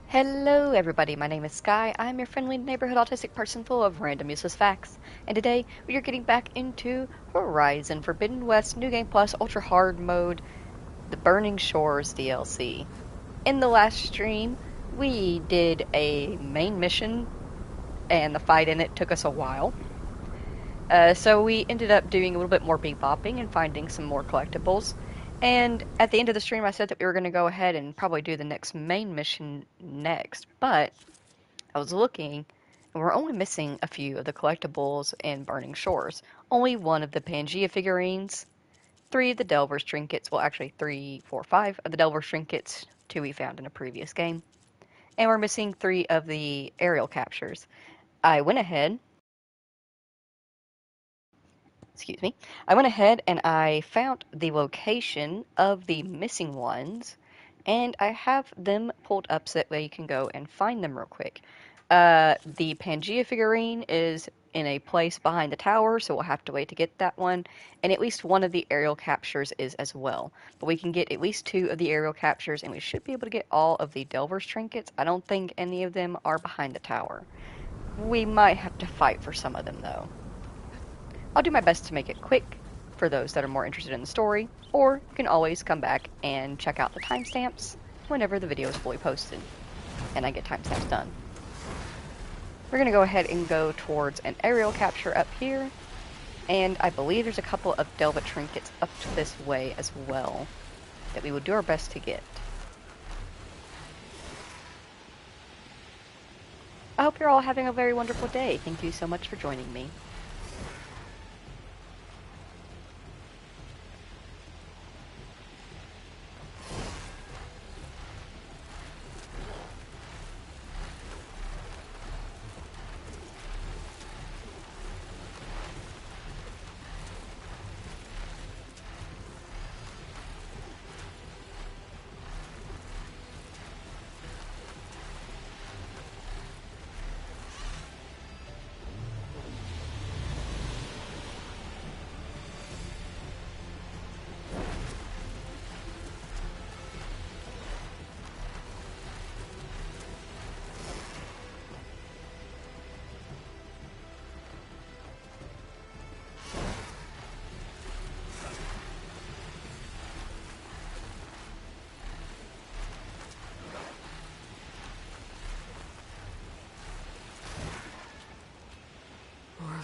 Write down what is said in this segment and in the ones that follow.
Hello everybody, my name is Sky. I'm your friendly neighborhood autistic person full of random useless facts. And today we are getting back into Horizon Forbidden West New Game Plus Ultra Hard mode, the Burning Shores DLC. In the last stream, we did a main mission and the fight in it took us a while. So we ended up doing a little bit more bebopping and finding some more collectibles. And at the end of the stream, I said that we were going to go ahead and probably do the next main mission next. But I was looking, and we're only missing a few of the collectibles in Burning Shores. Only one of the Pangea figurines, 3 of the Delver's trinkets, well actually 3, 4, 5 of the Delver's trinkets, 2 we found in a previous game. And we're missing 3 of the aerial captures. I went ahead and I found the location of the missing ones, and I have them pulled up so that way you can go and find them real quick. The Pangea figurine is in a place behind the tower, so we'll have to wait to get that one, and at least one of the aerial captures is as well. But we can get at least 2 of the aerial captures, and we should be able to get all of the Delver's trinkets. I don't think any of them are behind the tower. We might have to fight for some of them, though. I'll do my best to make it quick for those that are more interested in the story, or you can always come back and check out the timestamps whenever the video is fully posted, and I get timestamps done. We're going to go ahead and go towards an aerial capture up here, and I believe there's a couple of Delva trinkets up this way as well that we will do our best to get. I hope you're all having a very wonderful day. Thank you so much for joining me.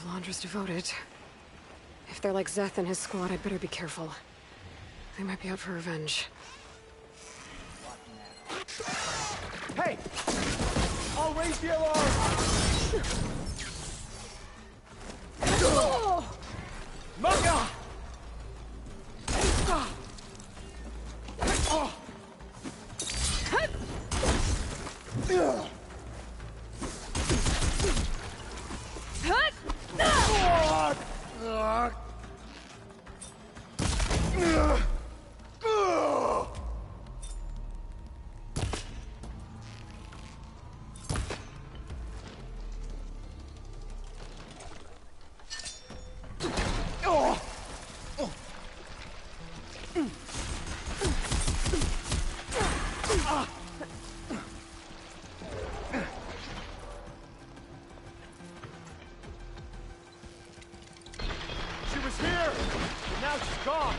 Laundra's devoted. If they're like Zeth and his squad, I'd better be careful. They might be out for revenge. Hey! I'll raise the alarm! Manga! She was here, but now she's gone.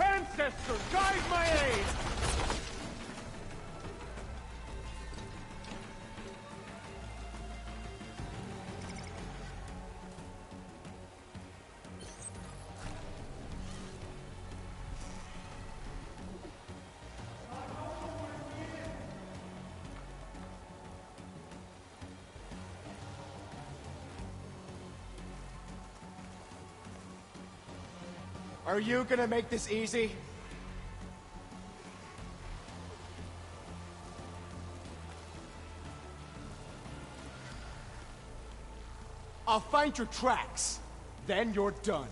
Ancestor, guide my aid! Are you gonna make this easy? I'll find your tracks. Then you're done.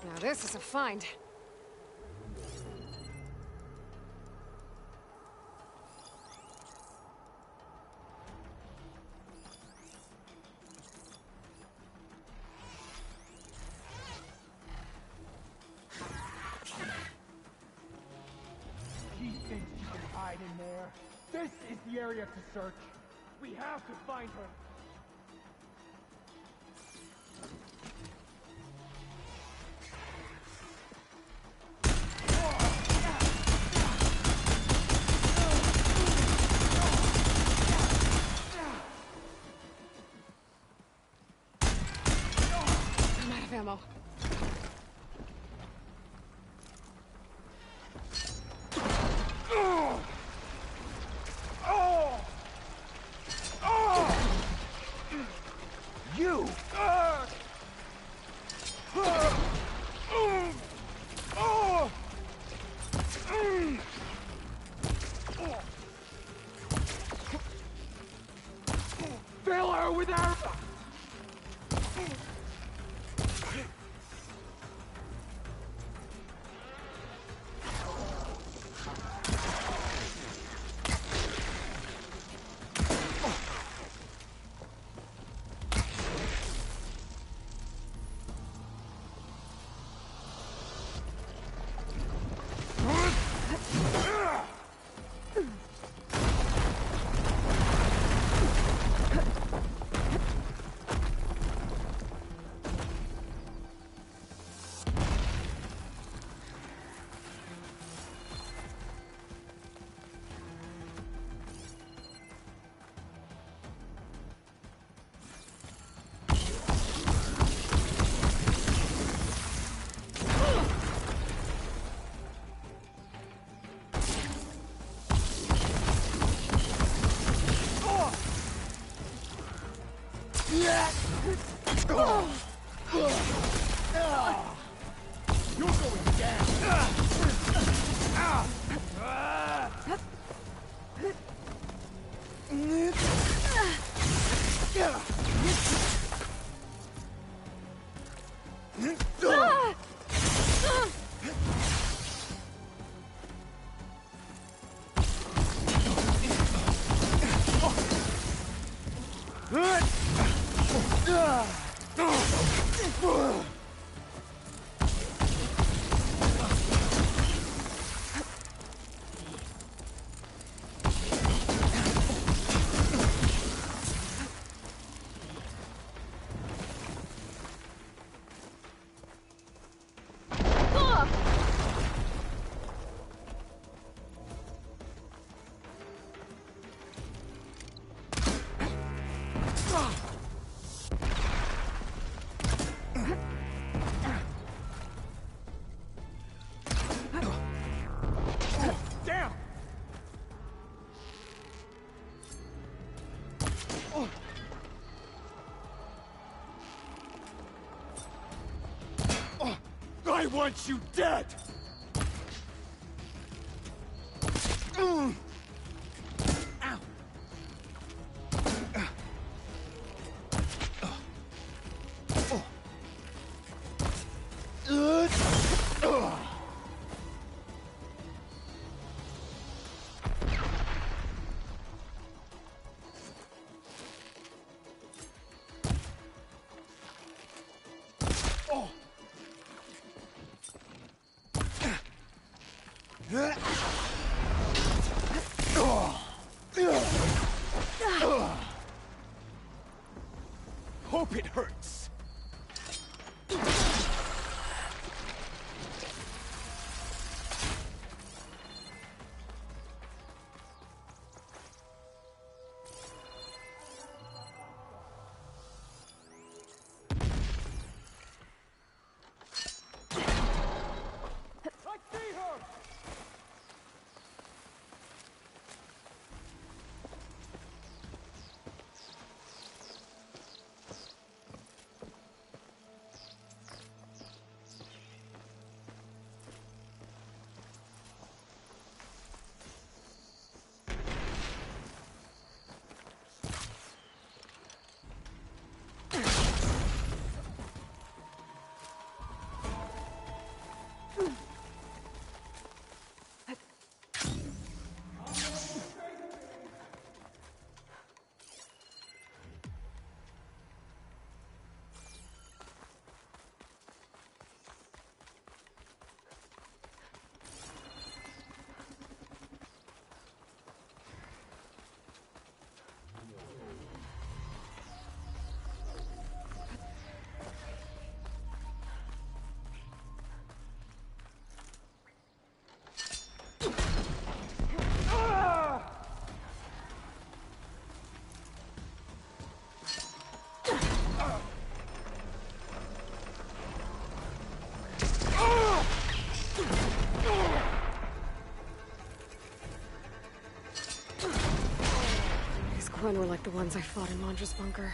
Now this is a find. She thinks she can hide in there. This is the area to search. We have to find her. I'm out of ammo. You! Fill her with our... You're going Damn! I want you dead! Ow! Hope it hurts. I see her! These Gwen were like the ones I fought in Londra's bunker.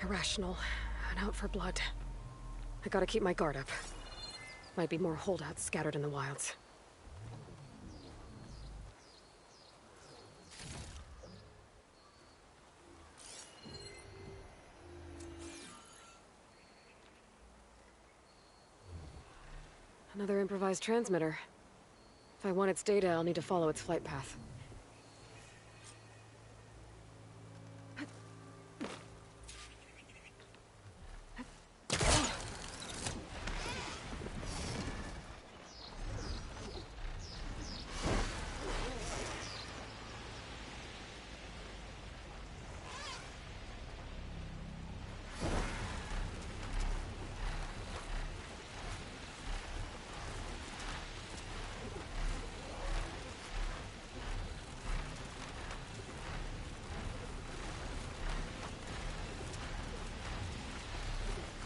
Irrational, and out for blood. I gotta keep my guard up. Might be more holdouts scattered in the wilds. Another improvised transmitter. If I want its data, I'll need to follow its flight path.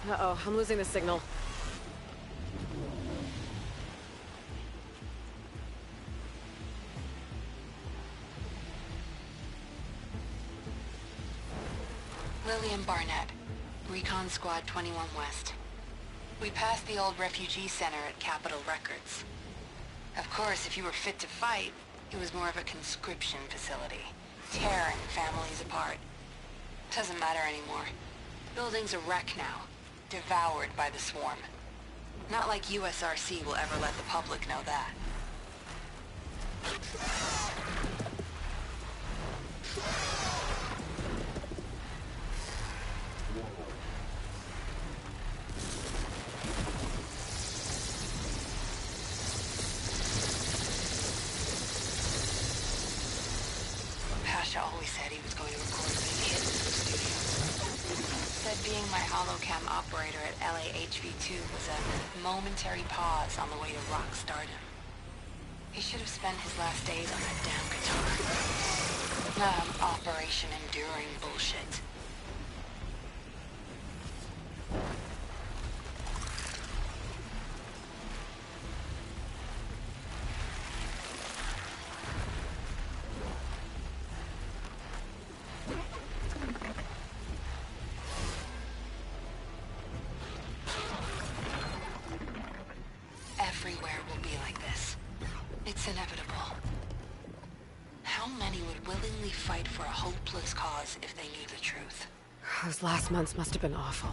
Uh-oh, I'm losing the signal. Lillian Barnett, Recon Squad 21 West. We passed the old refugee center at Capitol Records. Of course, if you were fit to fight, it was more of a conscription facility, tearing families apart. Doesn't matter anymore. Building's a wreck now, devoured by the swarm. Not like USRC will ever let the public know that. Pasha always said he was going to record Big Hit in the studio. Said being my holocam operator at LAHV2 was a momentary pause on the way to rock stardom. He should have spent his last days on that damn guitar. Operation Enduring bullshit. Everywhere will be like this. It's inevitable. How many would willingly fight for a hopeless cause if they knew the truth? Those last months must have been awful.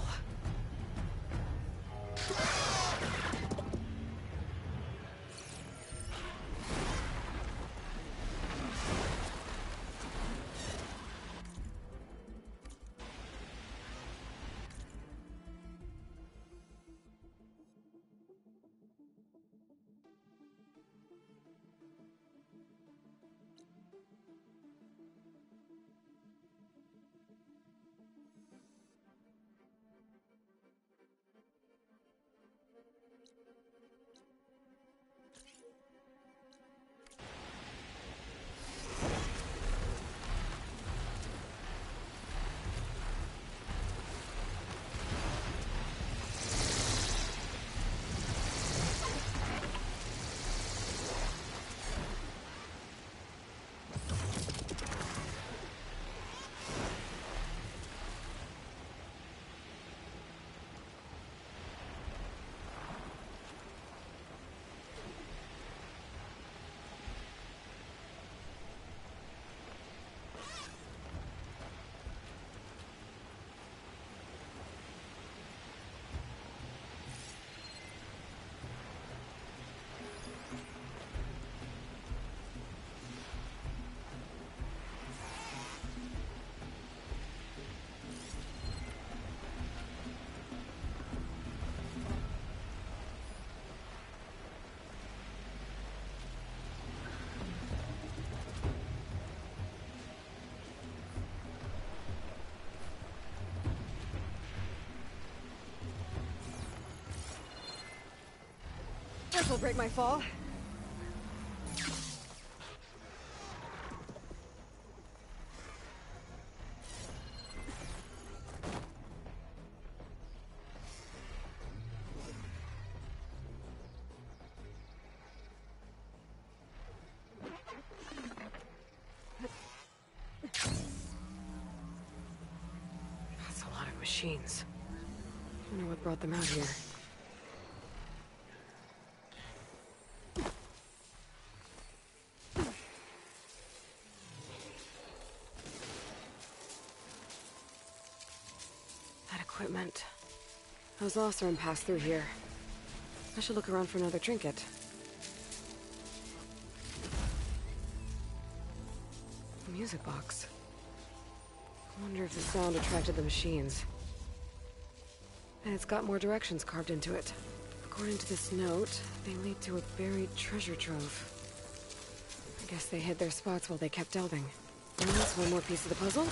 This'll break my fall. That's a lot of machines. I wonder what brought them out here. That equipment. Those Oseram passed through here. I should look around for another trinket. A music box. I wonder if the sound attracted the machines. And it's got more directions carved into it. According to this note, they lead to a buried treasure trove. I guess they hid their spots while they kept delving. And that's one more piece of the puzzle.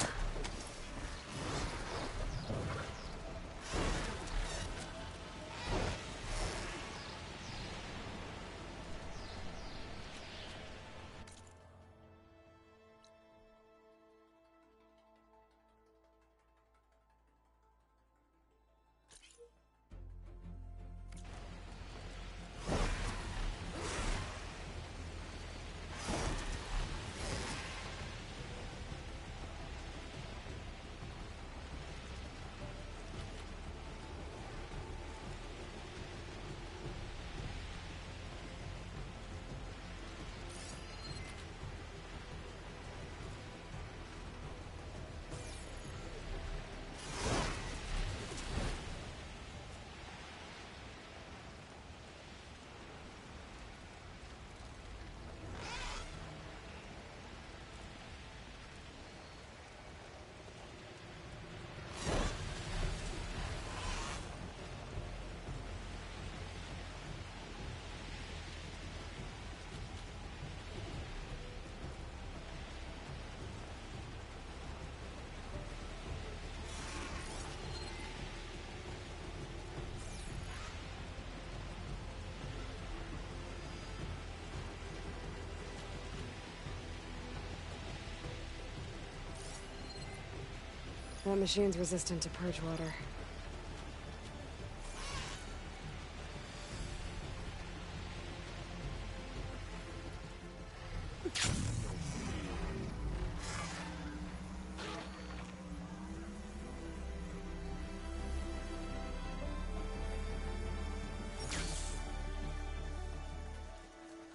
That machine's resistant to purge water.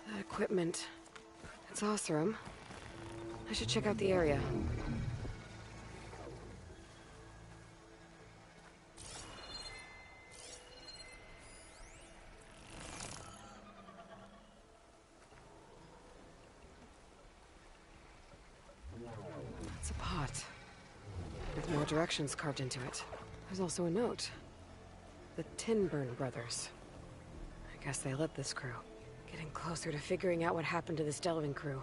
That equipment. It's Oseram. I should check out the area. It's a pot, with more directions carved into it. There's also a note. The Tinburn brothers. I guess they lit this crew. Getting closer to figuring out what happened to this delving crew.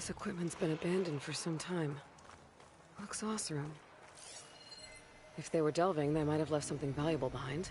This equipment's been abandoned for some time. Looks awesome. If they were delving, they might have left something valuable behind.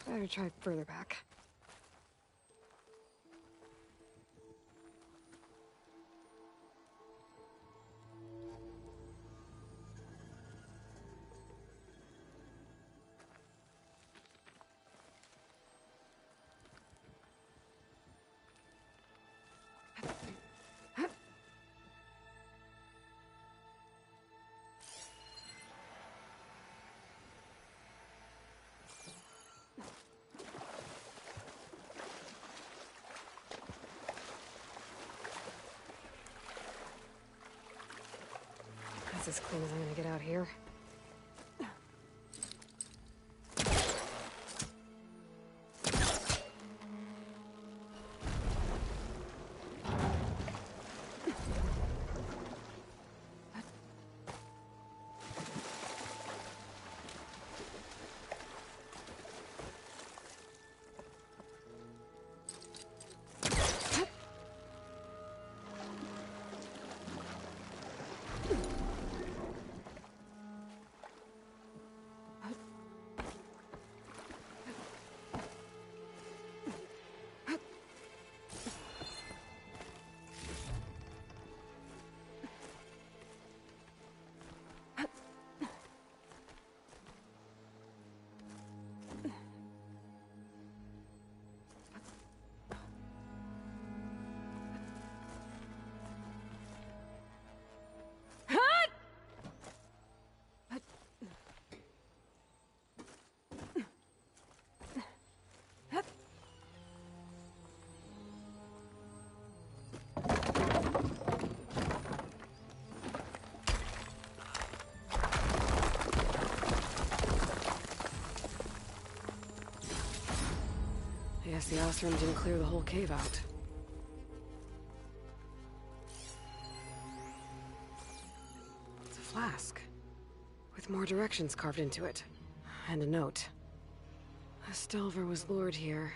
Better try further back. That's as clean as I'm gonna get out here. Guess the Ostrom didn't clear the whole cave out. It's a flask, with more directions carved into it. And a note. Estelver was lured here.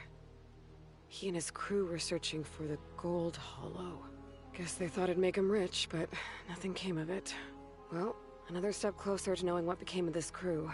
He and his crew were searching for the Gold Hollow. Guess they thought it'd make him rich, but nothing came of it. Well, another step closer to knowing what became of this crew.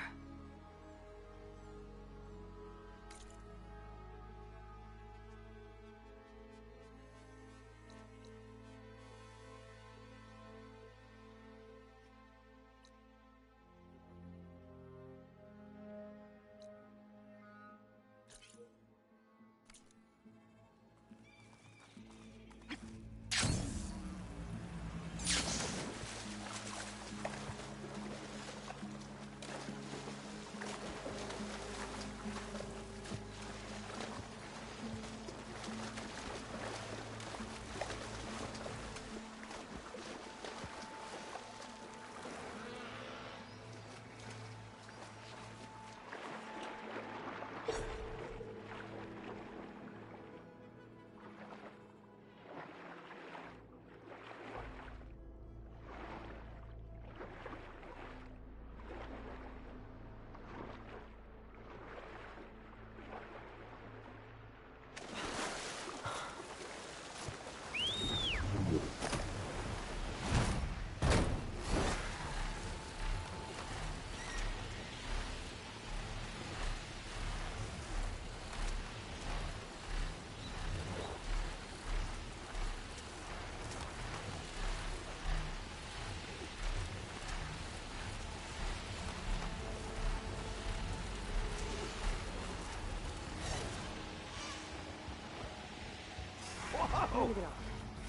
Whoa!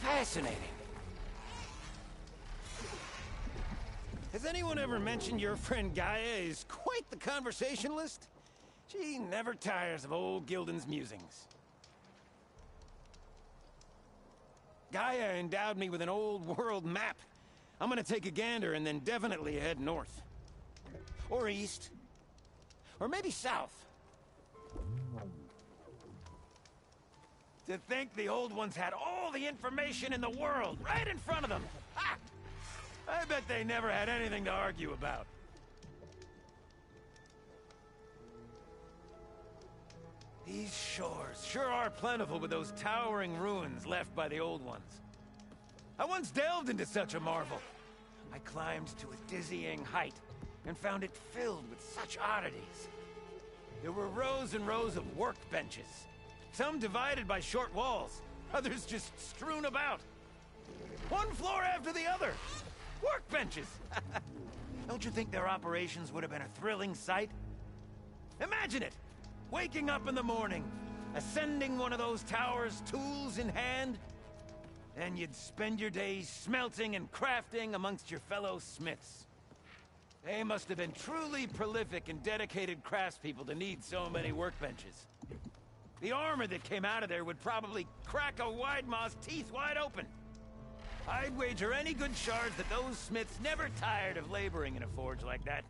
Fascinating. Has anyone ever mentioned your friend Gaia is quite the conversationalist? She never tires of old Gildan's musings. Gaia endowed me with an old world map. I'm gonna take a gander and then definitely head north. Or east. Or maybe south. To think the old ones had all the information in the world right in front of them. Ha! I bet they never had anything to argue about. These shores sure are plentiful with those towering ruins left by the old ones. I once delved into such a marvel. I climbed to a dizzying height and found it filled with such oddities. There were rows and rows of workbenches. Some divided by short walls, others just strewn about. One floor after the other. Workbenches! Don't you think their operations would have been a thrilling sight? Imagine it! Waking up in the morning, ascending one of those towers, tools in hand, and you'd spend your days smelting and crafting amongst your fellow smiths. They must have been truly prolific and dedicated craftspeople to need so many workbenches. The armor that came out of there would probably crack a Widemaw's teeth wide open. I'd wager any good shards that those smiths never tired of laboring in a forge like that.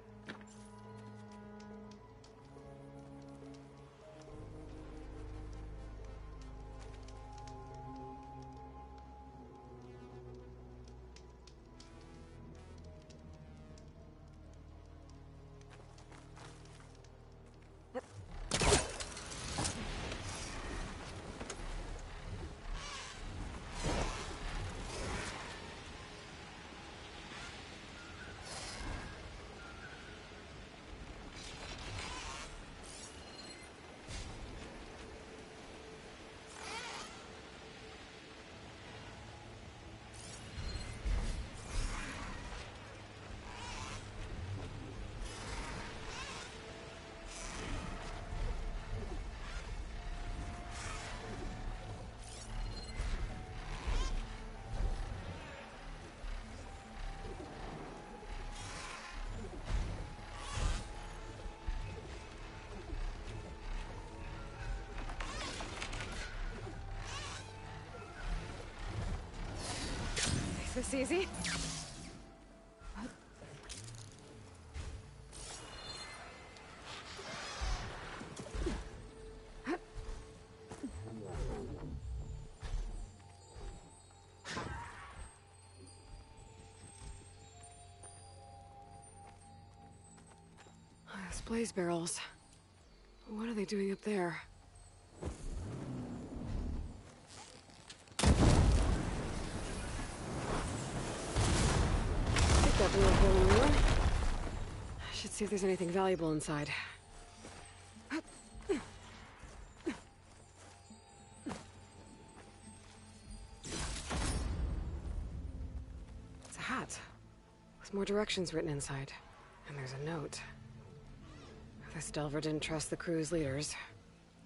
Is this easy? blaze barrels. What are they doing up there? Pick that blue hole in one. I should see if there's anything valuable inside. It's a hat with more directions written inside. And there's a note. This Delver didn't trust the crew's leaders.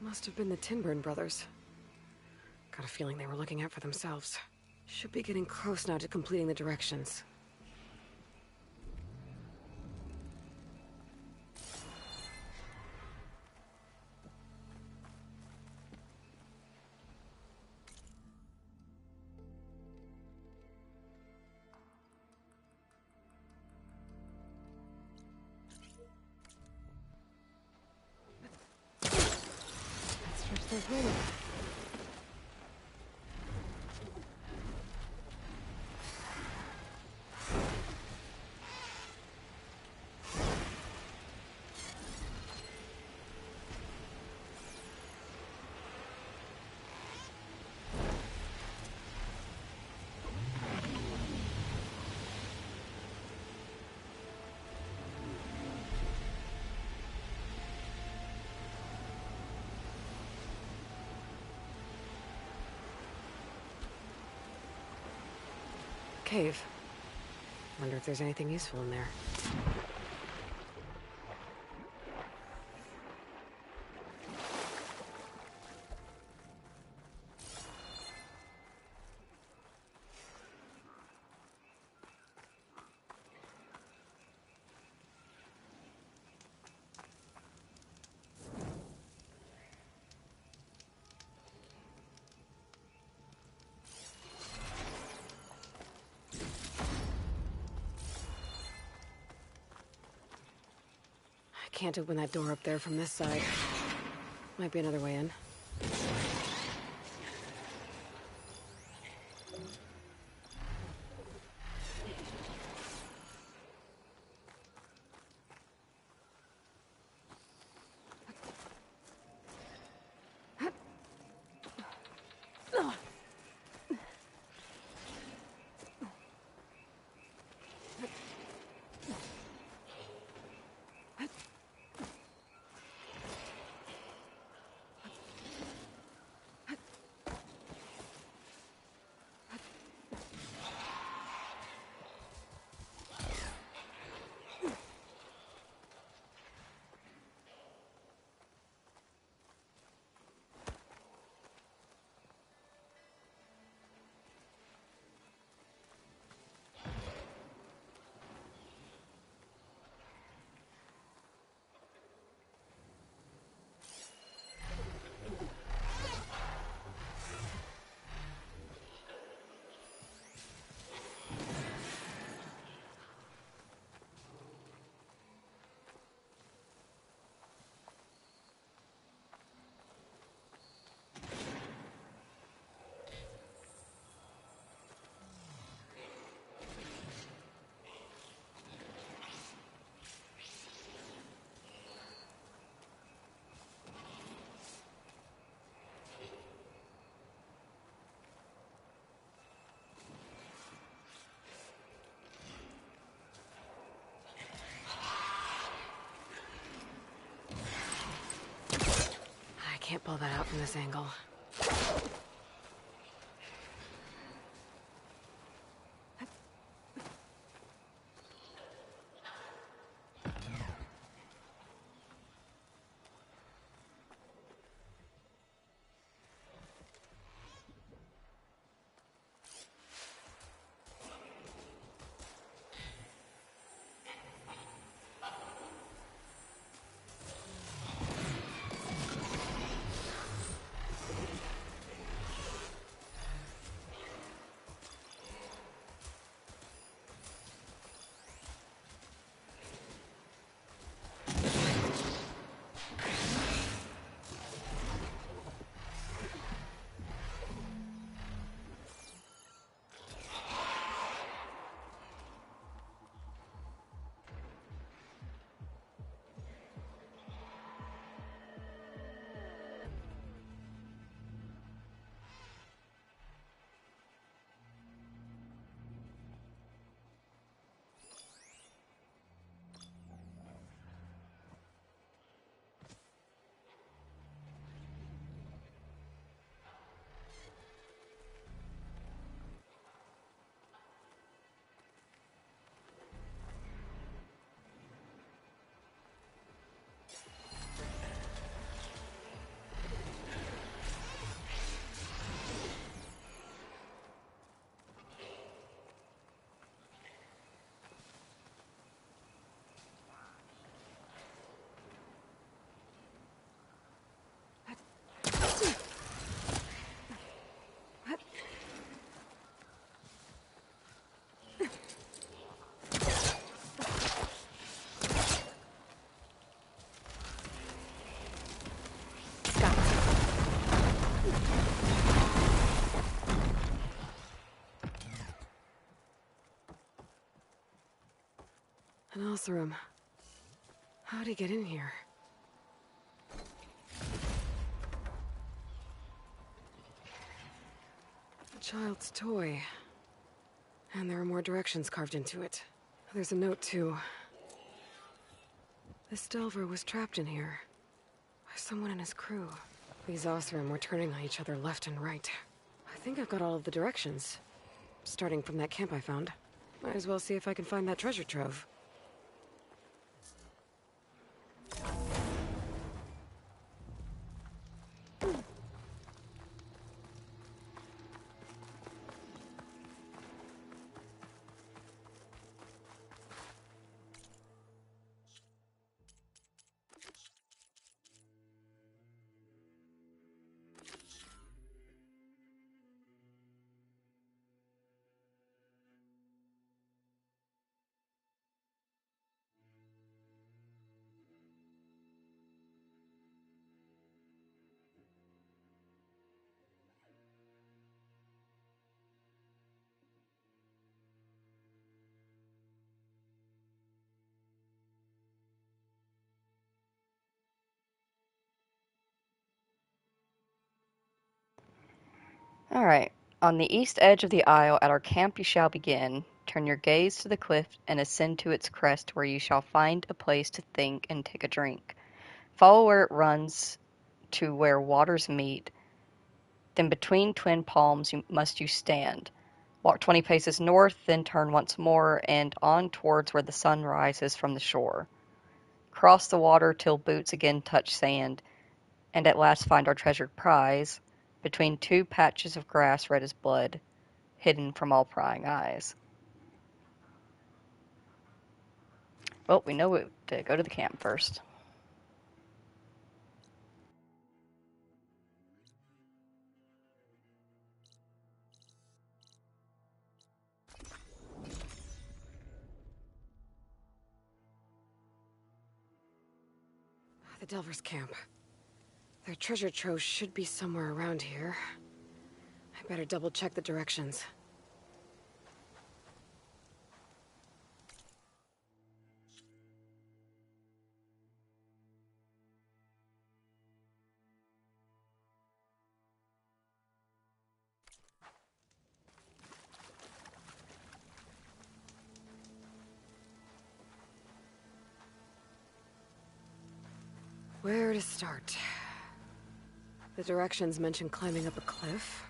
Must have been the Tinburn brothers. Got a feeling they were looking out for themselves. Should be getting close now to completing the directions. Stretch those wings. Cave. Wonder if there's anything useful in there. Can't open that door up there from this side. Might be another way in. Can't pull that out from this angle. An else room. How'd he get in here? A child's toy. And there are more directions carved into it. There's a note, too. This Delver was trapped in here. By someone in his crew. These Oseram were turning on each other left and right. I think I've got all of the directions. Starting from that camp I found. Might as well see if I can find that treasure trove. Alright. On the east edge of the isle at our camp you shall begin. Turn your gaze to the cliff and ascend to its crest, where you shall find a place to think and take a drink. Follow where it runs to where waters meet, then between twin palms must you stand. Walk 20 paces north, then turn once more, and on towards where the sun rises from the shore. Cross the water till boots again touch sand, and at last find our treasured prize, between two patches of grass red as blood, hidden from all prying eyes. Well, we know to go to the camp first. The Delver's camp. Their treasure trove should be somewhere around here. I better double check the directions. Where to start? The directions mention climbing up a cliff.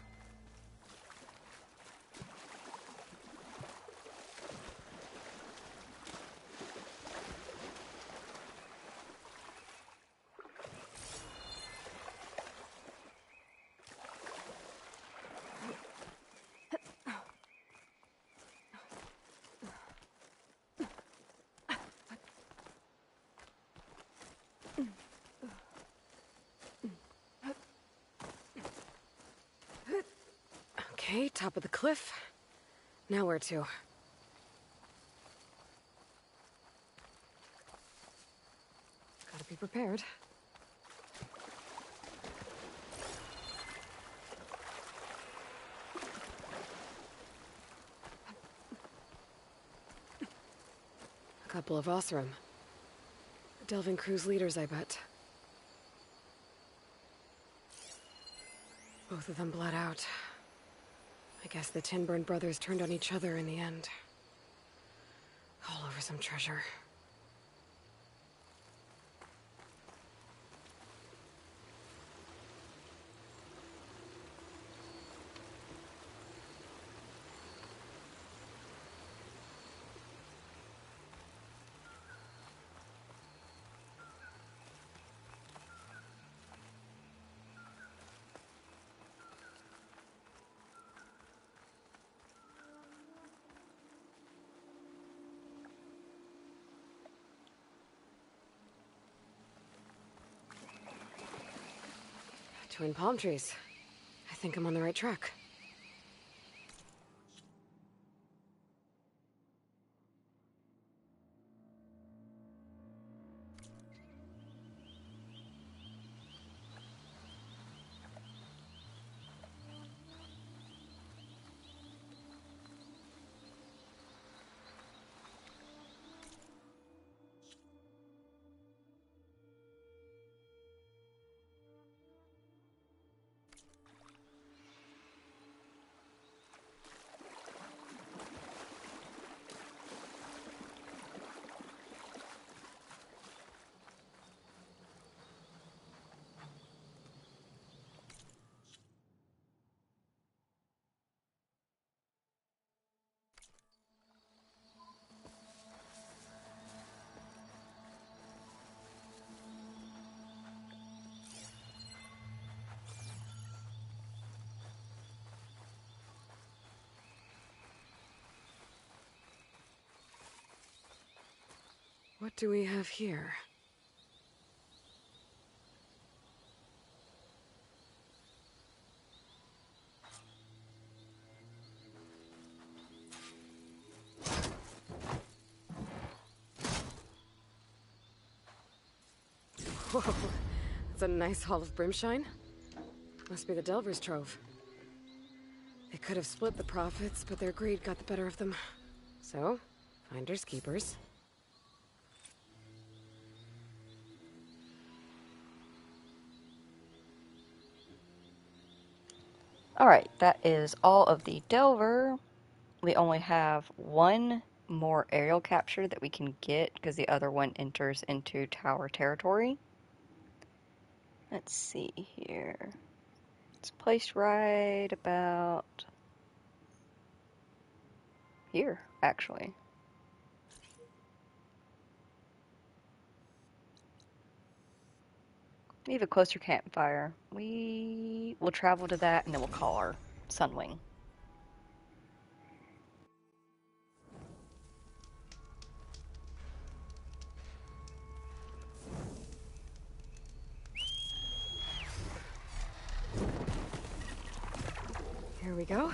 Okay, top of the cliff. Now where to? Gotta be prepared. A couple of Oseram. Delving crew's leaders, I bet. Both of them bled out. I guess the Tinburn brothers turned on each other in the end. All over some treasure. Twin palm trees. I think I'm on the right track. what do we have here? Whoa, that's a nice haul of brimshine. Must be the Delver's Trove. They could have split the profits, but their greed got the better of them. So, finders keepers. Alright, that is all of the Delver. We only have one more aerial capture that we can get because the other one enters into tower territory. Let's see here. It's placed right about here, actually. We have a closer campfire. We will travel to that and then we'll call our Sunwing. Here we go.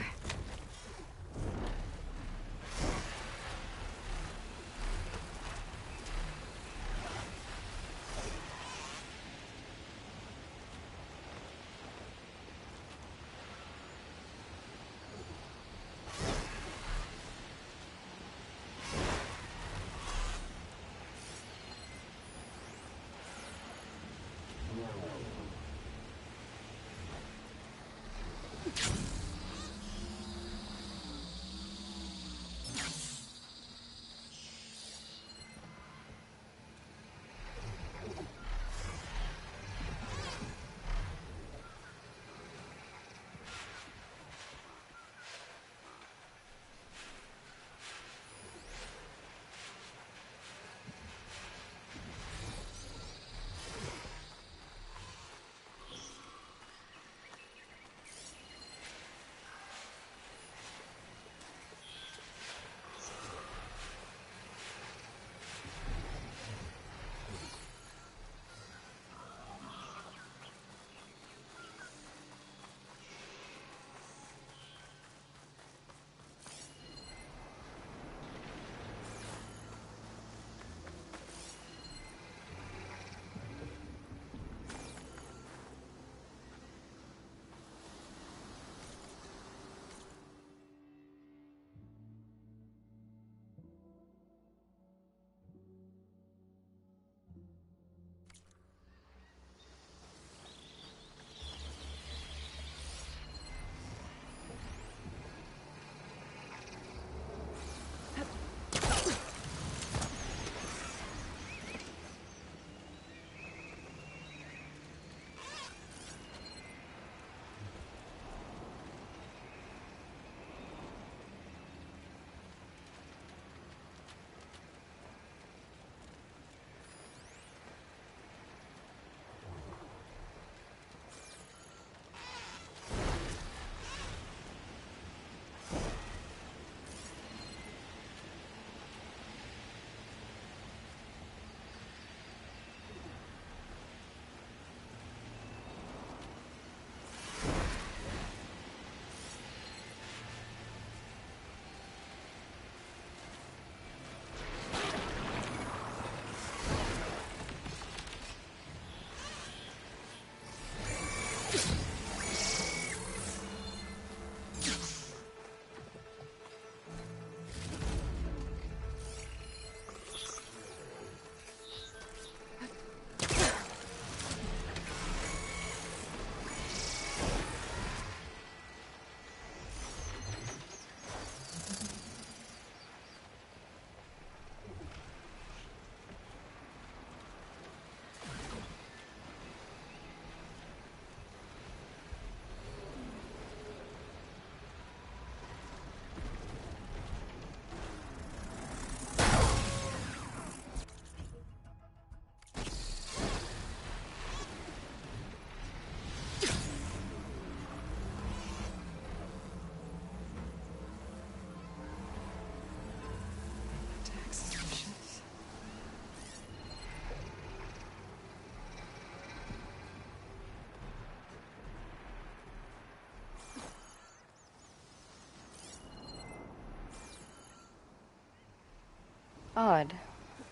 Odd.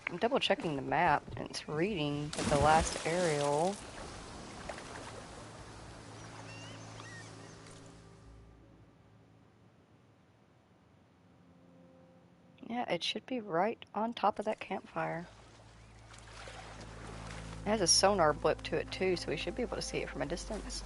I'm double checking the map and it's reading that the last aerial. Yeah, it should be right on top of that campfire. It has a sonar blip to it too, so we should be able to see it from a distance.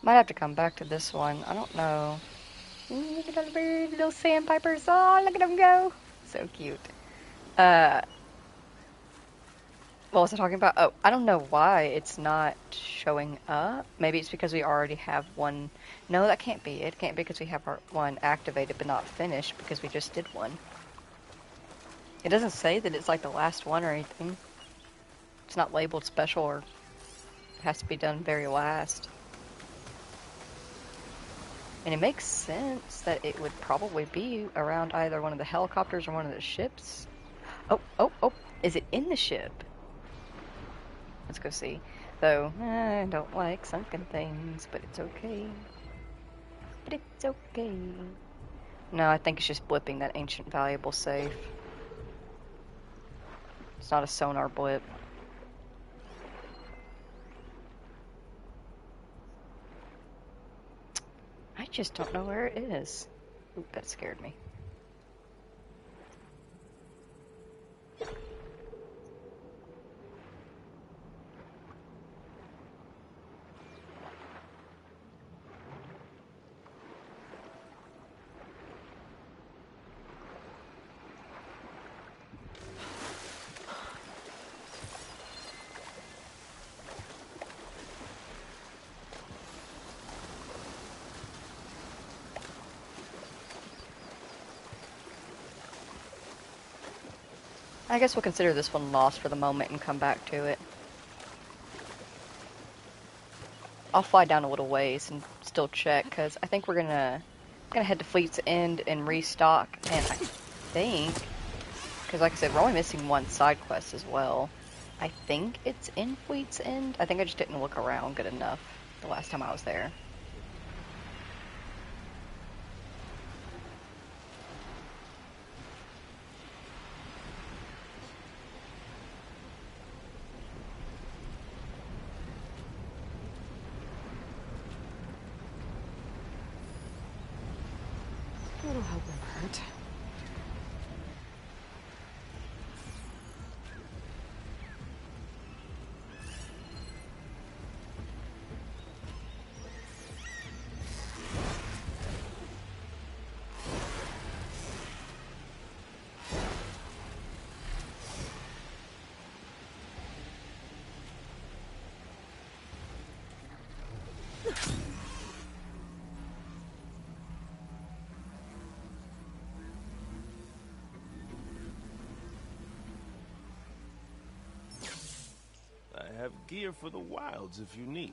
Might have to come back to this one. I don't know. Look at all the birds, little sandpipers. Oh, look at them go. So cute. What was I talking about? Oh, I don't know why it's not showing up. Maybe it's because we already have one. No, that can't be. It can't be because we have our one activated but not finished because we just did one. It doesn't say that it's like the last one or anything. It's not labeled special or has to be done very last. And it makes sense that it would probably be around either one of the helicopters or one of the ships. Oh, oh, oh. Is it in the ship? Let's go see. Though, I don't like sunken things, but it's okay. But it's okay. No, I think it's just blipping that ancient valuable safe. It's not a sonar blip. I just don't know where it is. Oop, that scared me. I guess we'll consider this one lost for the moment and come back to it. I'll fly down a little ways and still check, because I think we're gonna head to Fleet's End and restock, and I think, because like I said, we're only missing one side quest as well. I think it's in Fleet's End. I think I just didn't look around good enough the last time I was there. That'll help them hurt. I have gear for the wilds if you need.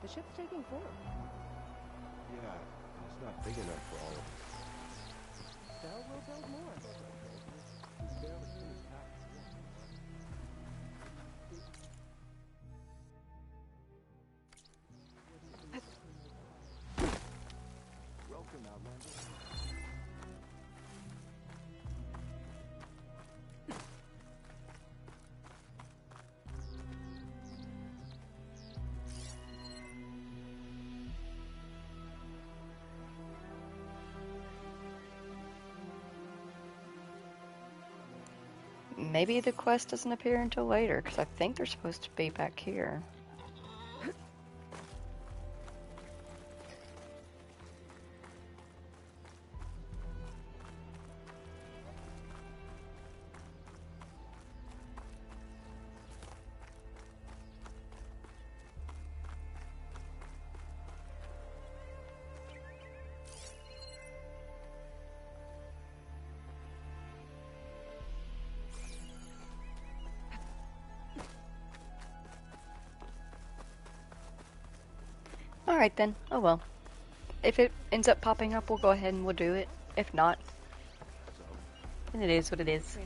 The ship's taking form. Yeah, it's not big enough for all of us. So we'll build more. Barely finished half the one. Welcome, Outlander. Maybe the quest doesn't appear until later, because I think they're supposed to be back here. Alright then, oh well. If it ends up popping up, we'll go ahead and we'll do it. If not, then it is what it is.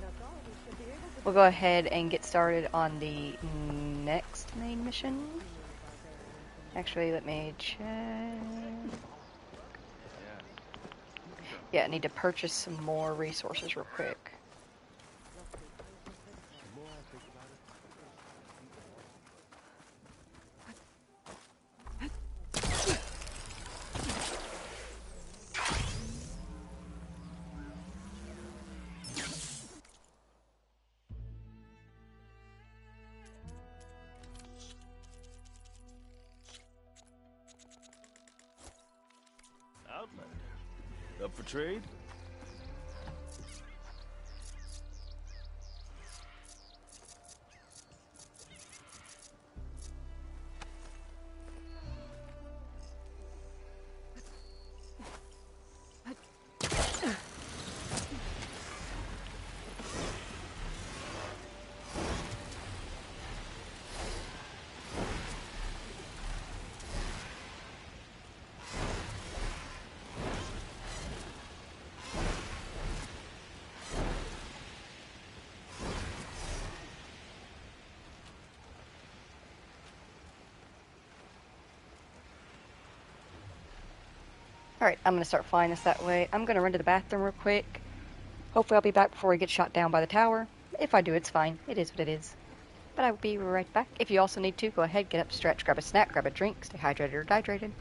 We'll go ahead and get started on the next main mission. Actually, let me check. Yeah, I need to purchase some more resources real quick. Outlander. Up for trade? Alright, I'm going to start flying us that way. I'm going to run to the bathroom real quick. Hopefully I'll be back before we get shot down by the tower. If I do, it's fine. It is what it is. But I will be right back. If you also need to, go ahead, get up, stretch, grab a snack, grab a drink, stay hydrated or dehydrated.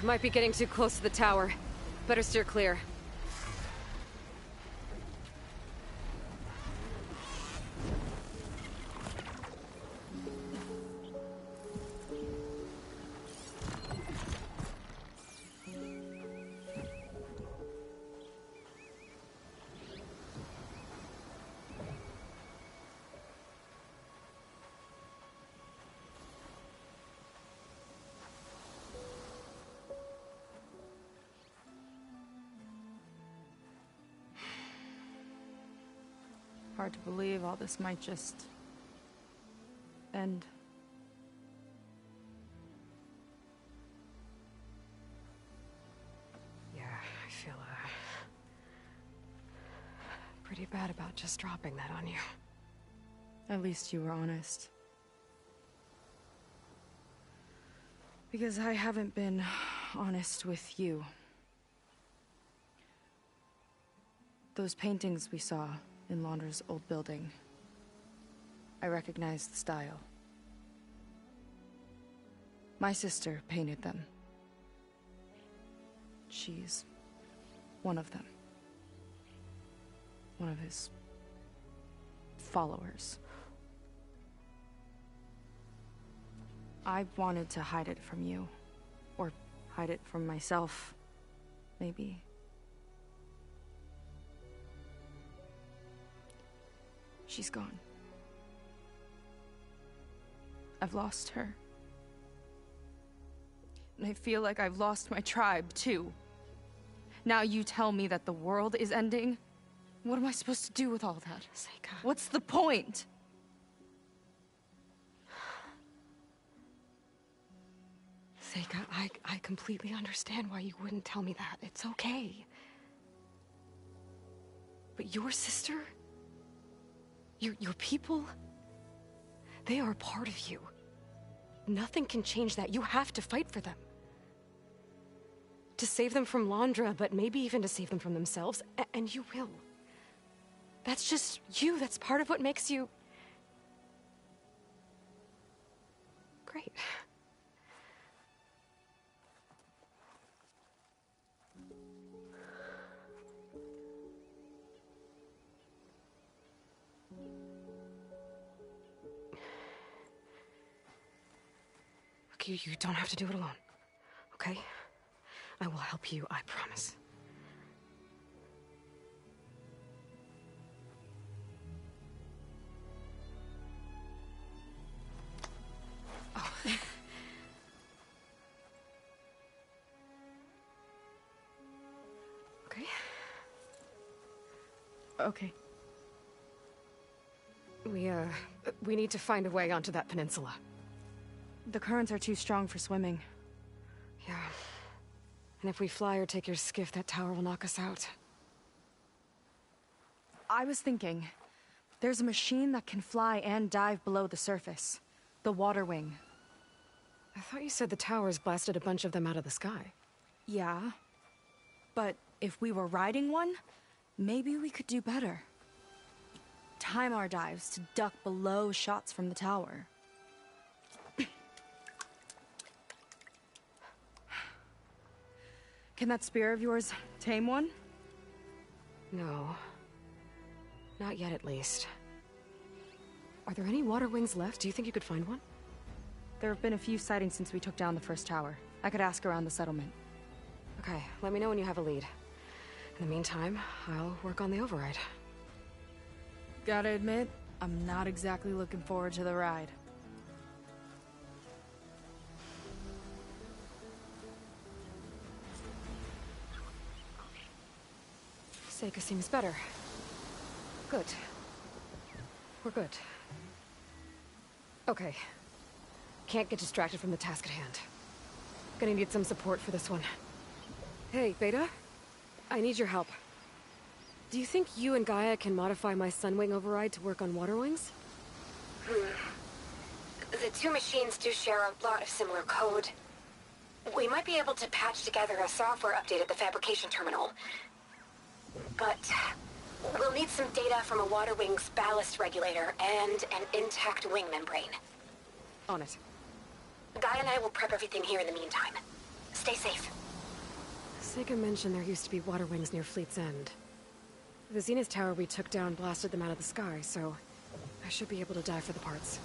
Might be getting too close to the tower. Better steer clear. Hard to believe all this might just end. Yeah, I feel, pretty bad about just dropping that on you. At least you were honest. Because I haven't been honest with you. Those paintings we saw in Laundra's old building, I recognize the style. My sister painted them. She's one of them. One of his followers. I wanted to hide it from you. Or hide it from myself, maybe. She's gone. I've lost her. And I feel like I've lost my tribe, too. Now you tell me that the world is ending? What am I supposed to do with all that? Seika. What's the point? Seika, I completely understand why you wouldn't tell me that. It's okay. But your sister? Your people? They are part of you. Nothing can change that. You have to fight for them. To save them from Laundra, but maybe even to save them from themselves. And you will. That's just you. That's part of what makes you... great. You don't have to do it alone, okay? I will help you, I promise. Oh. Okay? Okay. We need to find a way onto that peninsula. The currents are too strong for swimming. Yeah. And if we fly or take your skiff, that tower will knock us out. I was thinking, there's a machine that can fly and dive below the surface. The Water Wing. I thought you said the towers blasted a bunch of them out of the sky. Yeah. But if we were riding one, maybe we could do better. Time our dives to duck below shots from the tower. Can that spear of yours tame one? No. Not yet, at least. Are there any water wings left? Do you think you could find one? There have been a few sightings since we took down the first tower. I could ask around the settlement. Okay, let me know when you have a lead. In the meantime, I'll work on the override. Gotta admit, I'm not exactly looking forward to the ride. Seika seems better. Good. We're good. Okay. Can't get distracted from the task at hand. Gonna need some support for this one. Hey, Beta? I need your help. Do you think you and Gaia can modify my Sunwing override to work on water wings? The two machines do share a lot of similar code. We might be able to patch together a software update at the fabrication terminal. But we'll need some data from a water wing's ballast regulator and an intact wing membrane. On it. Gaia and I will prep everything here in the meantime. Stay safe. Sega mentioned there used to be water wings near Fleet's End. The Zenith tower we took down blasted them out of the sky, so I should be able to dive for the parts.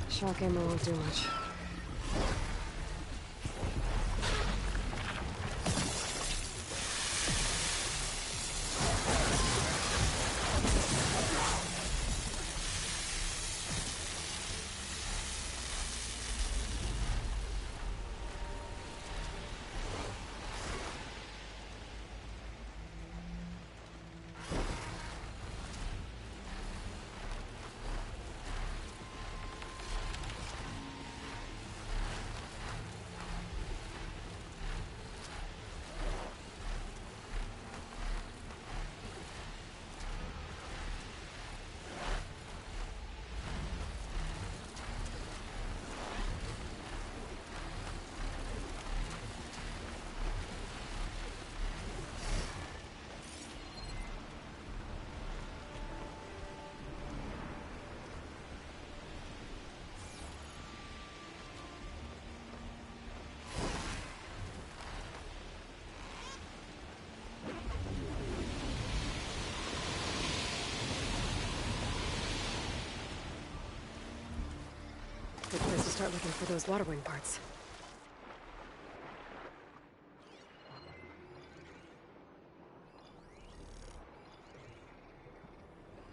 Shock ammo won't do much. Good place to start looking for those water wing parts.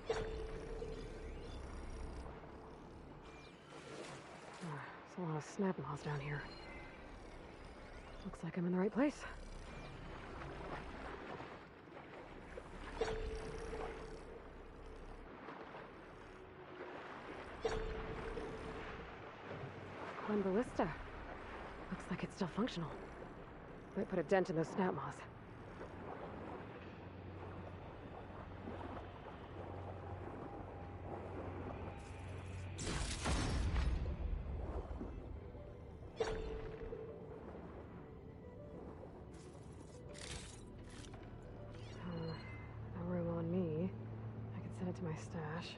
There's a lot of snap moths down here. Looks like I'm in the right place. One ballista. Looks like it's still functional. Might put a dent in those snap moths. No room on me. I can send it to my stash.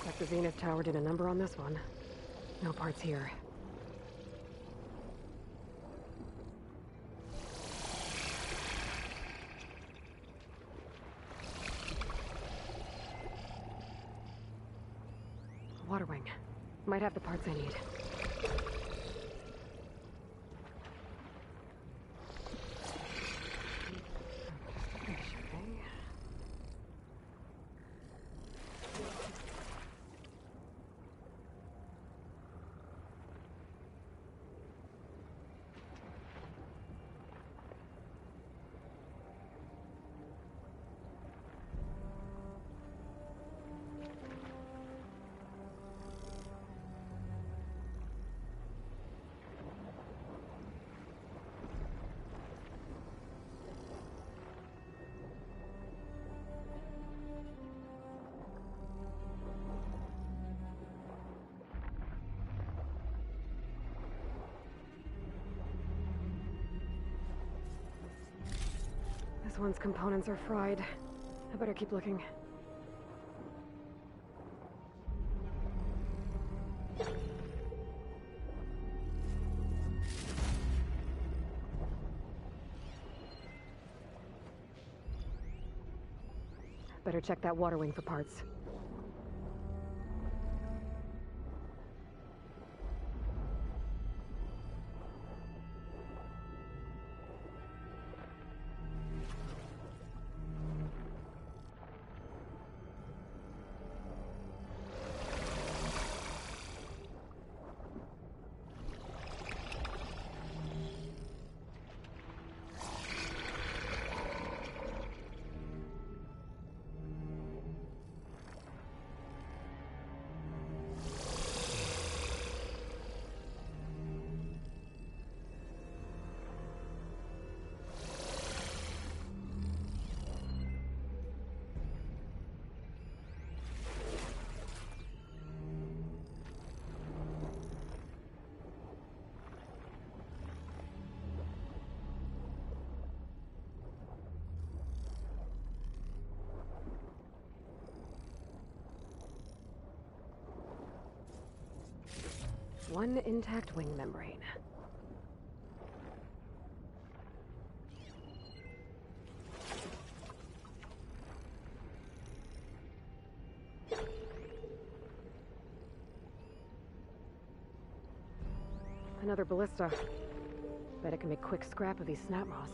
Looks like the Zenith tower did a number on this one. No parts here. A water wing. Might have the parts I need. This one's components are fried. I better keep looking. Better check that water wing for parts. One intact wing membrane. Another ballista. Bet it can make quick scrap of these snap maws.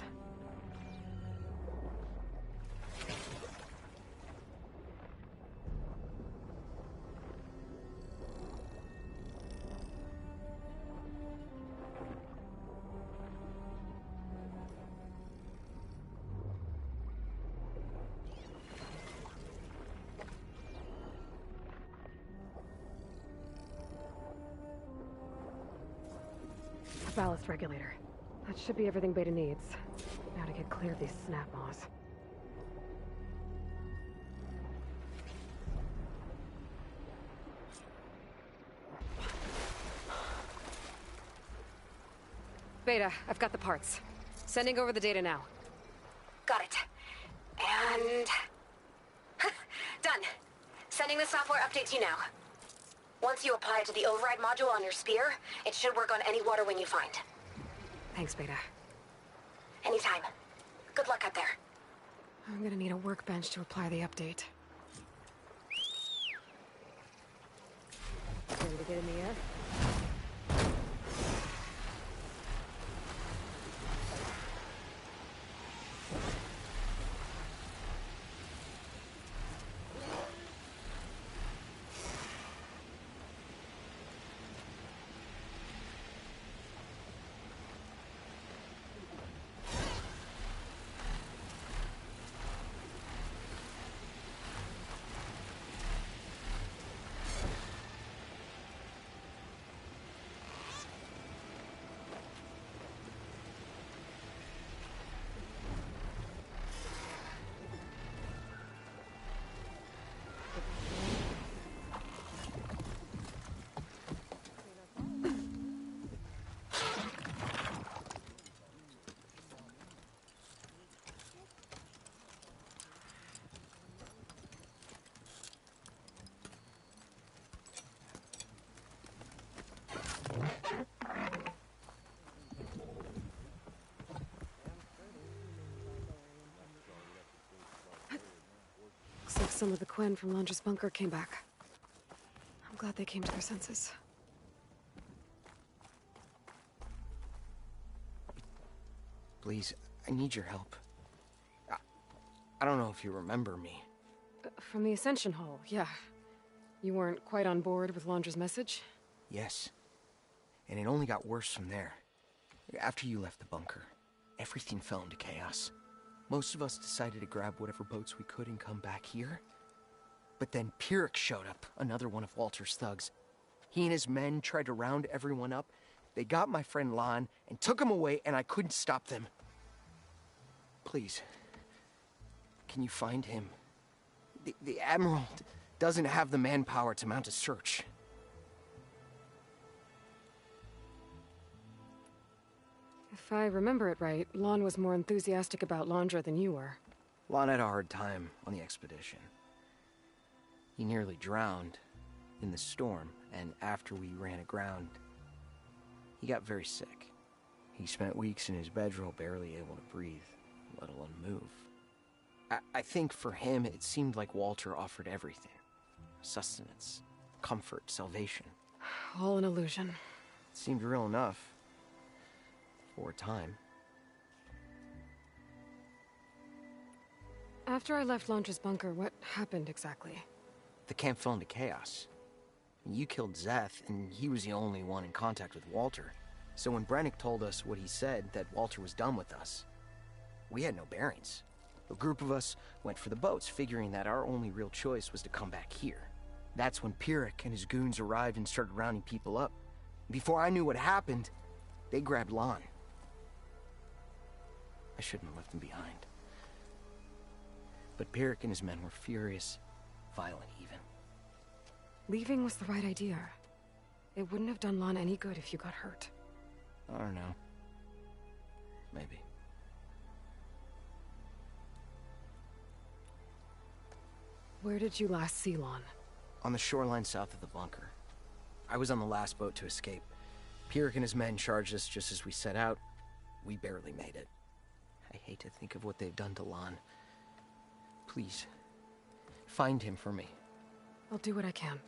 Ballast regulator. That should be everything Beta needs. Now to get clear of these snap maws. Beta, I've got the parts. Sending over the data now. Got it. And... done. Sending the software update to you now. Once you apply it to the override module on your spear, it should work on any water wing you find. Thanks, Beta. Anytime. Good luck out there. I'm gonna need a workbench to apply the update. Ready to get in the air? Looks like some of the Quen from Londra's bunker came back. I'm glad they came to their senses. Please, I need your help. I don't know if you remember me. From the Ascension Hall, yeah. You weren't quite on board with Londra's message? Yes. And it only got worse from there. After you left the bunker, everything fell into chaos. Most of us decided to grab whatever boats we could and come back here. But then Pyrrhic showed up, another one of Walter's thugs. He and his men tried to round everyone up. They got my friend Lon and took him away, and I couldn't stop them. Please, can you find him? The Admiral doesn't have the manpower to mount a search. If I remember it right, Lon was more enthusiastic about Londra than you were. Lon had a hard time on the expedition. He nearly drowned in the storm, and after we ran aground, he got very sick. He spent weeks in his bedroll barely able to breathe, let alone move. I think for him, it seemed like Walter offered everything. Sustenance, comfort, salvation. All an illusion. It seemed real enough. For a time. After I left Londra's bunker, what happened exactly? The camp fell into chaos. You killed Zeth, and he was the only one in contact with Walter. So when Brennick told us what he said, that Walter was done with us, we had no bearings. A group of us went for the boats, figuring that our only real choice was to come back here. That's when Pyrrhic and his goons arrived and started rounding people up. Before I knew what happened, they grabbed Lon. I shouldn't have left him behind. But Pyrrhic and his men were furious, violent even. Leaving was the right idea. It wouldn't have done Lon any good if you got hurt. I don't know. Maybe. Where did you last see Lon? On the shoreline south of the bunker. I was on the last boat to escape. Pyrrhic and his men charged us just as we set out. We barely made it. I hate to think of what they've done to Lon. Please, find him for me. I'll do what I can.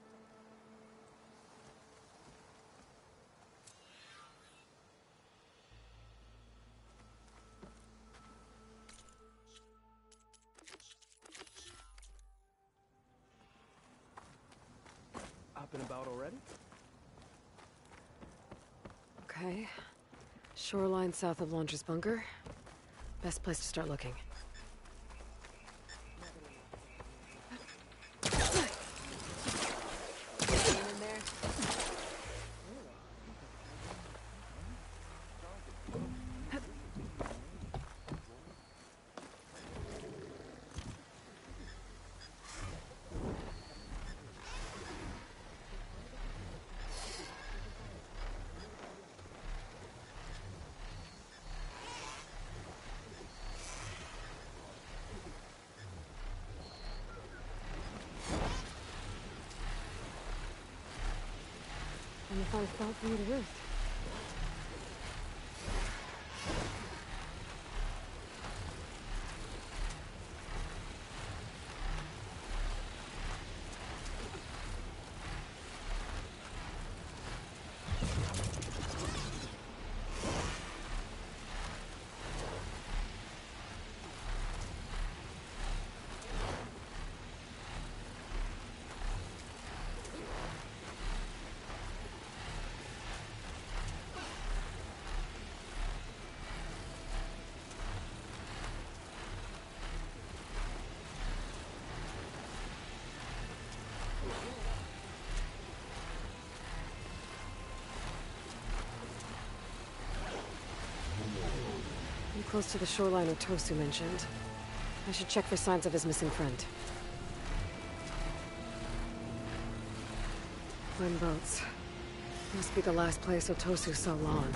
Up and about already? Okay. Shoreline south of Londra's bunker. Best place to start looking. And if I felt for you to roost. I'm close to the shoreline Otosu mentioned. I should check for signs of his missing friend. Twin boats. Must be the last place Otosu saw Lon.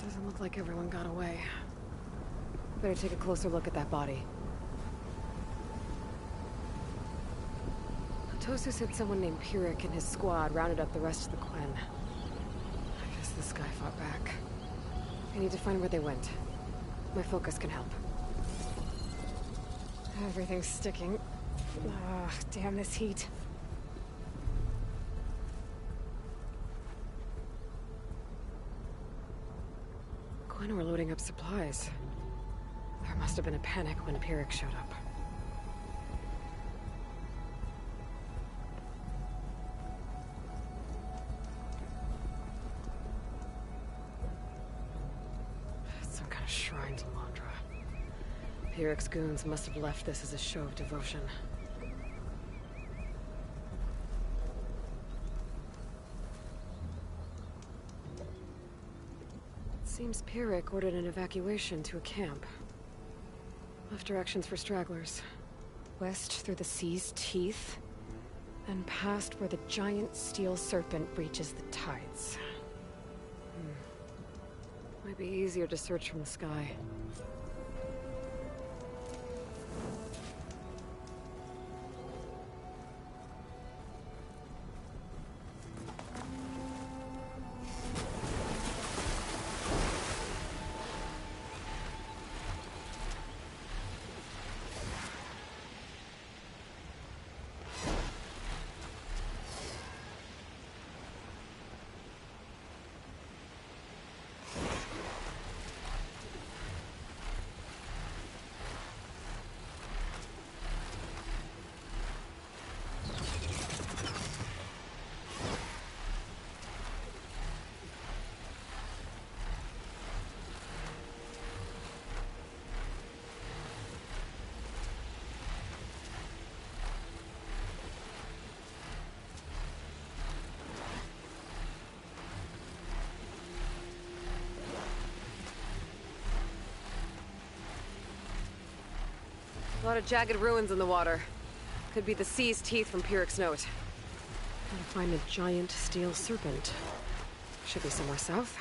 Doesn't look like everyone got away. Better take a closer look at that body. Otosu said someone named Pyrrhic and his squad rounded up the rest of the Quen. I guess this guy fought back. I need to find where they went. My focus can help. Everything's sticking. Ugh, damn this heat. Quen were loading up supplies. There must have been a panic when Pyrrhic showed up. Some kind of shrine to Londra. Pyrrhic's goons must have left this as a show of devotion. Seems Pyrrhic ordered an evacuation to a camp. Left directions for stragglers. West through the sea's teeth, then past where the giant steel serpent reaches the tides. Might be easier to search from the sky. A lot of jagged ruins in the water. Could be the sea's teeth from Pyrrhic's note. Gotta find a giant steel serpent. Should be somewhere south.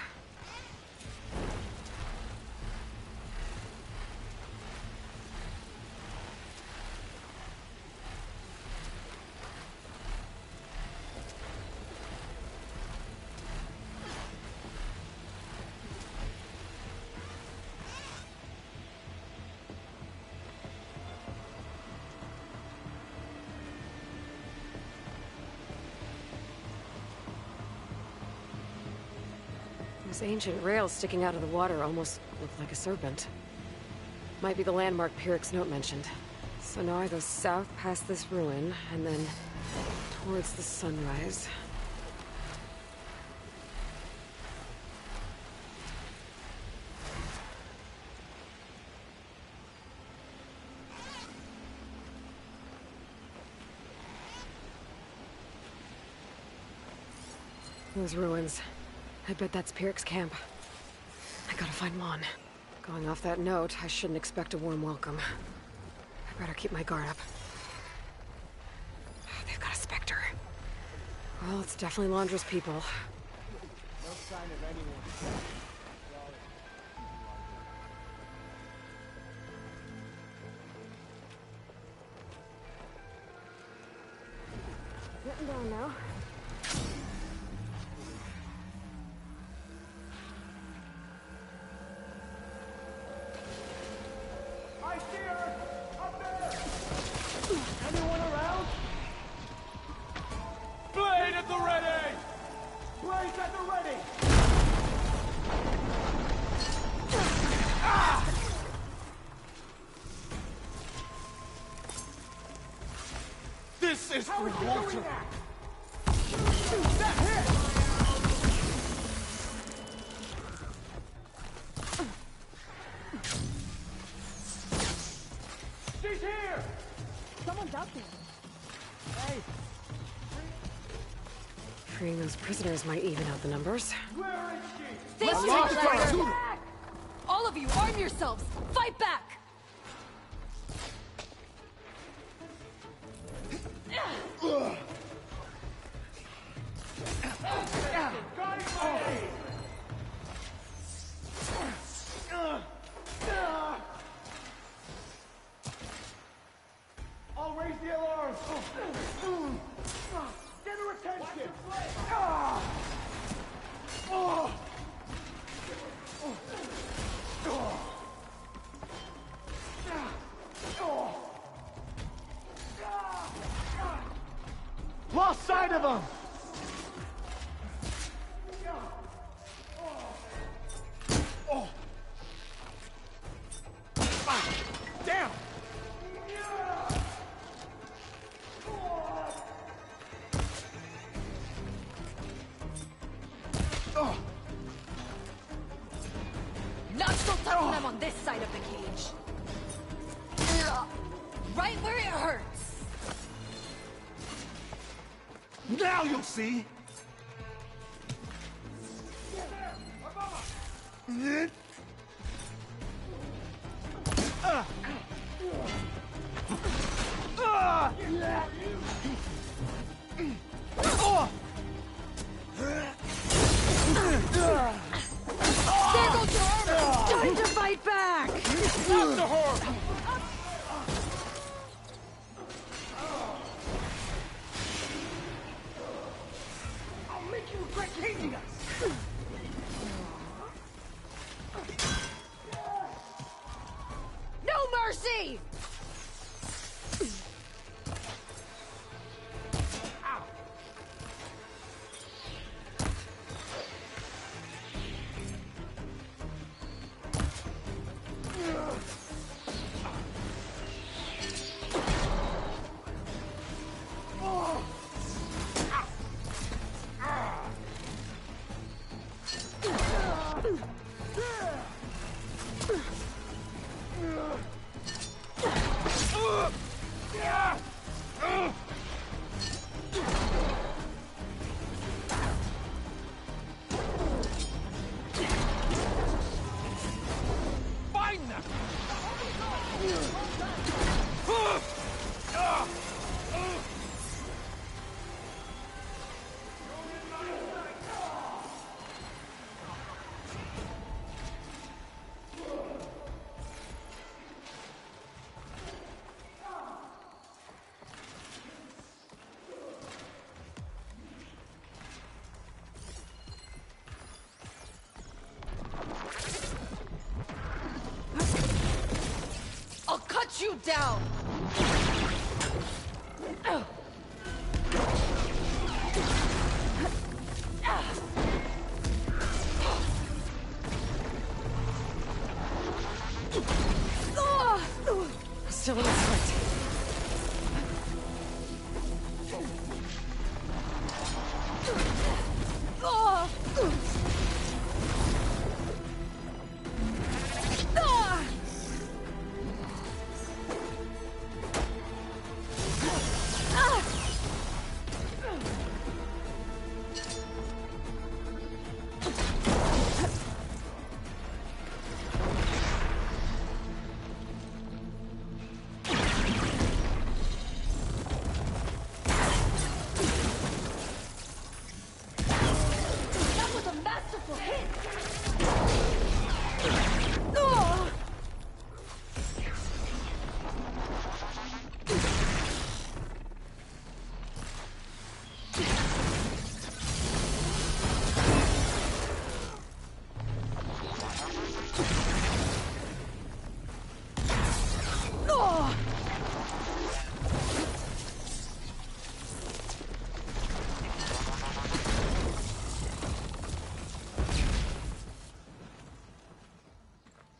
Those ancient rails sticking out of the water almost look like a serpent. Might be the landmark Pyrrhic's note mentioned. So now I go south past this ruin, and then towards the sunrise. Those ruins. I bet that's Pyrrhic's camp. I gotta find Mon. Going off that note, I shouldn't expect a warm welcome. I better keep my guard up. They've got a Spectre. Well, it's definitely Londra's people. No sign of anyone. Getting down now. I see her! Up there! Anyone around? Blade at the ready! Blades at the ready! Ah! This is for Walter! That hit! She's here! Someone's out there. Hey, Freeing those prisoners might even out the numbers. where is she? They should lost be her! back! All of you, arm yourselves! Fight back! I'll raise the alarm! Get her attention! Lost sight of him! Damn! Not so tough when I'm on this side of the cage. Right where it hurts. Now you'll see! Stop the horse! I'll make you regret hating us! No mercy! Find them! I'll cut you down! Still in his foot.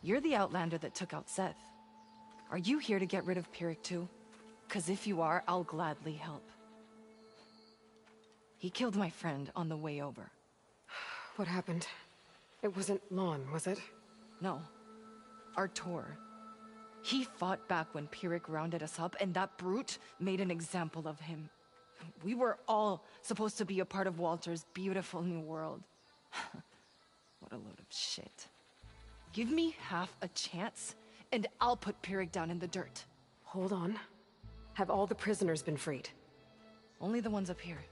You're the Outlander that took out Seth. Are you here to get rid of Pyrrhic too? 'Cause if you are, I'll gladly help. He killed my friend on the way over. What happened? It wasn't Lon, was it? No. Artur. He fought back when Pyrrhic rounded us up, and that brute made an example of him. We were all supposed to be a part of Walter's beautiful new world. What a load of shit. Give me half a chance, and I'll put Pyrrhic down in the dirt. Hold on. Have all the prisoners been freed? Only the ones up here.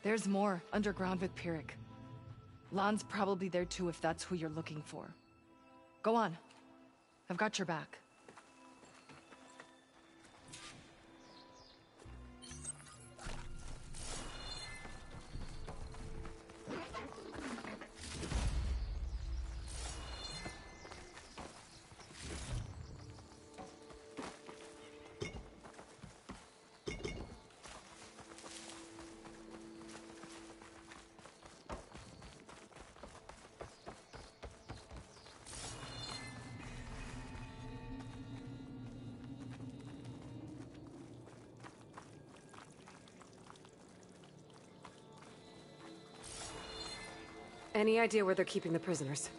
There's more underground with Pyrrhic. Lon's probably there too if that's who you're looking for. Go on. I've got your back. Any idea where they're keeping the prisoners?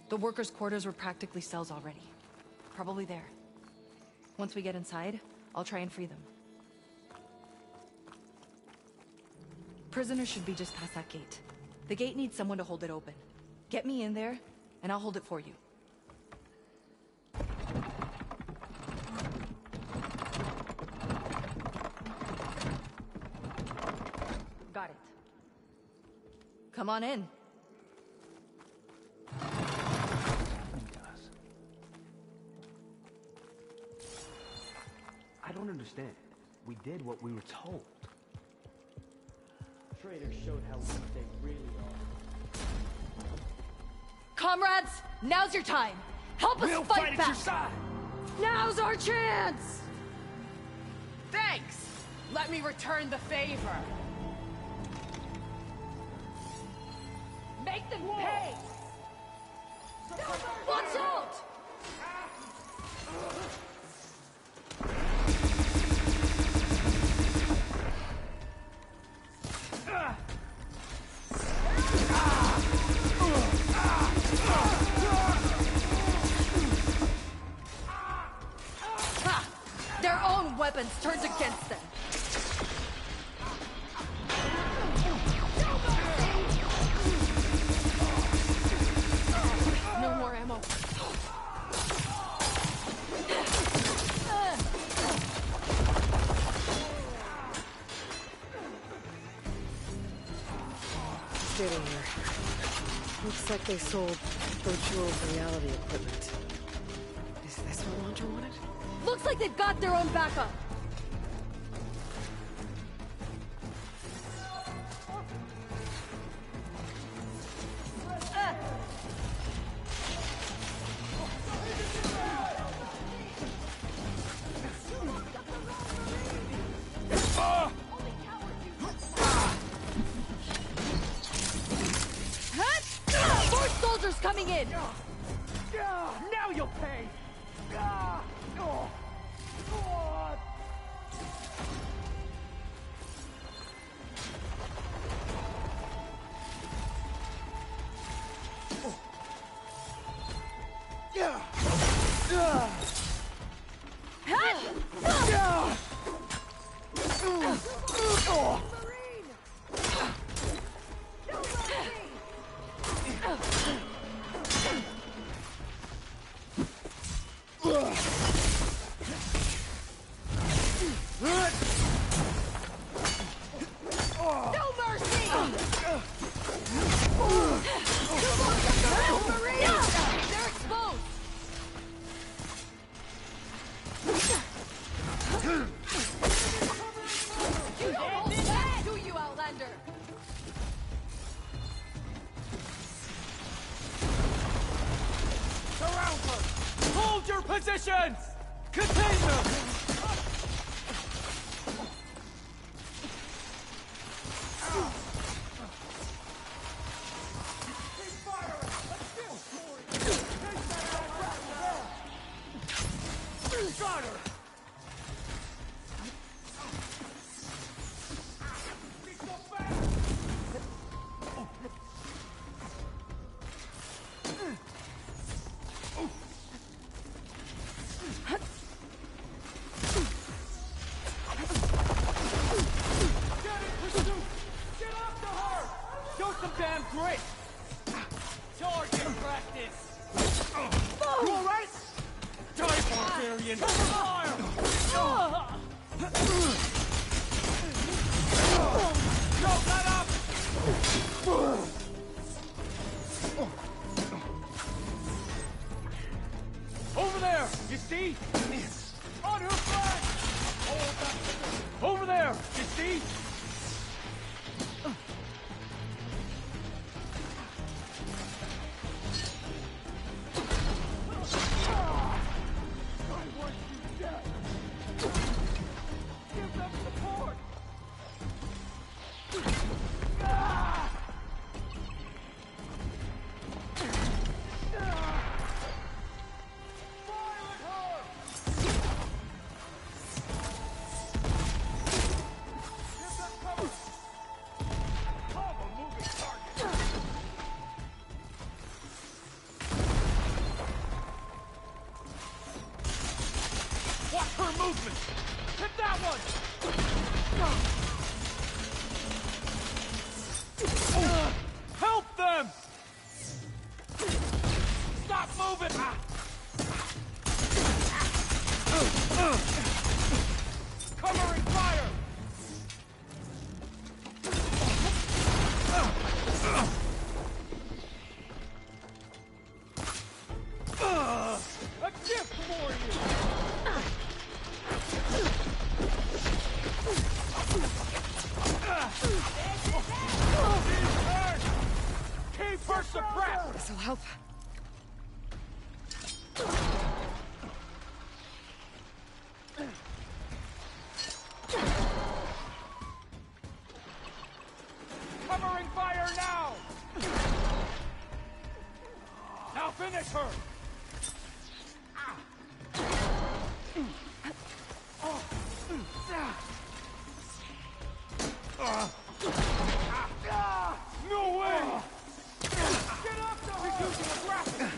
The workers' quarters were practically cells already. Probably there. Once we get inside, I'll try and free them. Prisoners should be just past that gate. The gate needs someone to hold it open. Get me in there, and I'll hold it for you. Got it. Come on in. don't understand. We did what we were told. Traitors showed how weak they really are. Comrades, now's your time. Help us We'll fight fight at back. your side! Now's our chance! Thanks! Let me return the favor. Make them pay! Watch out! Ha! Their own weapons turned against them. No more ammo. Get in here. Looks like they sold virtual reality equipment. Is this what Launcher wanted? Looks like they've got their own backup. More soldiers coming in! Now you'll pay! No mercy! They're exposed! You don't hold back, do you, Outlander? Surround her! Hold your positions! Contain them! Got her! Show some damn grit! Charging practice! You alright? Die, barbarian! Fire! Don't let up! Over there! You see? On her flank! Hold that. Over there! You see? Give them support! Fire at her! Give them cover! Cover moving target! Watch her movement! Hit that one! Help them! Stop moving! Covering fire! A gift for you! No way! Get up there! Reducing aggression!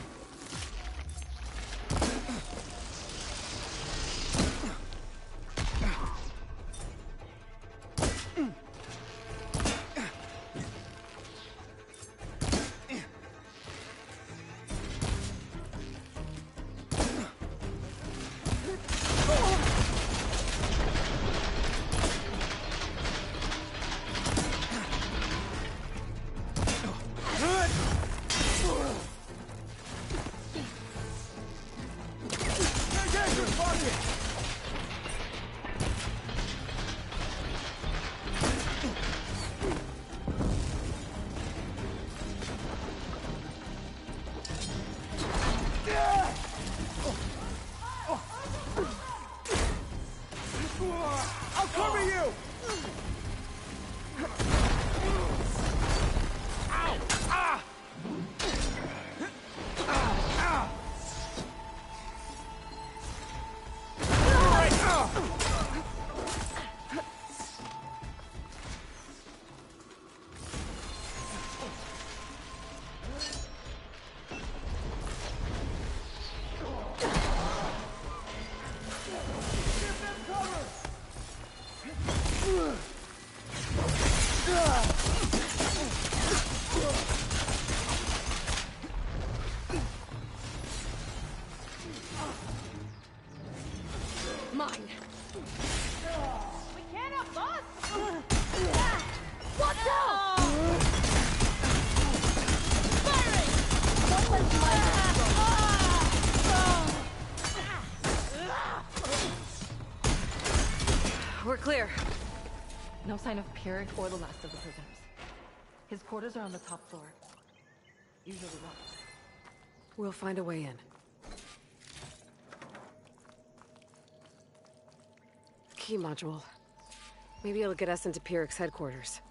I'll cover you! Ow! Ah! Mine. We can't have lost. Watch out! Firing! We're clear. No sign of Pyrrhic or the last of the prisoners. His quarters are on the top floor. Usually locked. We'll find a way in. Key module. Maybe it'll get us into Pyrrhic's headquarters.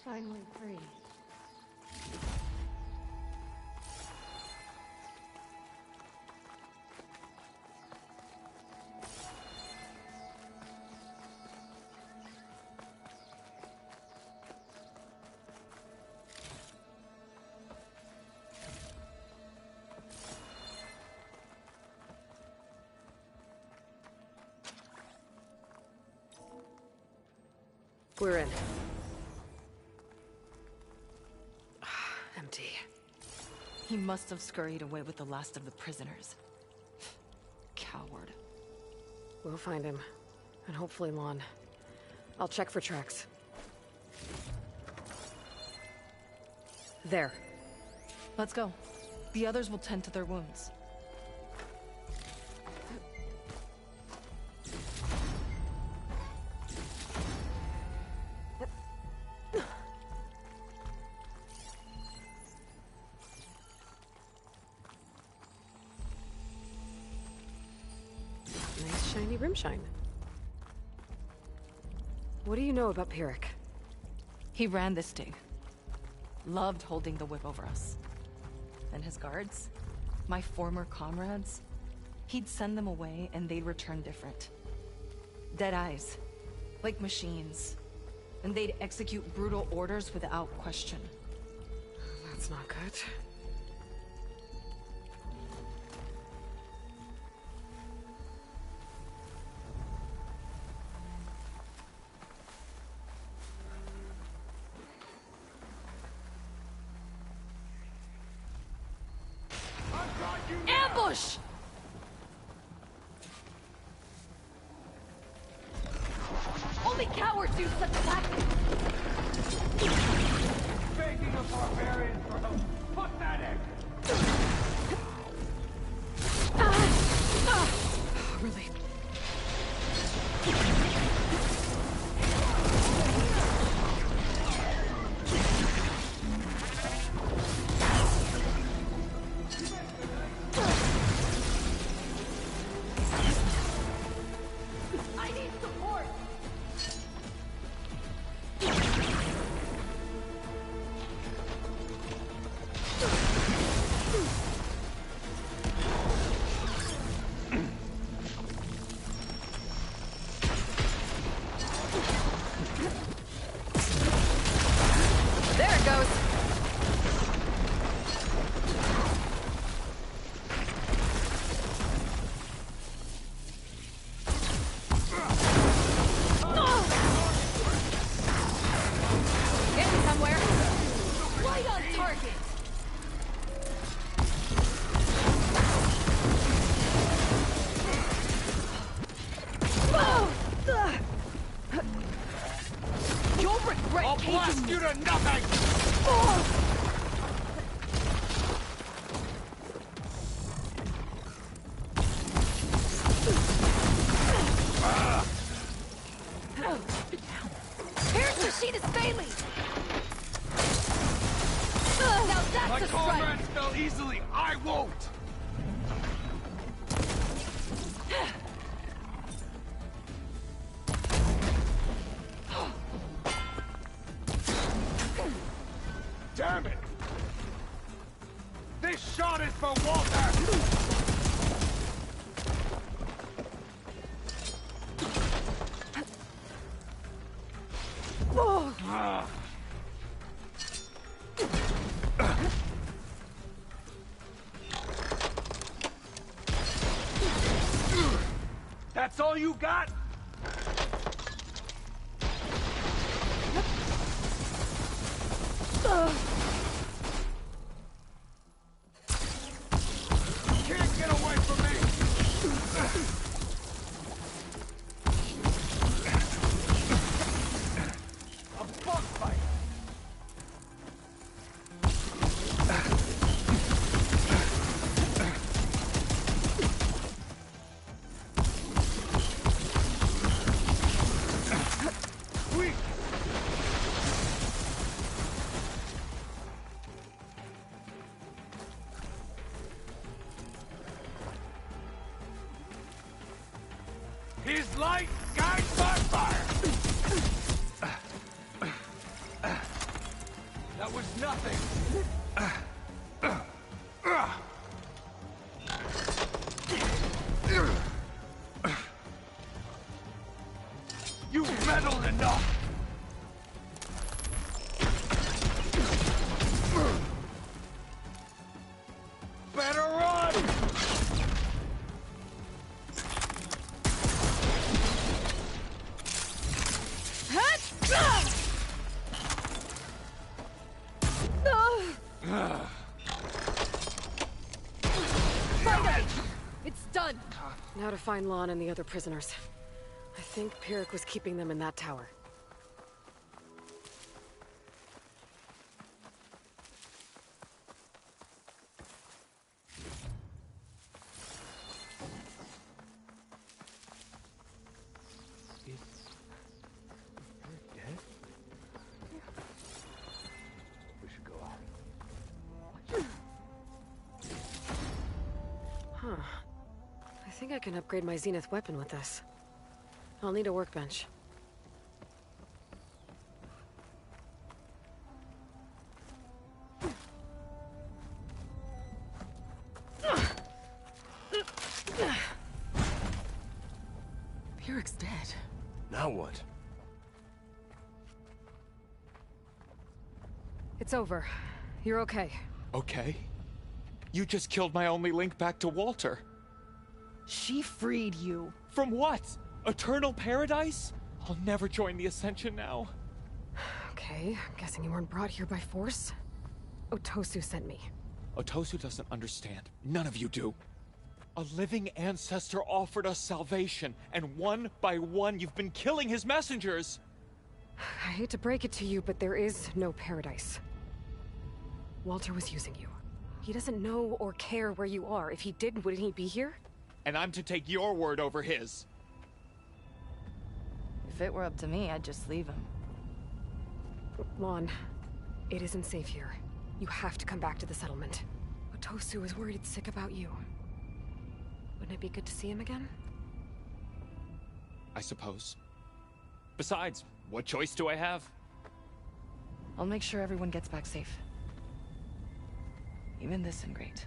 Finally free. We're in. Empty. He must have scurried away with the last of the prisoners. Coward. We'll find him. And hopefully Lon. I'll check for tracks. There. Let's go. The others will tend to their wounds. Nice shiny rimshine. What do you know about Pyrrhic? He ran this dig. Loved holding the whip over us. And his guards? My former comrades? He'd send them away and they'd return different. Dead eyes. Like machines. And they'd execute brutal orders without question. That's not good. Ambush! Only cowards use such tactics! it goes. Getting somewhere. Right on target. You'll regret I'll caging blast me. you to nothing! Here's Rashid's Bailey. Now that's My a strike. comrades fell easily, I won't! Damn it! This shot is for Walter! That's all you got? Can't get away from me! A bug fight! Weak! His light guides my fire! That was nothing! You've meddled enough! Better run! It's done. Now to find Lon and the other prisoners. I think Pyrrhic was keeping them in that tower. Dead? We should go out. Huh. I think I can upgrade my Zenith weapon with this. I'll need a workbench. Pyrrhic's dead. Now what? It's over. You're okay. Okay. You just killed my only link back to Walter. She freed you. From what? Eternal paradise? I'll never join the Ascension now. Okay, I'm guessing you weren't brought here by force. Otosu sent me. Otosu doesn't understand. None of you do. A living ancestor offered us salvation, and one by one you've been killing his messengers. I hate to break it to you, but there is no paradise. Walter was using you. He doesn't know or care where you are. If he did, wouldn't he be here? And I'm to take your word over his. If it were up to me, I'd just leave him. Lon, it isn't safe here. You have to come back to the settlement. Otosu is worried it's sick about you. Wouldn't it be good to see him again? I suppose. Besides, what choice do I have? I'll make sure everyone gets back safe. Even this ingrate.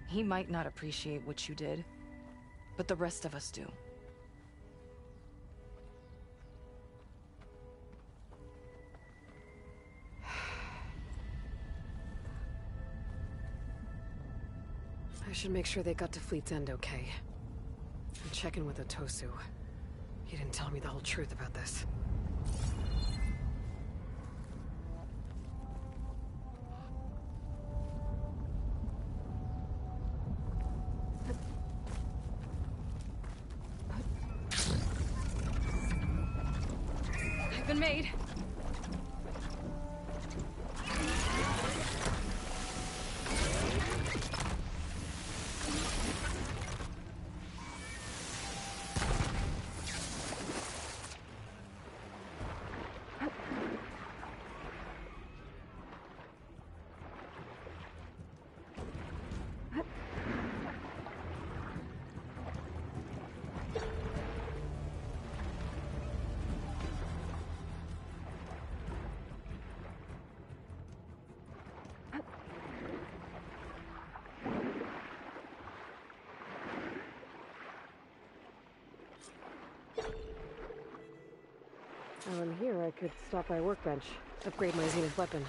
He might not appreciate what you did, but the rest of us do. I should make sure they got to Fleet's End okay. And check in with Otosu. He didn't tell me the whole truth about this. I've been made. While I'm here, I could stop by a workbench, upgrade my Zenith weapon.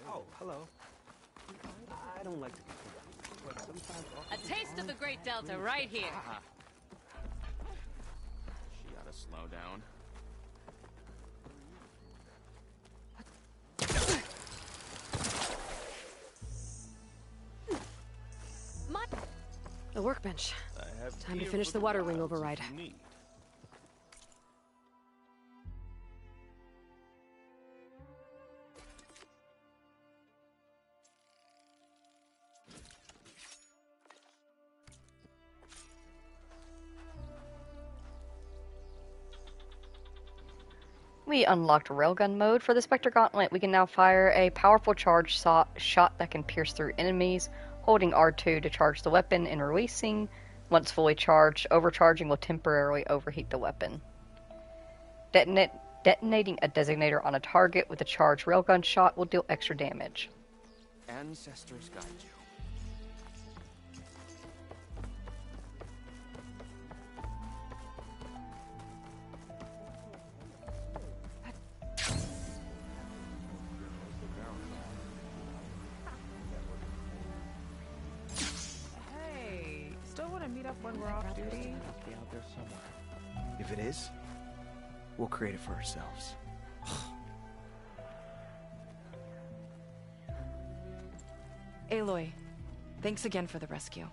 Oh, hello. I don't like to be confused, but sometimes... A taste of the Great Delta right here. She gotta slow down. A workbench. Time to finish the water wing override. We unlocked railgun mode. For the Spectre Gauntlet, we can now fire a powerful charge shot that can pierce through enemies, holding R2 to charge the weapon and releasing. Once fully charged, overcharging will temporarily overheat the weapon. Detonating a designator on a target with a charged railgun shot will deal extra damage. Ancestors guide you. When we're off duty? Be out there somewhere. If it is, we'll create it for ourselves. Aloy, thanks again for the rescue.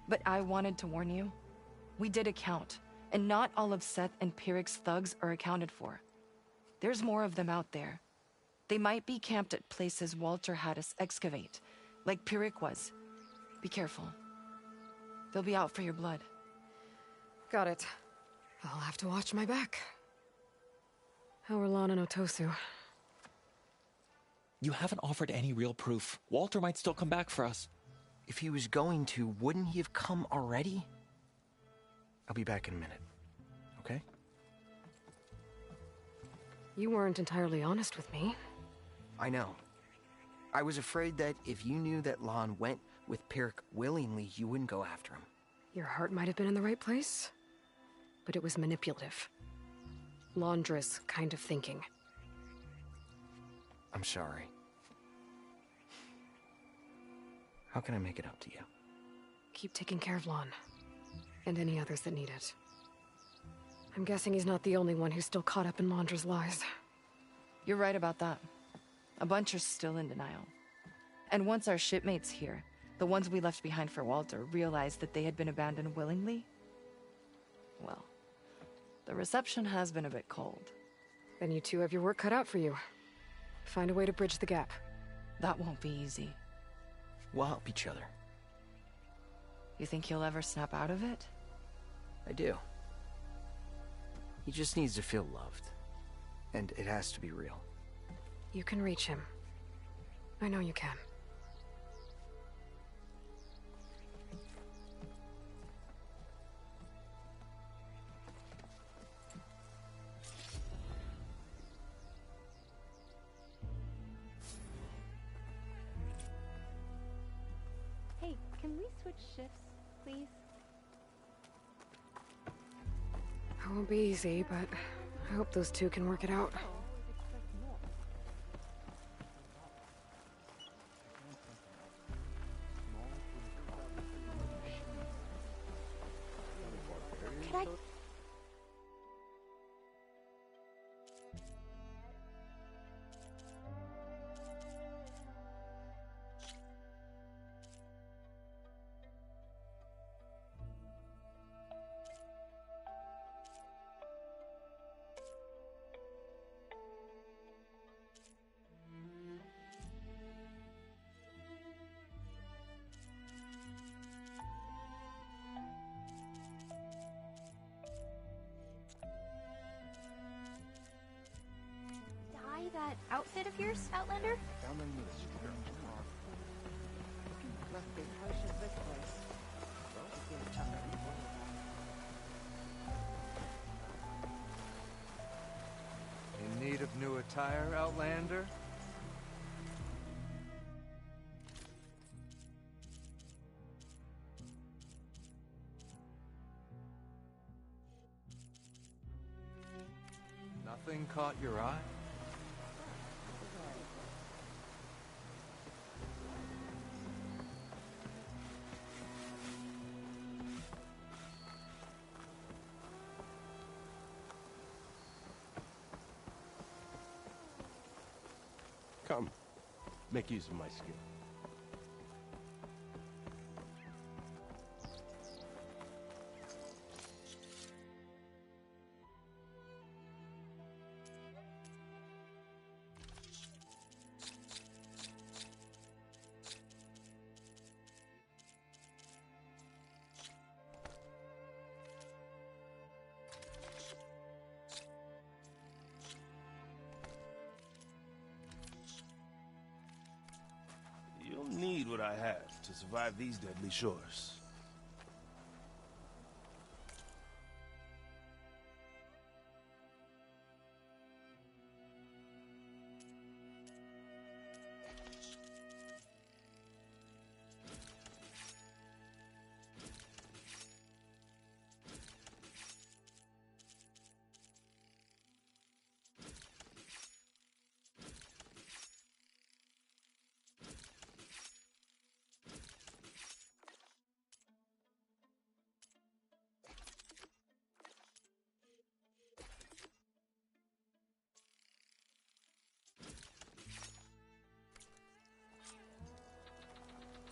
But I wanted to warn you. We did a count, and not all of Seth and Pyrrhic's thugs are accounted for. There's more of them out there. They might be camped at places Walter had us excavate, like Pyrrhic was. Be careful. They'll be out for your blood. Got it. I'll have to watch my back. How are Lon and Otosu? You haven't offered any real proof. Walter might still come back for us. If he was going to, wouldn't he have come already? I'll be back in a minute, okay? You weren't entirely honest with me. I know. I was afraid that if you knew that Lon went with Pyrrhic willingly, you wouldn't go after him. Your heart might have been in the right place, but it was manipulative. Laundress kind of thinking. I'm sorry. How can I make it up to you? Keep taking care of Lon, and any others that need it. I'm guessing he's not the only one who's still caught up in Laundra's lies. You're right about that. A bunch are still in denial. And once our shipmates here, the ones we left behind for Walter, realized that they had been abandoned willingly, well, the reception has been a bit cold. Then you two have your work cut out for you. Find a way to bridge the gap. That won't be easy. We'll help each other. You think he'll ever snap out of it? I do. He just needs to feel loved. And it has to be real. You can reach him. I know you can. Hey, can we switch shifts, please? It won't be easy, but I hope those two can work it out. Could I... Dye that outfit of yours, Outlander? Down in the street. Must be harsh as this place. Well, it's getting tougher. In need of new attire, Outlander? Nothing caught your eye? Come, make use of my skill. You'll need what I have to survive these deadly shores.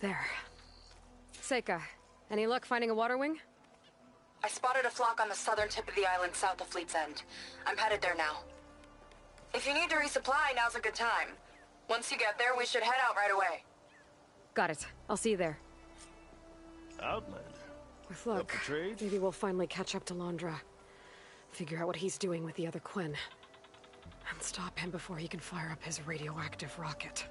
There. Seika, any luck finding a water wing? I spotted a flock on the southern tip of the island south of Fleet's End. I'm headed there now. If you need to resupply, now's a good time. Once you get there, we should head out right away. Got it. I'll see you there. Outlander. With luck, maybe we'll finally catch up to Londra. Figure out what he's doing with the other Quinn. And stop him before he can fire up his radioactive rocket.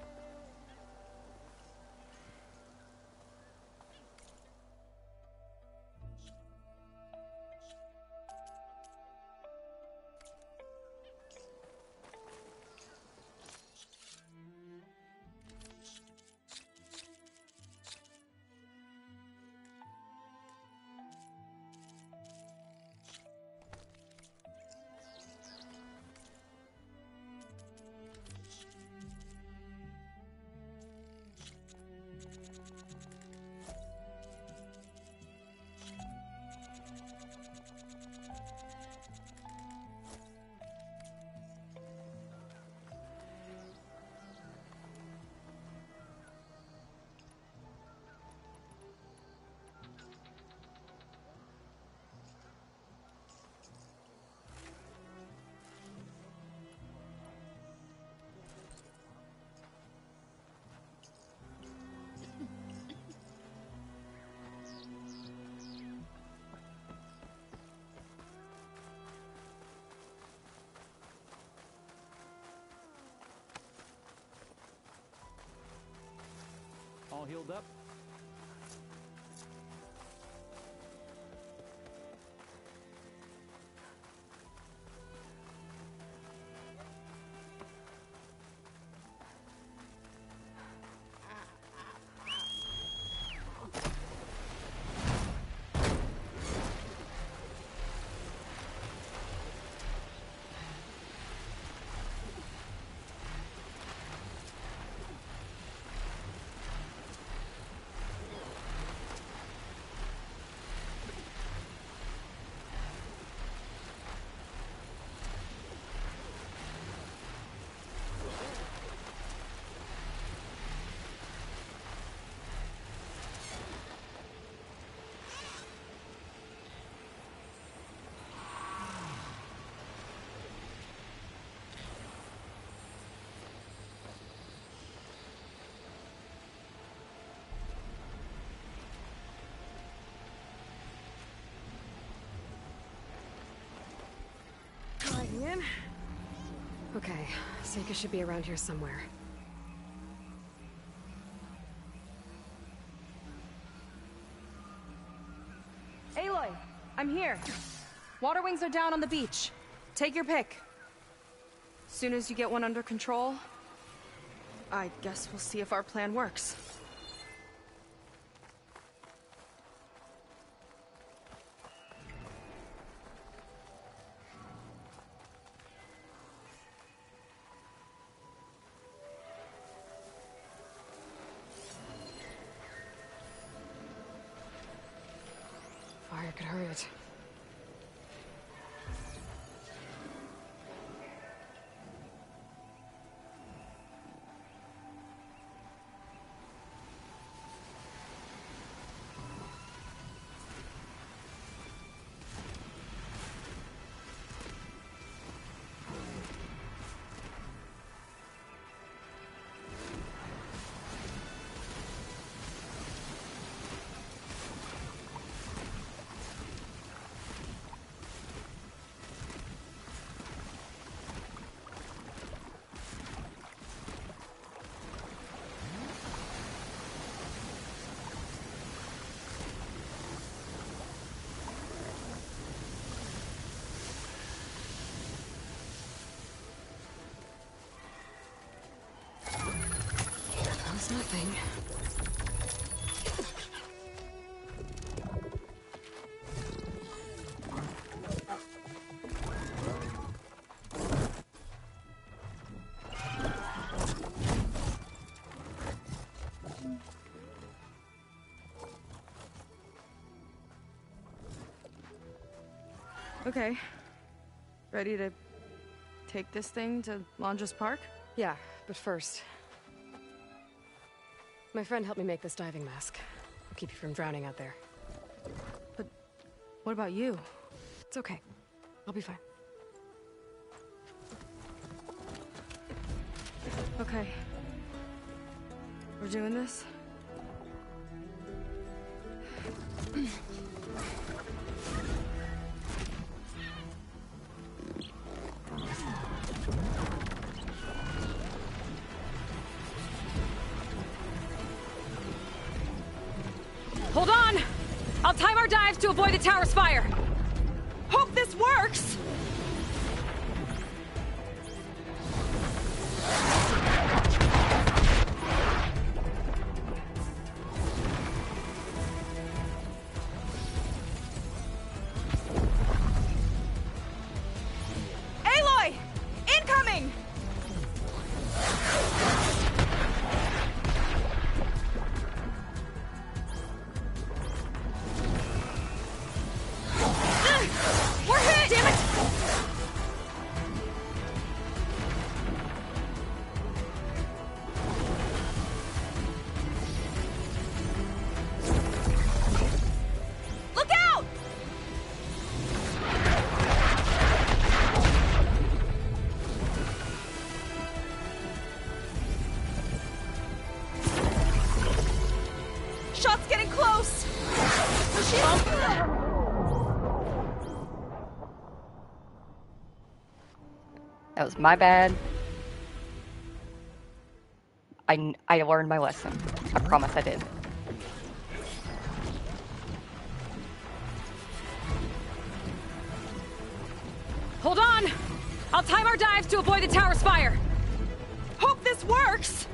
All healed up? in. Okay, Seika should be around here somewhere. Aloy, I'm here. Water wings are down on the beach. Take your pick. Soon as you get one under control, I guess we'll see if our plan works. Fire could hurt it. Nothing. Okay. Ready to take this thing to Londra's Park? Yeah, but first... My friend helped me make this diving mask. I'll keep you from drowning out there. But what about you? It's okay. I'll be fine. Okay. We're doing this? Hold on! I'll time our dives to avoid the tower's fire! Hope this works! Aloy! Incoming! We're hit! Damn it! Look out! Shot's getting close! That was my bad. I learned my lesson. I promise I did. Hold on! I'll time our dives to avoid the tower's fire! Hope this works!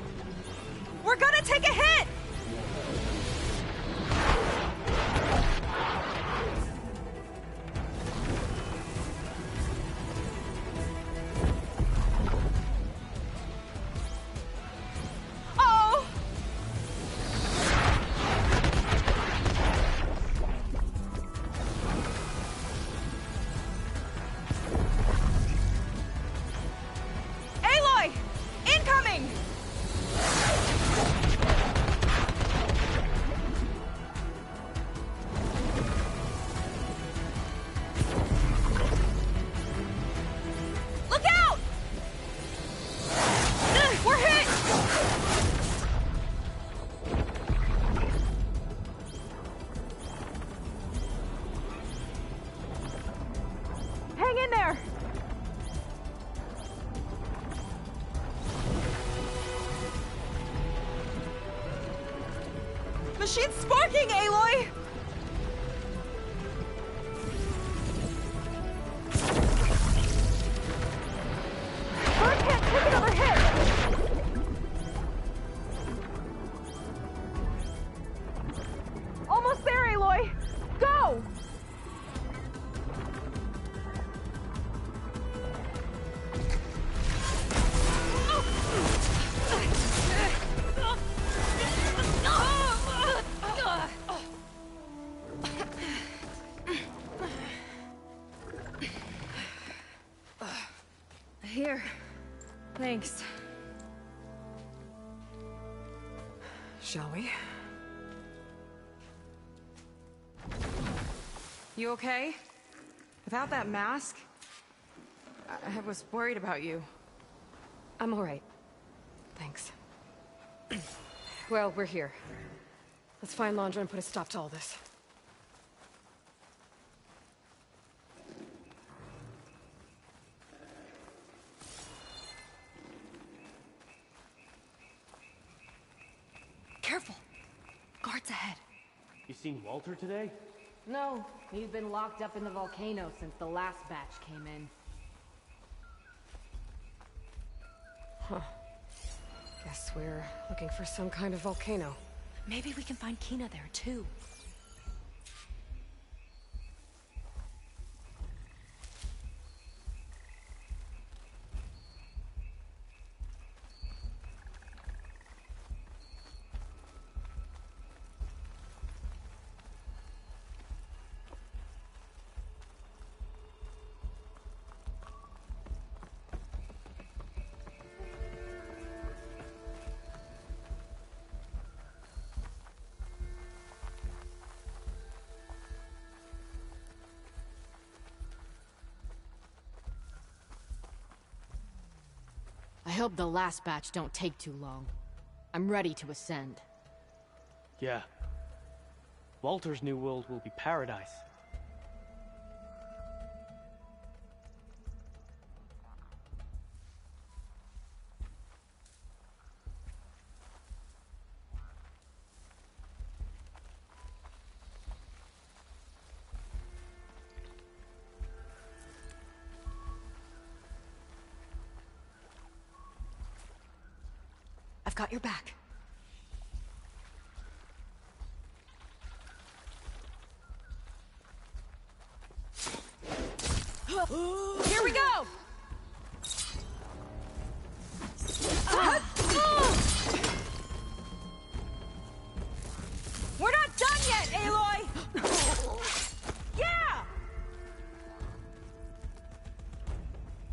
We're gonna take a hit! Oh! Aloy! Incoming! Look out! We're hit! Hang in there! machine's sparking, Aloy! First hit, take another hit! Almost there, Aloy! Go! Here. Thanks. Shall we? You okay? Without that mask? I was worried about you. I'm all right. Thanks. Well, we're here. Let's find Landra and put a stop to all this. Careful! Guards ahead. You seen Walter today? No, he's been locked up in the volcano since the last batch came in. Huh. Guess we're looking for some kind of volcano. Maybe we can find Kina there, too. I hope the last batch don't take too long. I'm ready to ascend. Yeah. Walter's new world will be paradise. I've got your back. Here we go! We're not done yet, Aloy! Yeah!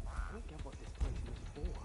I don't get what this place was for.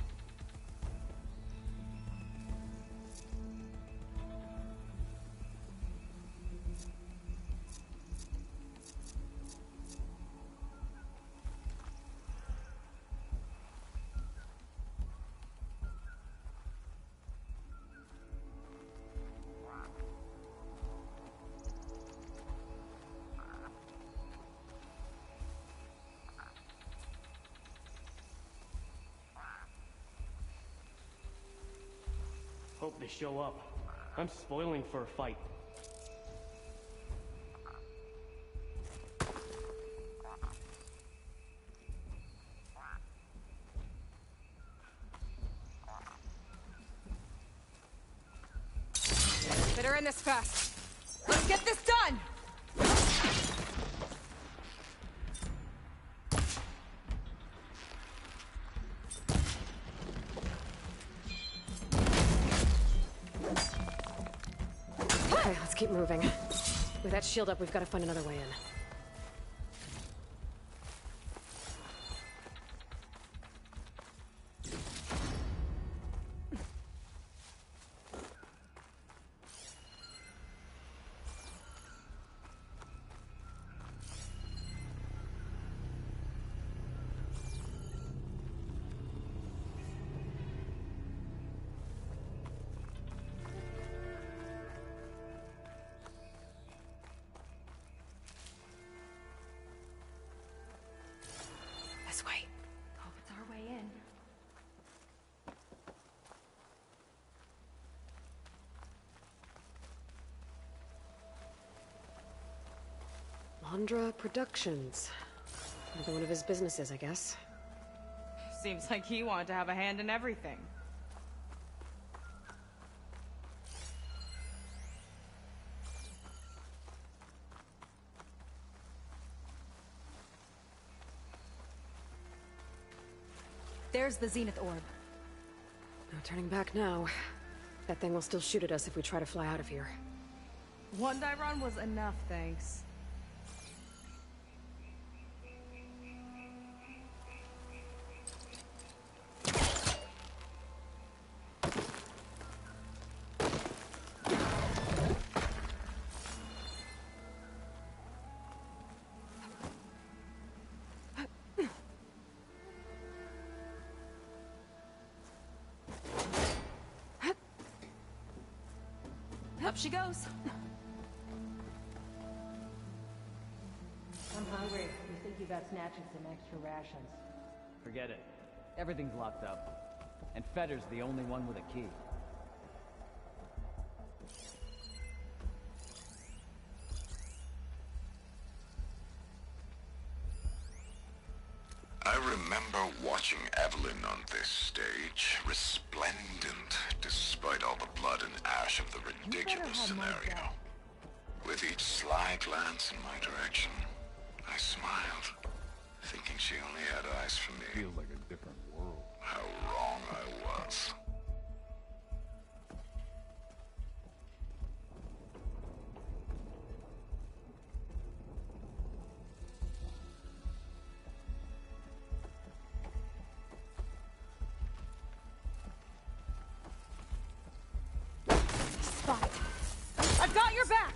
Hope they show up. I'm spoiling for a fight. Better end this fast. Let's get this done! Okay, let's keep moving. With that shield up, we've got to find another way in. Alejandra Productions. Another one of his businesses, I guess. Seems like he wanted to have a hand in everything. There's the Zenith orb. No turning back now. That thing will still shoot at us if we try to fly out of here. One die run was enough, thanks. Up she goes. I'm hungry. You think about snatching some extra rations? Forget it. Everything's locked up. And Fetter's the only one with a key. I remember watching Evelyn on this stage, resplendent, despite all the blood and ash of the ridiculous scenario. With each sly glance in my direction, I smiled, thinking she only had eyes for me. Feels like a different world. How wrong I was. Spot. I've got your back.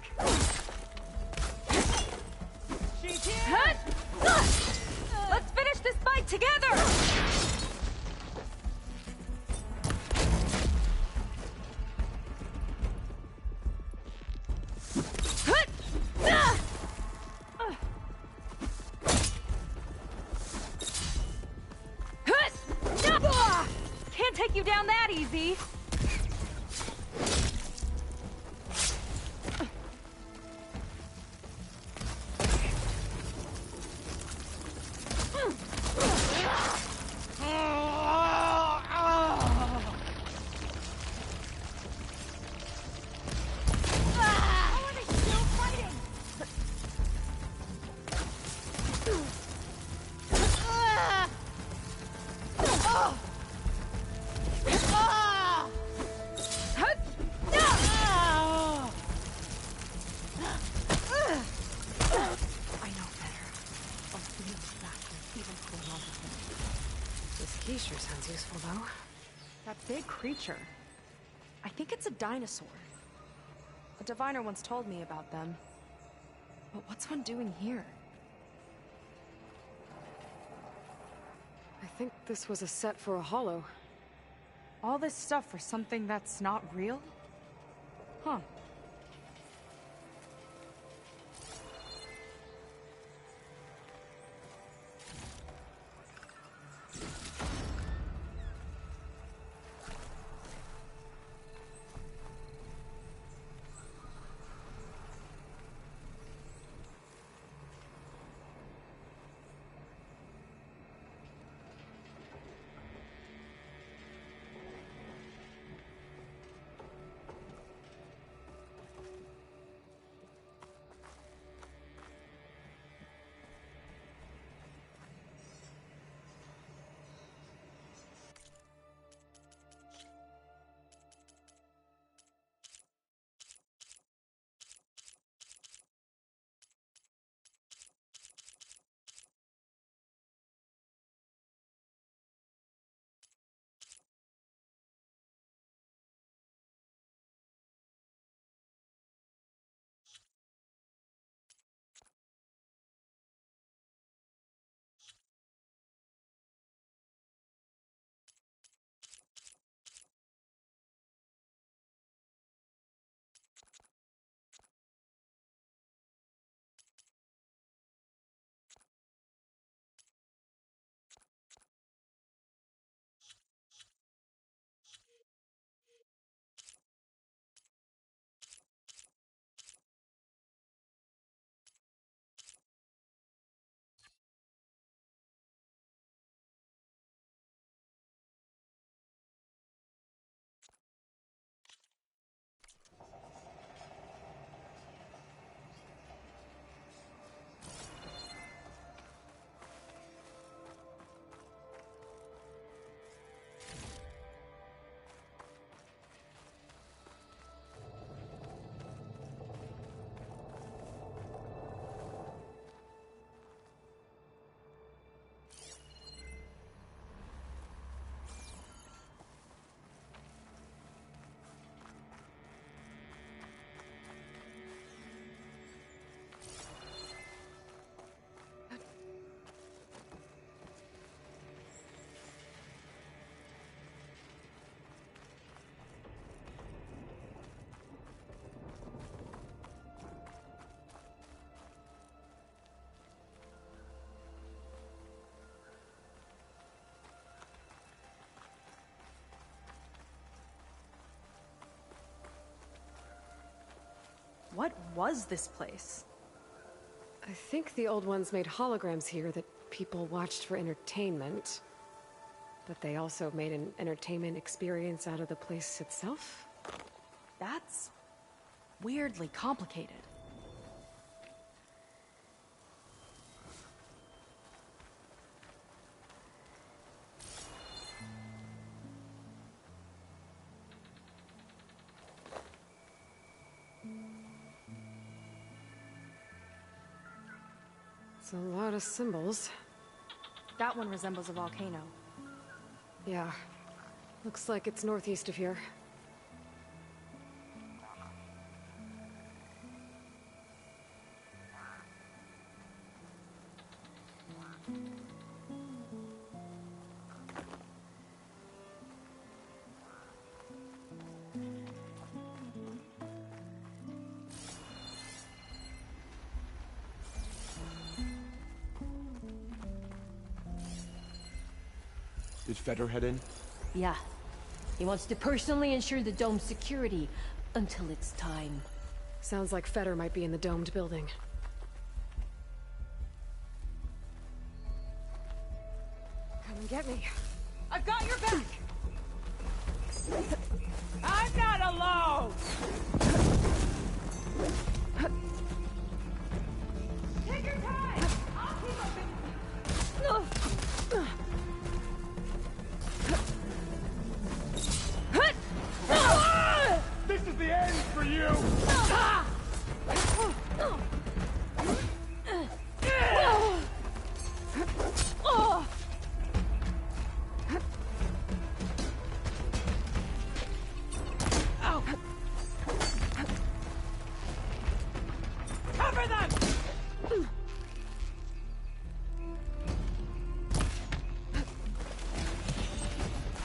She's here. Let's finish this fight together. Can't take you down that easy. Sure sounds useful, though. That big creature. I think it's a dinosaur. A diviner once told me about them. But what's one doing here? I think this was a set for a holo. All this stuff for something that's not real? Huh. What was this place? I think the old ones made holograms here that people watched for entertainment. But they also made an entertainment experience out of the place itself? That's weirdly complicated. It's a lot of symbols. That one resembles a volcano. Yeah. Looks like it's northeast of here. Did Feder head in? Yeah. He wants to personally ensure the dome's security until it's time. Sounds like Feder might be in the domed building. Come and get me. I've got your back! I'm not alone! Take your time! I'll keep up This is the end for you! Cover them!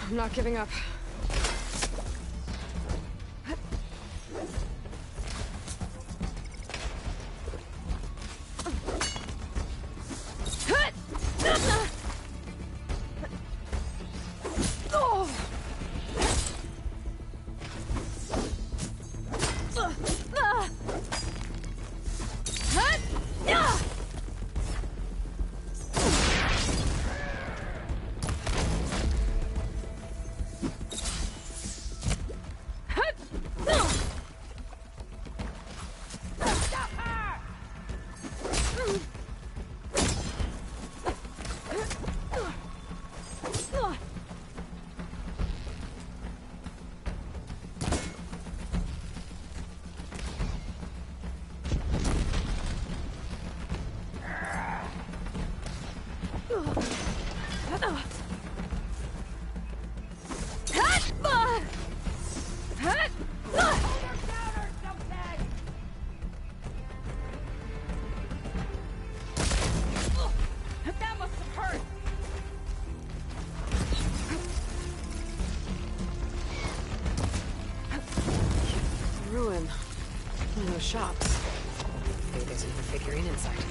I'm not giving up. That must have hurt! Ruin. One of those shops. Maybe there's another figurine inside.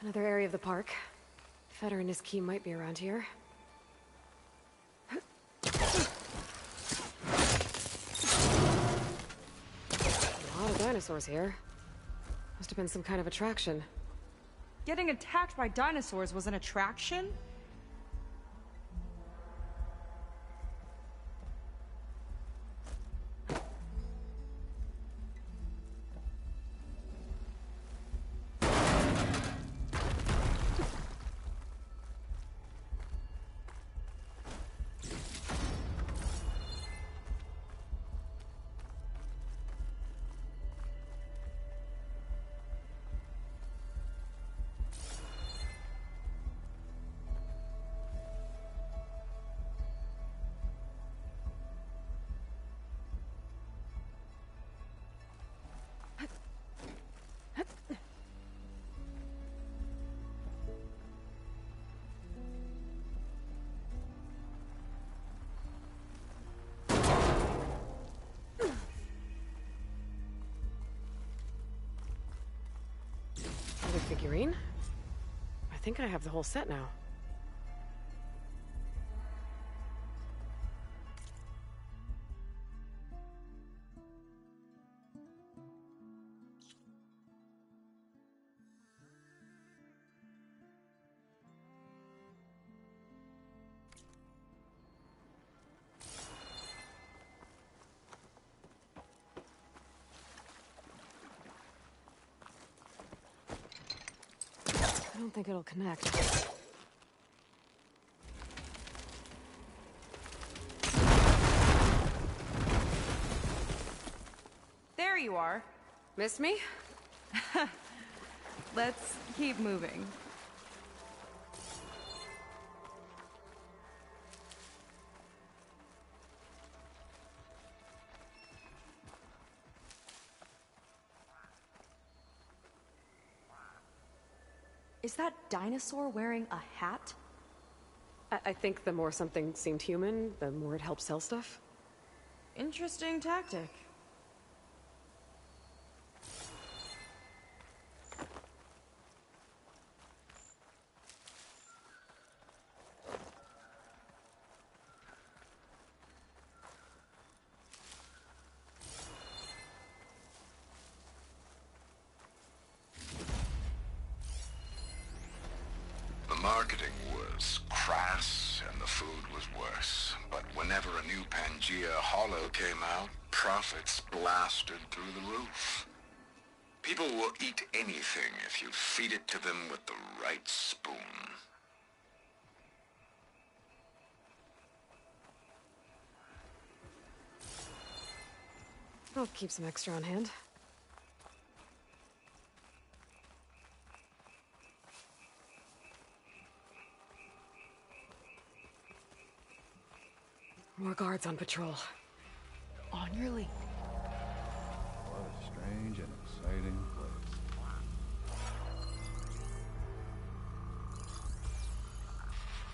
Another area of the park. Feder and his key might be around here. A lot of dinosaurs here. Must have been some kind of attraction. Getting attacked by dinosaurs was an attraction? Another figurine? I think I have the whole set now. I don't think it'll connect. There you are. Missed me? Let's keep moving. Is that dinosaur wearing a hat? I think the more something seemed human, the more it helped sell stuff. Interesting tactic. The marketing was crass and the food was worse. But whenever a new Pangea Hollow came out, profits blasted through the roof. People will eat anything if you feed it to them with the right spoon. I'll keep some extra on hand. More guards on patrol. On your lead. What a strange and exciting place.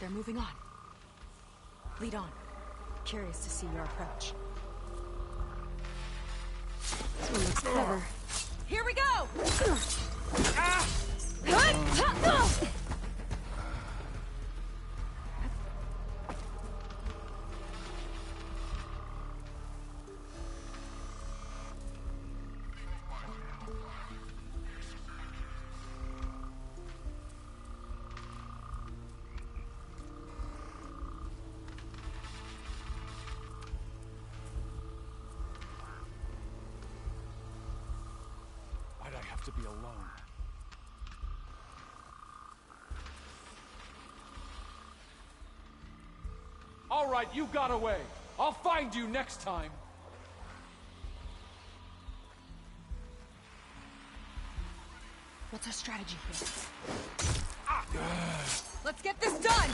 They're moving on. Lead on. Curious to see your approach. This one looks clever. Here we go! Why'd I have to be alone? All right, you got away. I'll find you next time. What's our strategy here? Let's get this done!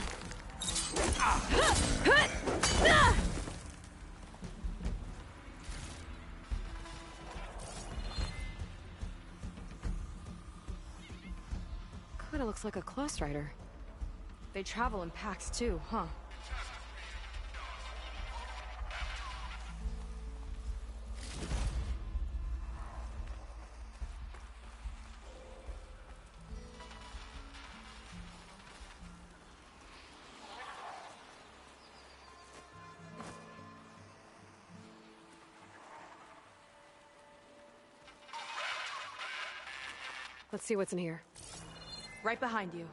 Kinda looks like a close rider. They travel in packs too, huh? Let's see what's in here. Right behind you.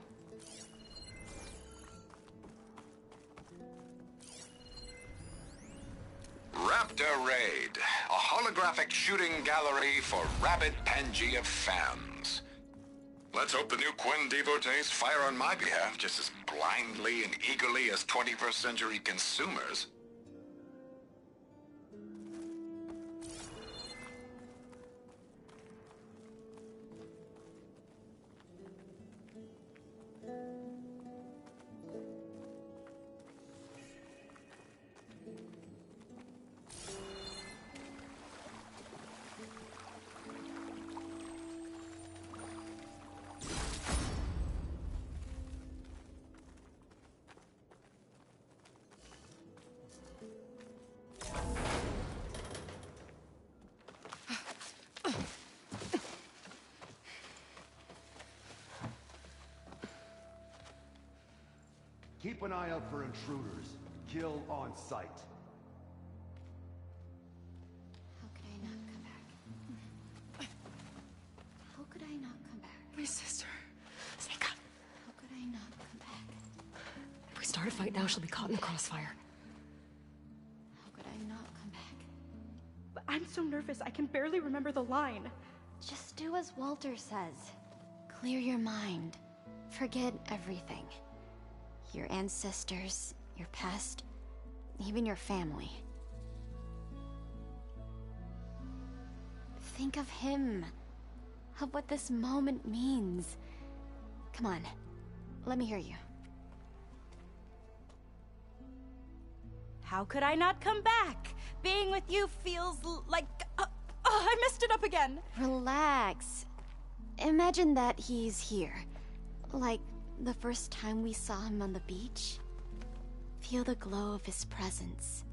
Raptor Raid, a holographic shooting gallery for rabid Pangea fans. Let's hope the new Quen devotees fire on my behalf just as blindly and eagerly as 21st century consumers. Keep an eye out for intruders. Kill on sight. How could I not come back? How could I not come back? My sister. Sneak up. How could I not come back? If we start a fight now, she'll be caught in the crossfire. How could I not come back? But I'm so nervous, I can barely remember the line. Just do as Walter says. Clear your mind. Forget everything. Your ancestors, your past, even your family. Think of him. Of what this moment means. Come on, let me hear you. How could I not come back? Being with you feels like... I messed it up again. Relax. Imagine that he's here. Like the first time we saw him on the beach. Feel the glow of his presence.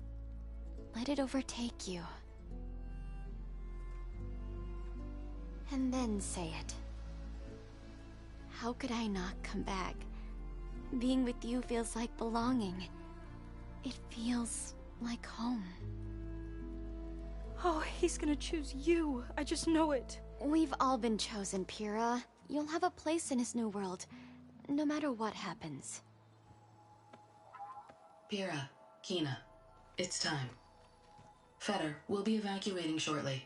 Let it overtake you. And then say it. How could I not come back? Being with you feels like belonging. It feels like home. Oh, he's gonna choose you. I just know it. We've all been chosen, Pyrrha. You'll have a place in his new world, no matter what happens. Pyrrha, Kina, it's time. Fetter, we'll be evacuating shortly.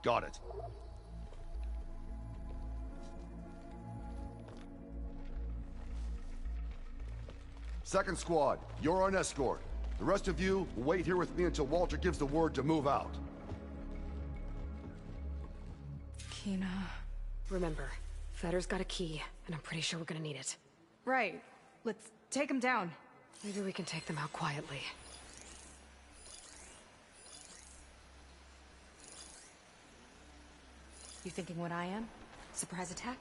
Got it. Second squad, you're on escort. The rest of you will wait here with me until Walter gives the word to move out. Kina... Remember, Fetter's got a key, and I'm pretty sure we're gonna need it. Right. Let's take him down. Maybe we can take them out quietly. You thinking what I am? Surprise attack?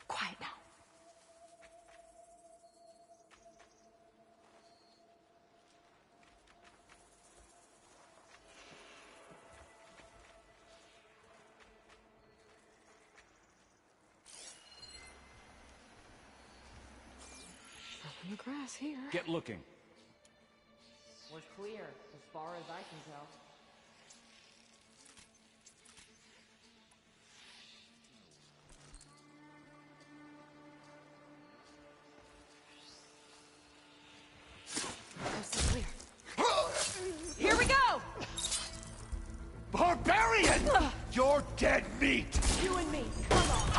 Quiet now. Nothing but grass here. Get looking. We're clear, as far as I can tell. Here we go! Barbarian! You're dead meat! You and me, come on!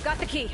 Got the key.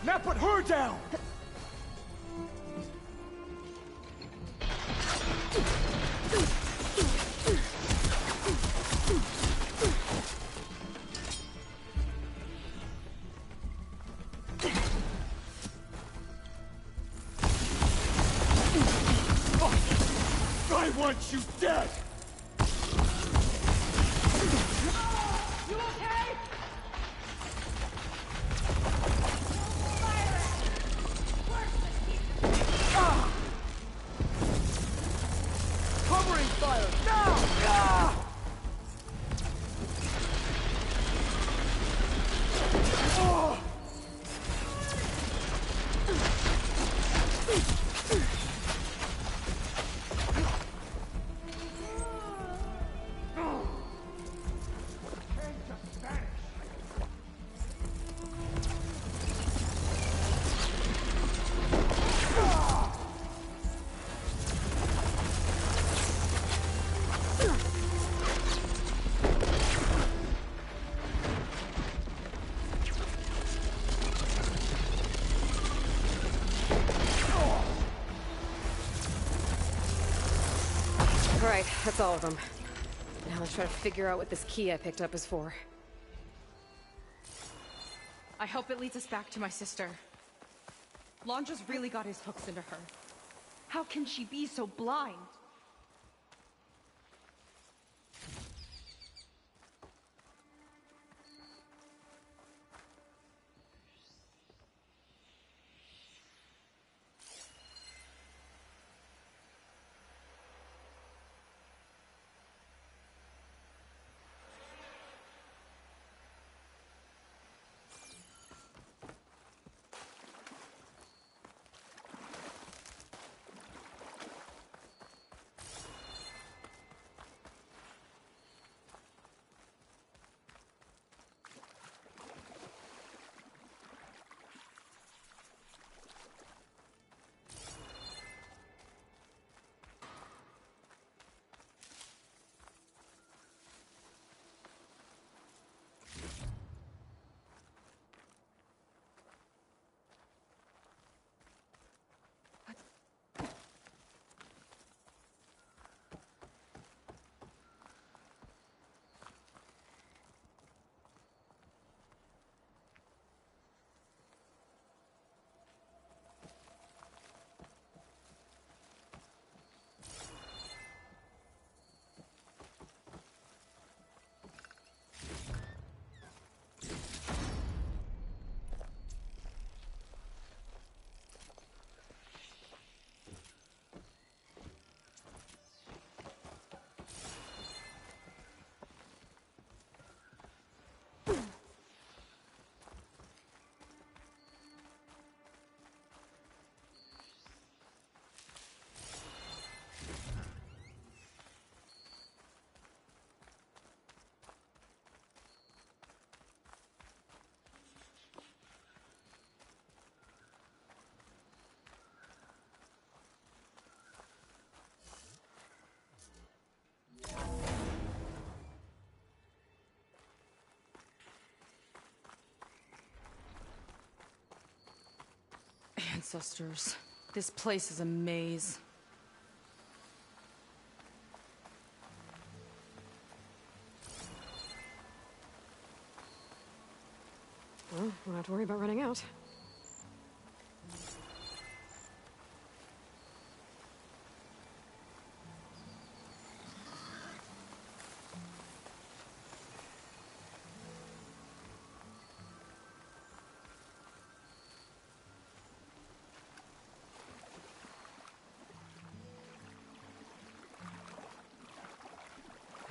Now put her down! I want you dead! You okay? Covering fire, now! Oh! Alright, that's all of them. Now let's try to figure out what this key I picked up is for. I hope it leads us back to my sister. Lon just really got his hooks into her. How can she be so blind? Ancestors. This place is a maze. Well, we don't have to worry about running out.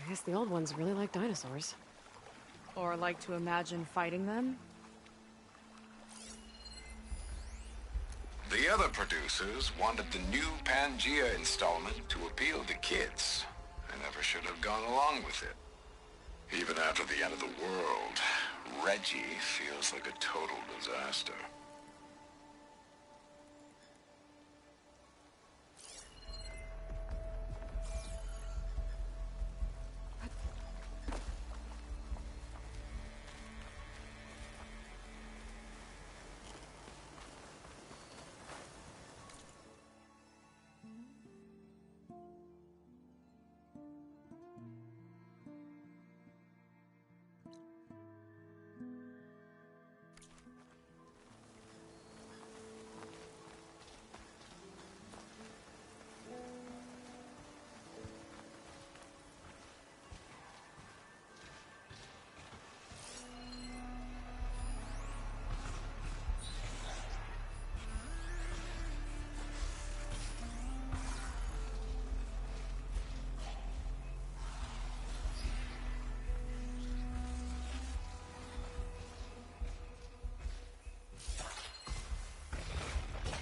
I guess the old ones really like dinosaurs. Or like to imagine fighting them? The other producers wanted the new Pangea installment to appeal to kids. I never should have gone along with it. Even after the end of the world, Reggie feels like a total disaster.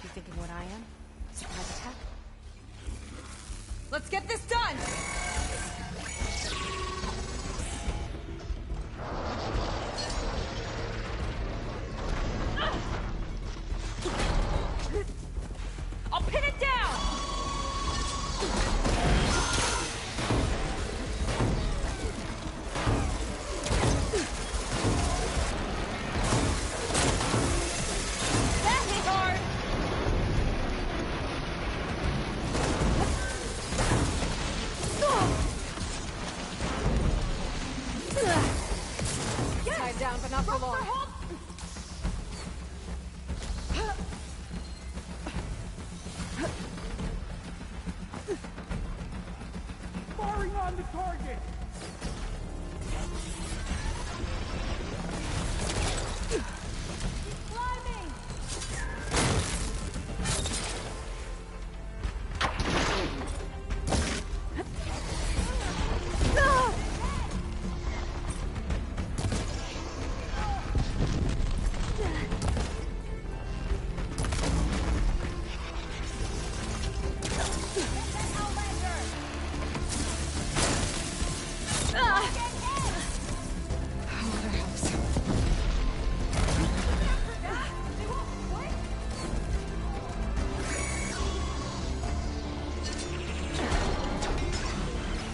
You thinking what I am? Surprise attack? Let's get this done! I'll pin it down! That hit hard! Tied down, but not for long. the target! Climbing!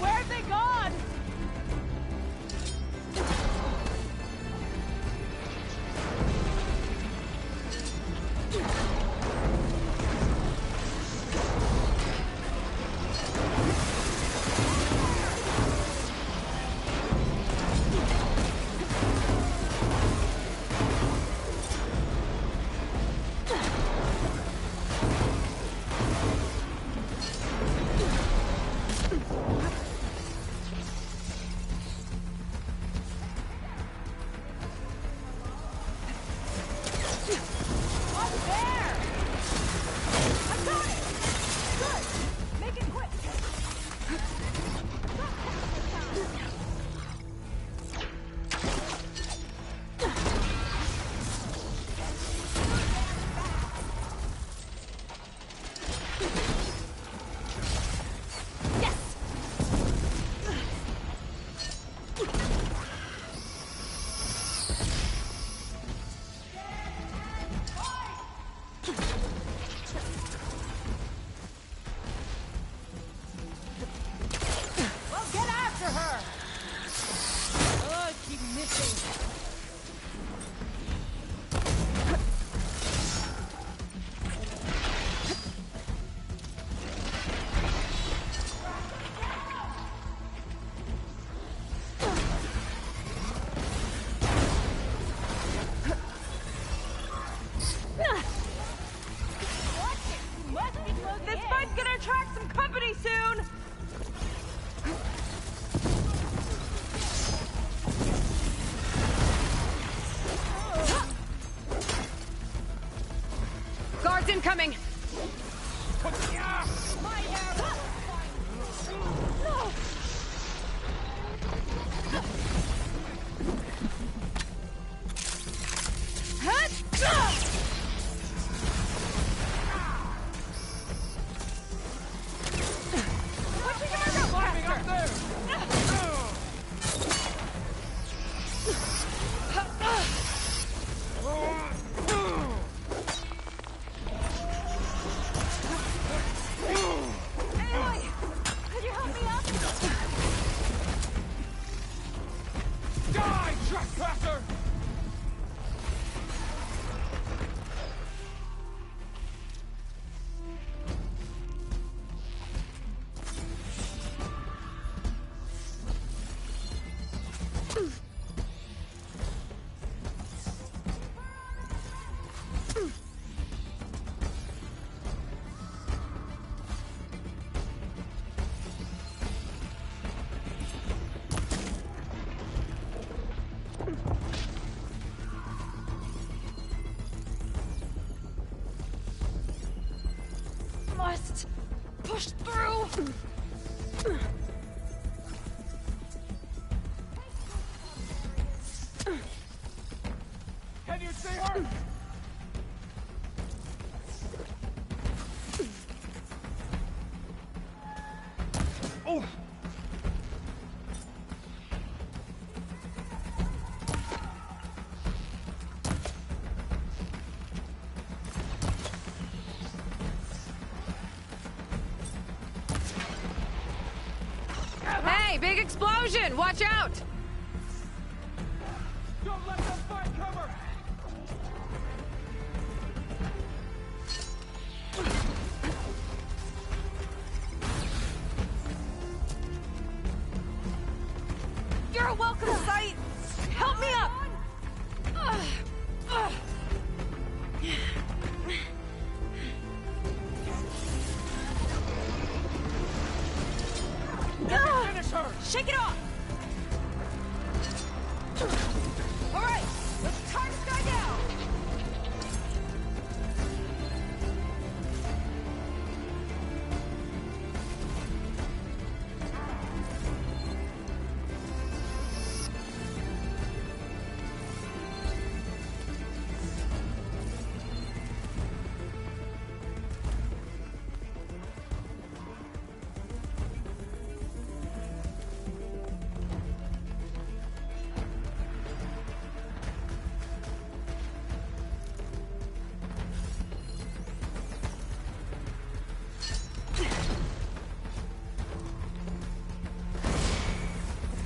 Where'd they gone? Up there! I got it! Good! Make it quick! Yes! Well, get after her! Oh, I keep missing. This fight's gonna attract some company soon! Guards incoming! Aloy! Could you help me up? Die, trespasser! Must push through! Can you see her? Oh! Hey, big explosion! Watch out! Don't let them find cover! You're a welcome sight! Help me up! Finish her! Shake it off! Alright, let's tar this guy down!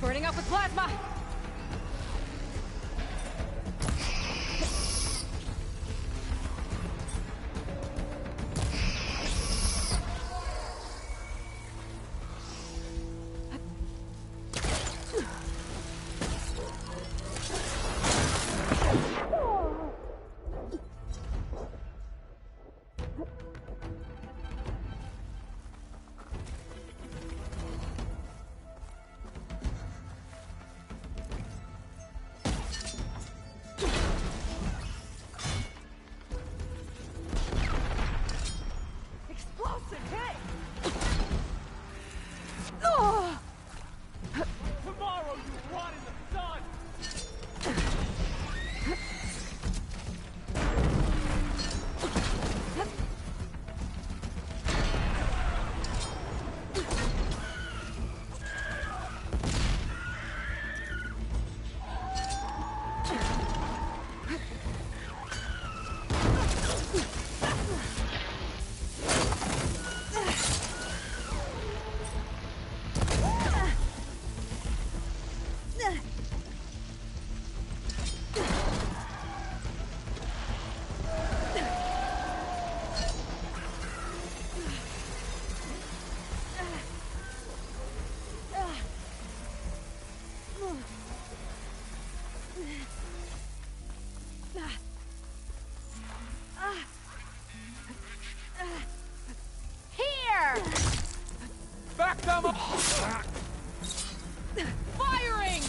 Burning up with plasma! Back them up! Firing!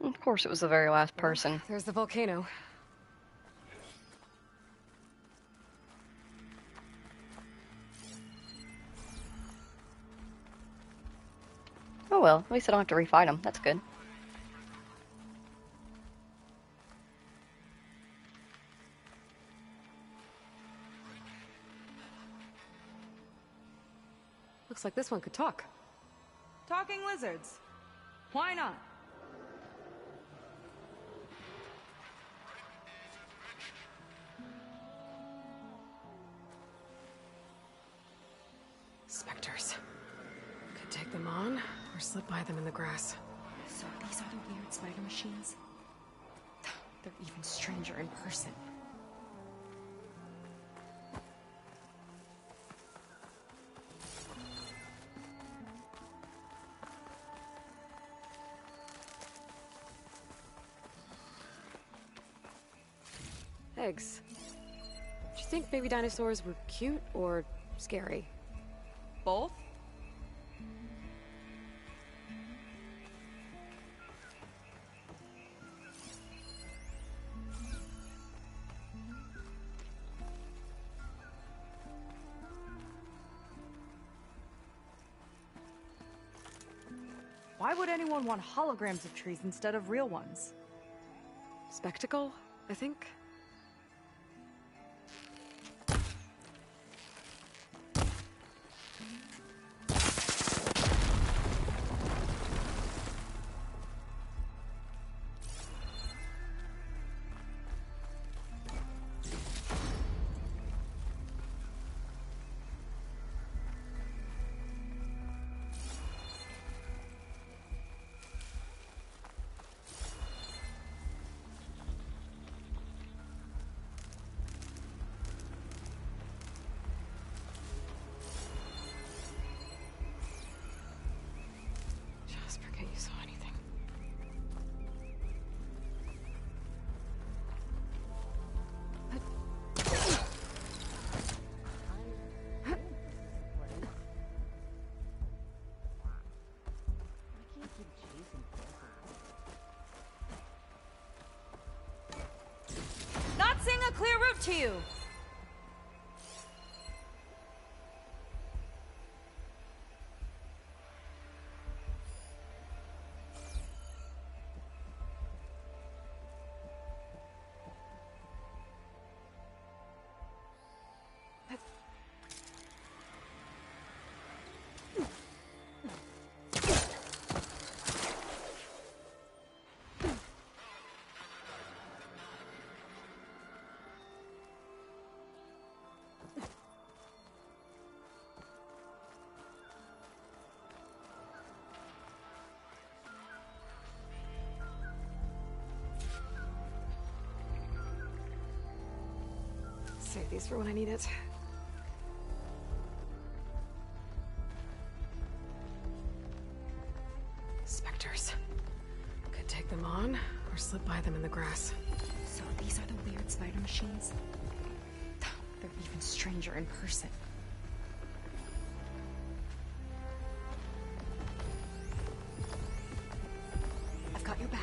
Of course, it was the very last person. There's the volcano. Oh well, at least I don't have to refight them. That's good. Looks like this one could talk. Talking lizards. Why not? Spectres. Could take them on, or slip by them in the grass. So these are the weird spider machines? They're even stranger in person. Eggs. Do you think baby dinosaurs were cute or scary? Both? Why would anyone want holograms of trees instead of real ones? Spectacle, I think? to you. Save these for when I need it. Specters. Could take them on, or slip by them in the grass. So these are the weird spider machines? They're even stranger in person. I've got your back.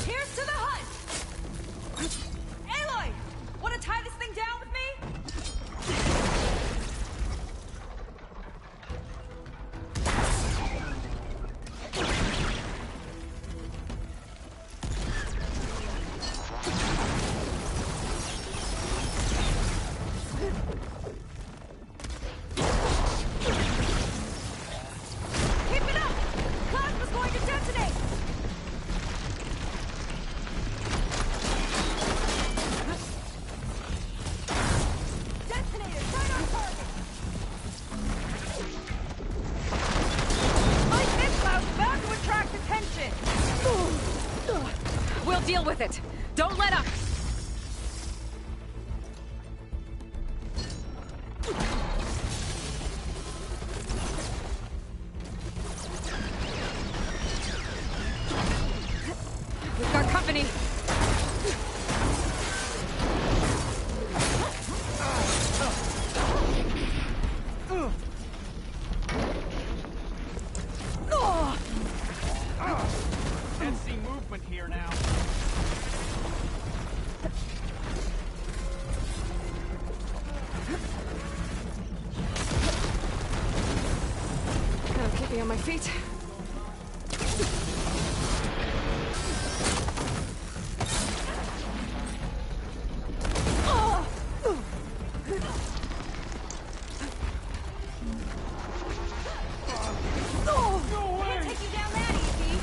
Here's to the hunt! Aloy! Wanna tie this thing down with me? Keep it up! Plasma's going to detonate! Detonator, right on target! My fist cloud's about to attract attention! We'll deal with it. Don't let up. We've got company. Can't see movement here now. Gotta keep me on my feet. Can't take you down that easy!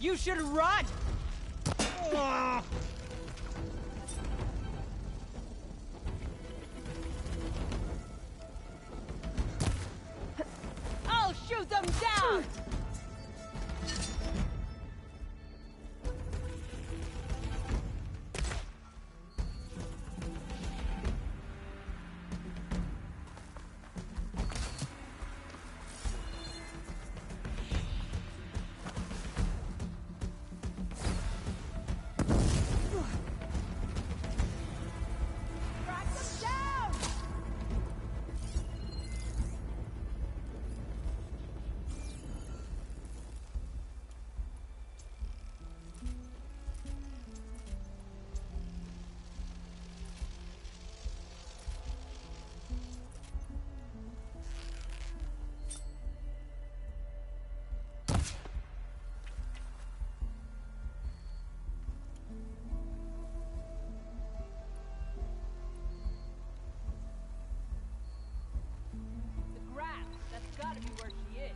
You should run! I'll shoot them down! That's gotta be where she is.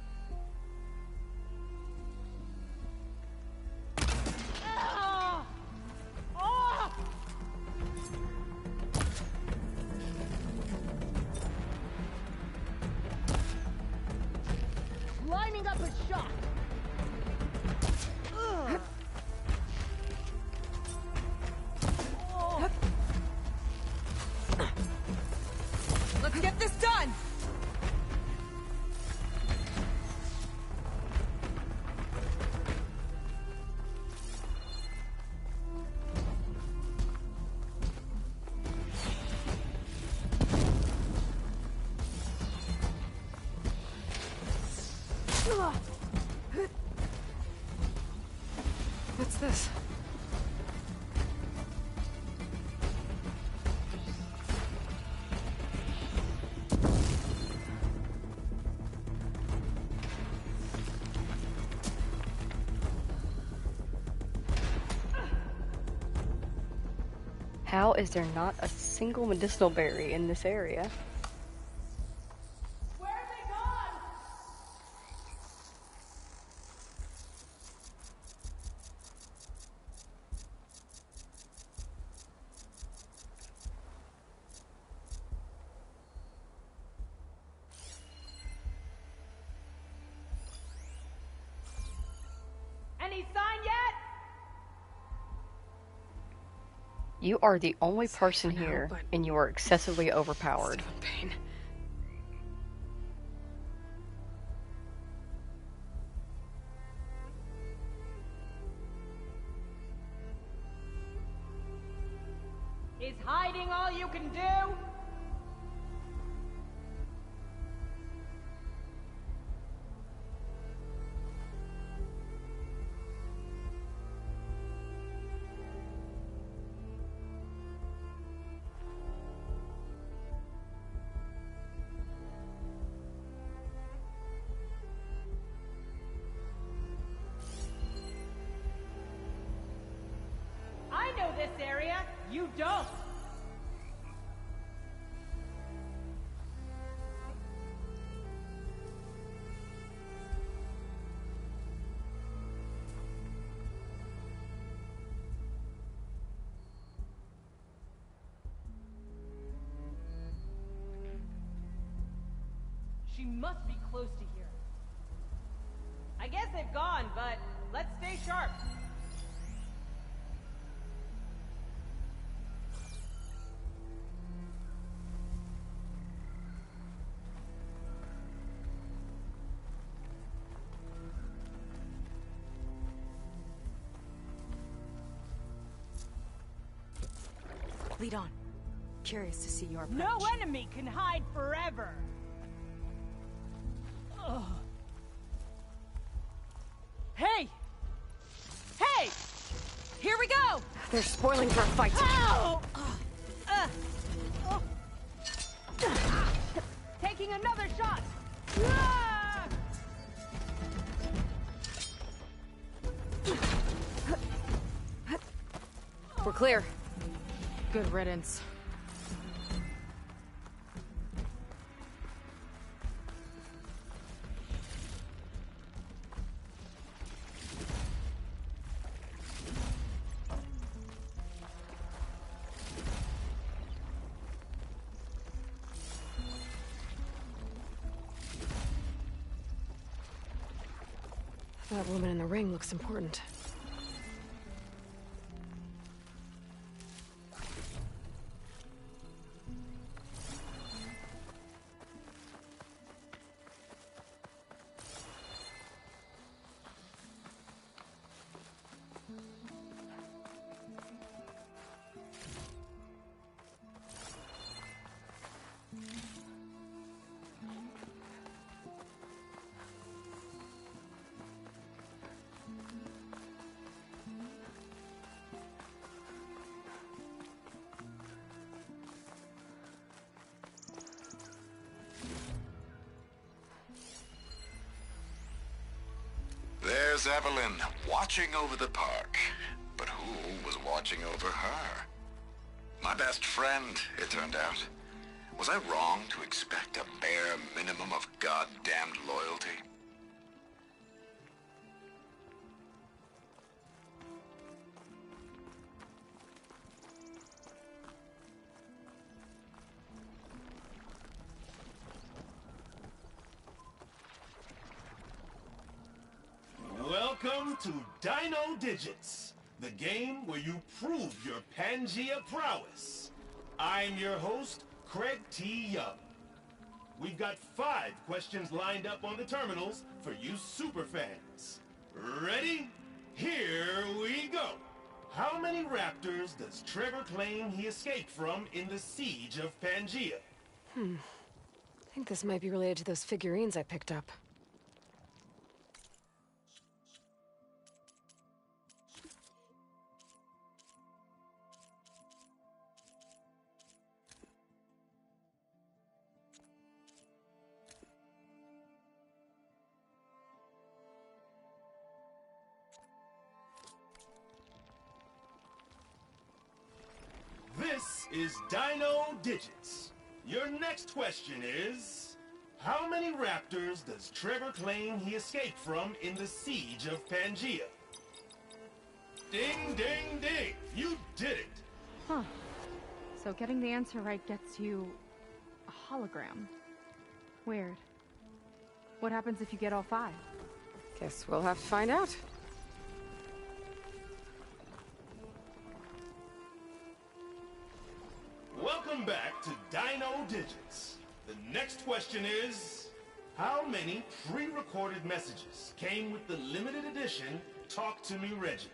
Ah! Ah! Lining up a shot. Ugh. Oh. Let's get this done! What's this? How is there not a single medicinal berry in this area? Any sign yet? You are the only person here, and you are excessively overpowered. Pain. Is hiding all you can do? I know this area. You don't. She must be close to here. I guess they've gone, but let's stay sharp. Lead on. Curious to see your approach. No enemy can hide forever. Ugh. Hey! Hey! Here we go! They're spoiling for a fight. Ow! Taking another shot! Ah! We're clear. Good riddance. That woman in the ring looks important. There's Evelyn, watching over the park. But who was watching over her? My best friend, it turned out. Was I wrong to expect a bare minimum of goddamned loyalty? Welcome to Dino Digits, the game where you prove your Pangea prowess. I'm your host, Craig T. Young. We've got 5 questions lined up on the terminals for you superfans. Ready? Here we go. How many raptors does Trevor claim he escaped from in the siege of Pangea? I think this might be related to those figurines I picked up. This is Dino Digits. Your next question is, how many raptors does Trevor claim he escaped from in the siege of Pangea? Ding, ding, ding! You did it! Huh. So getting the answer right gets you a hologram. Weird. What happens if you get all 5? Guess we'll have to find out. Welcome back to Dino Digits. The next question is, how many pre-recorded messages came with the limited edition Talk to Me Reggie?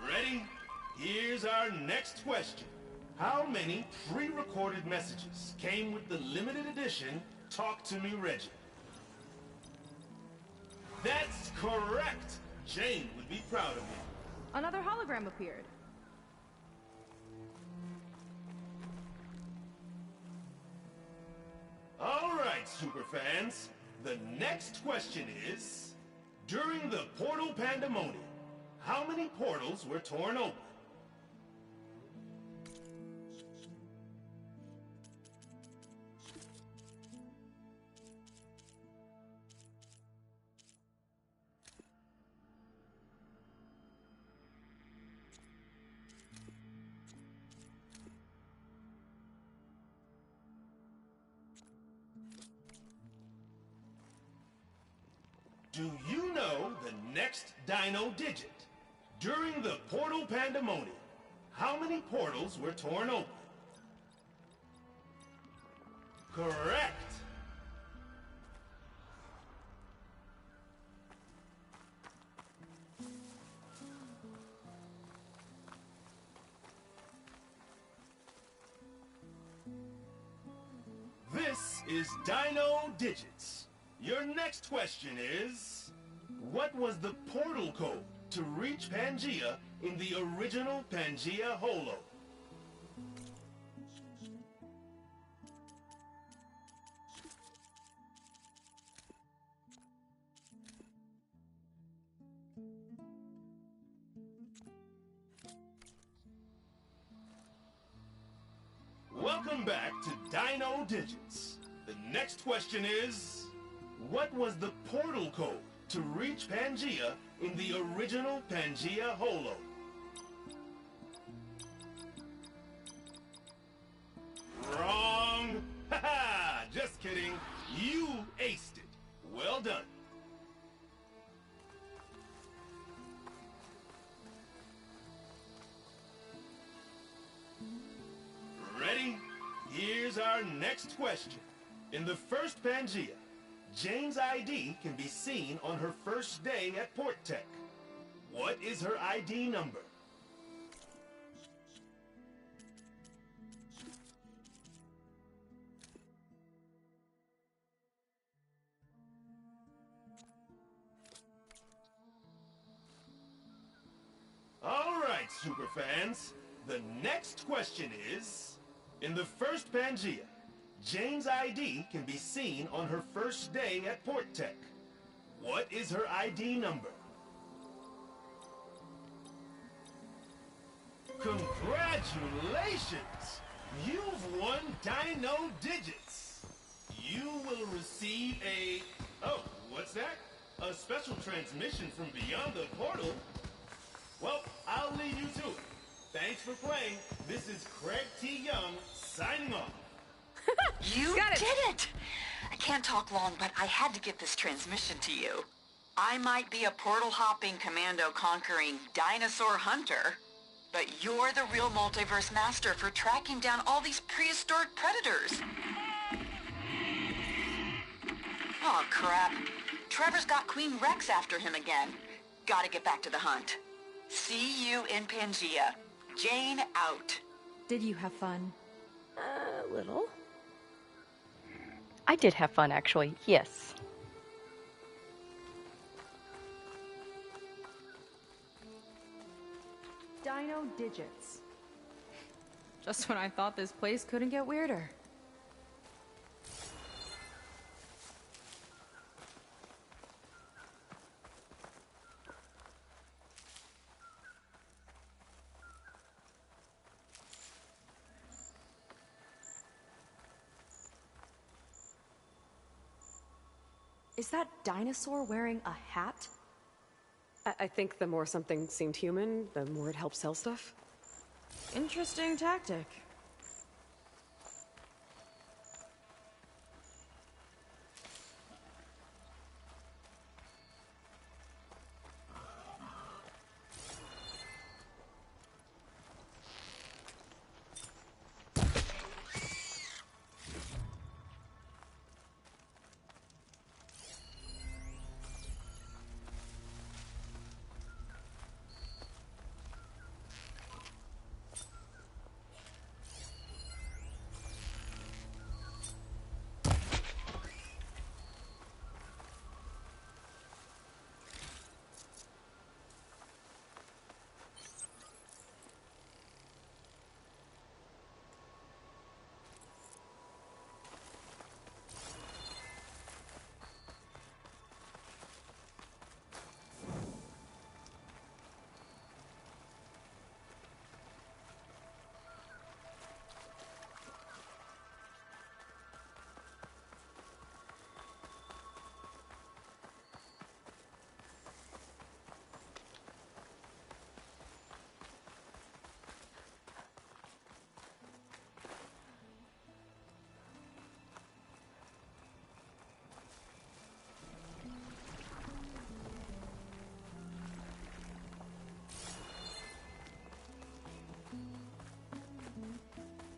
Ready? Here's our next question. How many pre-recorded messages came with the limited edition Talk to Me Reggie? That's correct! Jane would be proud of you. Another hologram appeared. Alright, superfans. The next question is, during the portal pandemonium, how many portals were torn open? Do you know the next Dino Digit? During the portal pandemonium, how many portals were torn open? Correct! This is Dino Digits. Your next question is, what was the portal code to reach Pangea in the original Pangea Holo? Welcome back to Dino Digits. The next question is, what was the portal code to reach Pangea in the original Pangea Holo. Wrong! Haha! Just kidding. You aced it. Well done. Ready? Here's our next question. In the first Pangea, Jane's ID can be seen on her first day at Port Tech. What is her ID number? All right, superfans. The next question is, in the first Pangea, Jane's ID can be seen on her first day at Port Tech. What is her ID number? Congratulations! You've won Dino Digits! You will receive a... Oh, what's that? A special transmission from beyond the portal? Well, I'll leave you to it. Thanks for playing. This is Craig T. Young, signing off. You did it! I can't talk long, but I had to get this transmission to you. I might be a portal-hopping, commando-conquering dinosaur hunter, but you're the real multiverse master for tracking down all these prehistoric predators. Oh, crap. Trevor's got Queen Rex after him again. Gotta get back to the hunt. See you in Pangea. Jane out. Did you have fun? A little. I did have fun, actually, yes. Dino Digits. Just when I thought this place couldn't get weirder. Is that dinosaur wearing a hat? I think the more something seemed human, the more it helped sell stuff. Interesting tactic.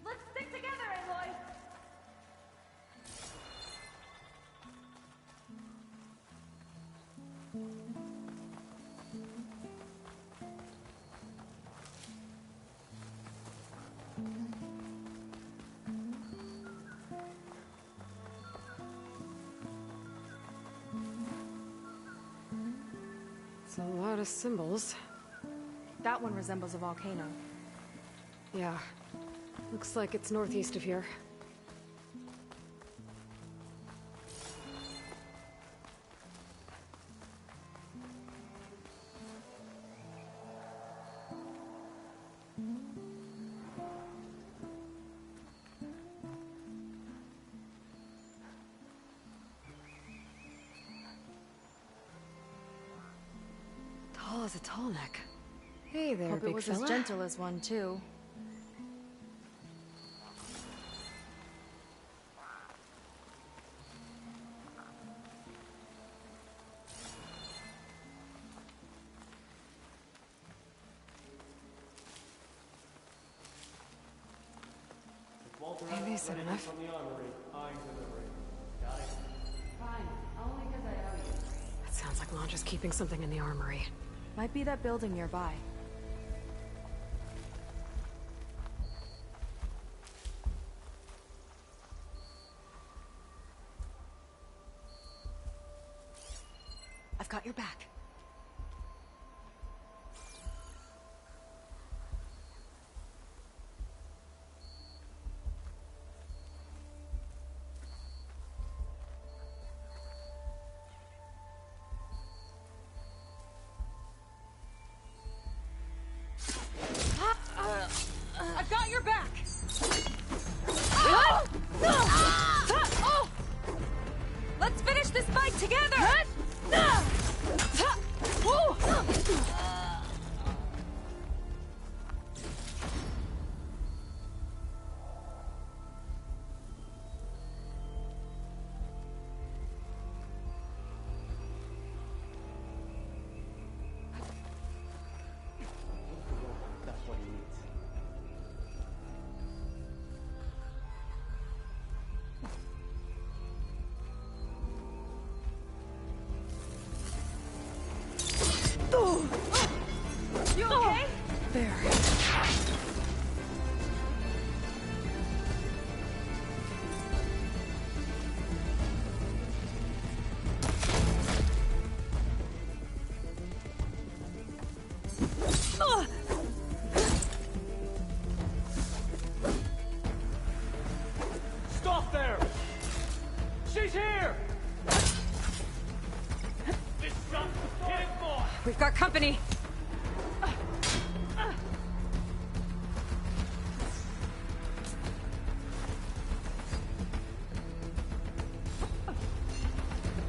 Let's stick together, Aloy! It's a lot of symbols. That one resembles a volcano. Yeah. Looks like it's northeast of here. as a tall neck. Hey there, Hope big it was fella. as gentle as one, too. Maybe soon enough. From the armory, I'm delivering. Got it? Fine. Only because I owe you. That sounds like Launch is keeping something in the armory. Might be that building nearby. I've got your back. I've got your back! Let's finish this fight together! That's what he needs. You okay? There. Stop there! She's here! This shot's hitting more! We've got company!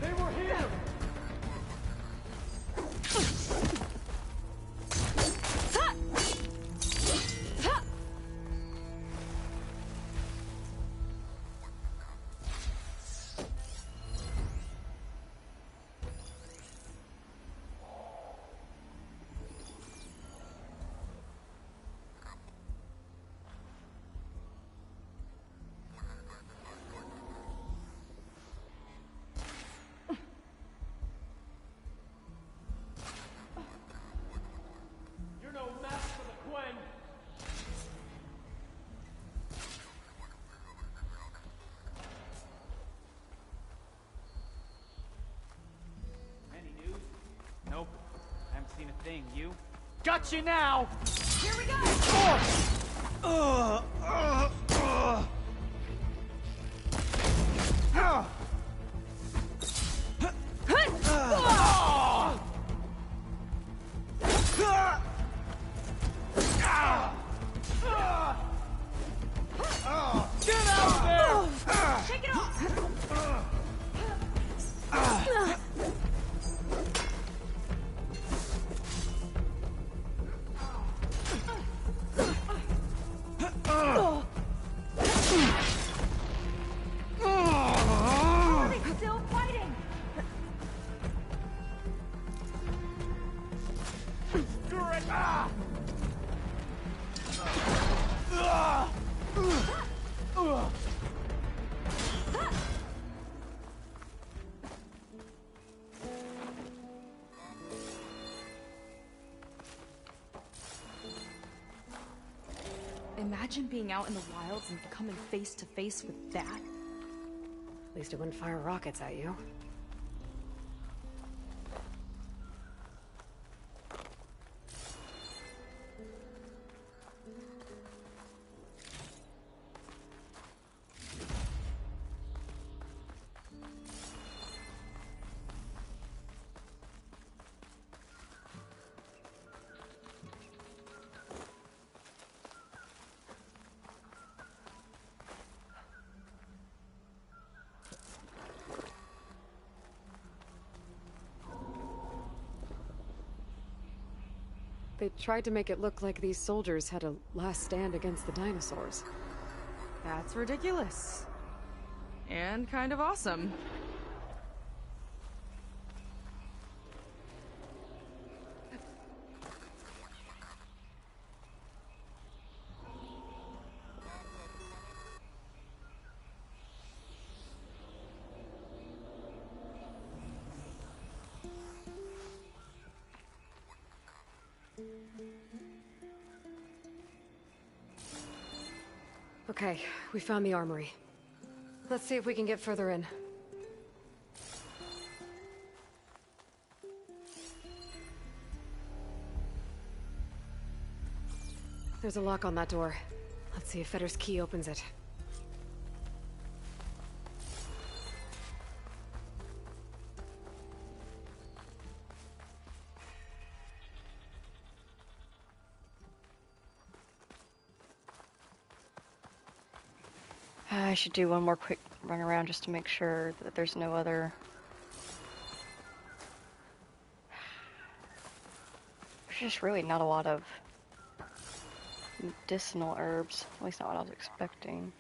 They were here! You're no match for the Quen! Any news? Nope. Haven't seen a thing. You? Got you now! Here we go! Get out of there! Take it off! Are they still fighting? Great! Ah! Imagine being out in the wilds and coming face to face with that. At least it wouldn't fire rockets at you. They tried to make it look like these soldiers had a last stand against the dinosaurs. That's ridiculous. And kind of awesome. Okay, we found the armory. Let's see if we can get further in. There's a lock on that door. Let's see if Fetter's key opens it. I should do one more quick run around just to make sure that there's no other... There's just really not a lot of medicinal herbs. At least not what I was expecting.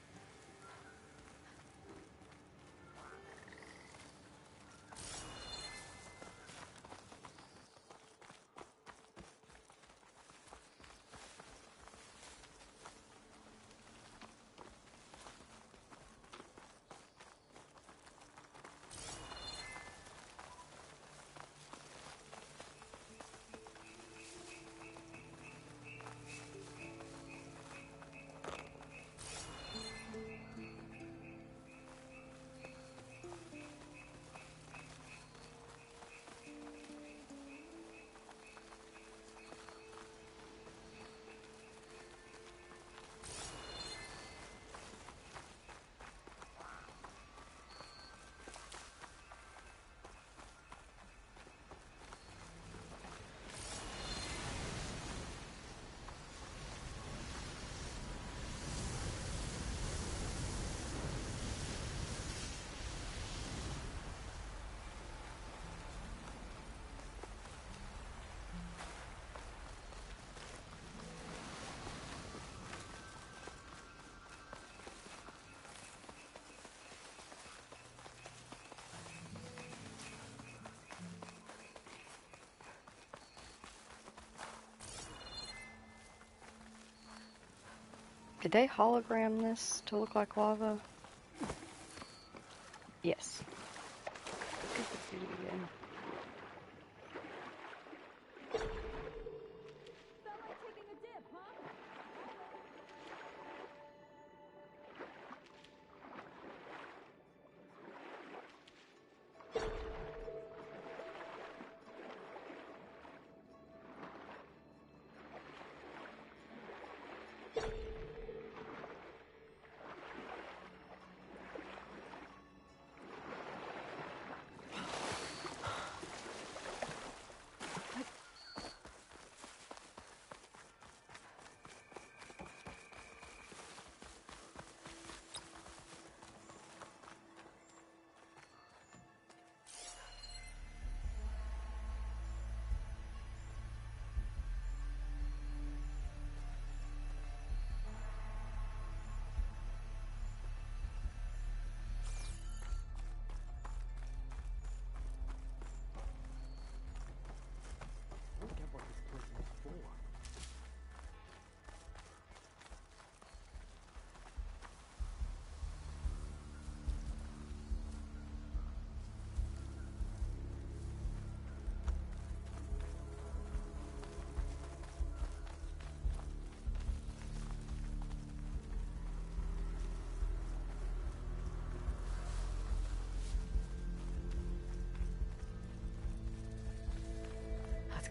Did they hologram this to look like lava? Yes.